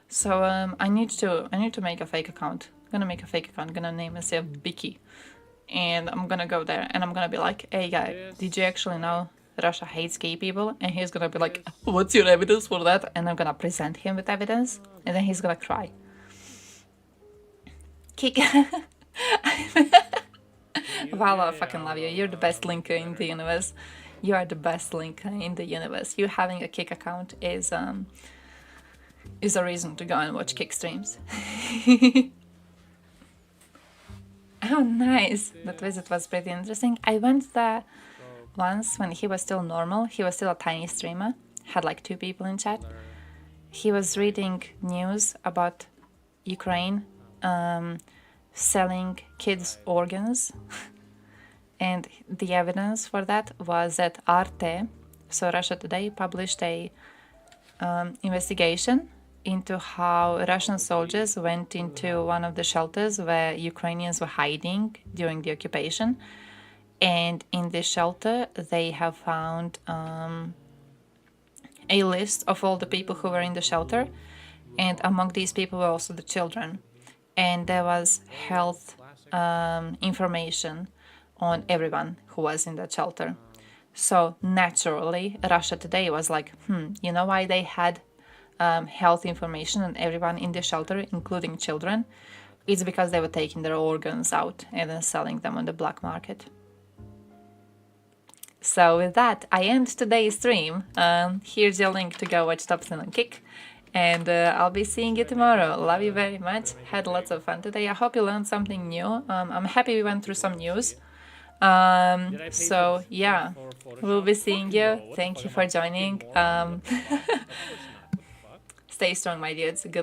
[SPEAKER 7] So I need to make a fake account. I'm gonna make a fake account. I'm gonna name myself Vicky, and I'm gonna go there and I'm gonna be like, "Hey guy, did you actually know Russia hates gay people?" And he's gonna be like, "What's your evidence for that?" And I'm gonna present him with evidence, and then he's gonna cry. Kick. Vala, I fucking love you. You're the best linker in the universe. You are the best linker in the universe. You having a Kick account is a reason to go and watch Kick streams. Oh, nice. That visit was pretty interesting. I went there once when he was still normal. He was still a tiny streamer. Had like 2 people in chat. He was reading news about Ukraine selling kids' organs. And the evidence for that was that Arte, so Russia Today, published a investigation into how Russian soldiers went into one of the shelters where Ukrainians were hiding during the occupation. And in this shelter, they have found a list of all the people who were in the shelter. And among these people were also the children. And there was health information on everyone who was in that shelter. So naturally, Russia Today was like, you know why they had health information on everyone in the shelter, including children? It's because they were taking their organs out and then selling them on the black market. So with that, I end today's stream. Here's your link to go watch Thompson and Kick. And I'll be seeing you tomorrow. Love you very much. Had lots of fun today. I hope you learned something new. I'm happy we went through some news. So yeah, we'll be seeing you. Thank you for joining. Stay strong, my dudes. Good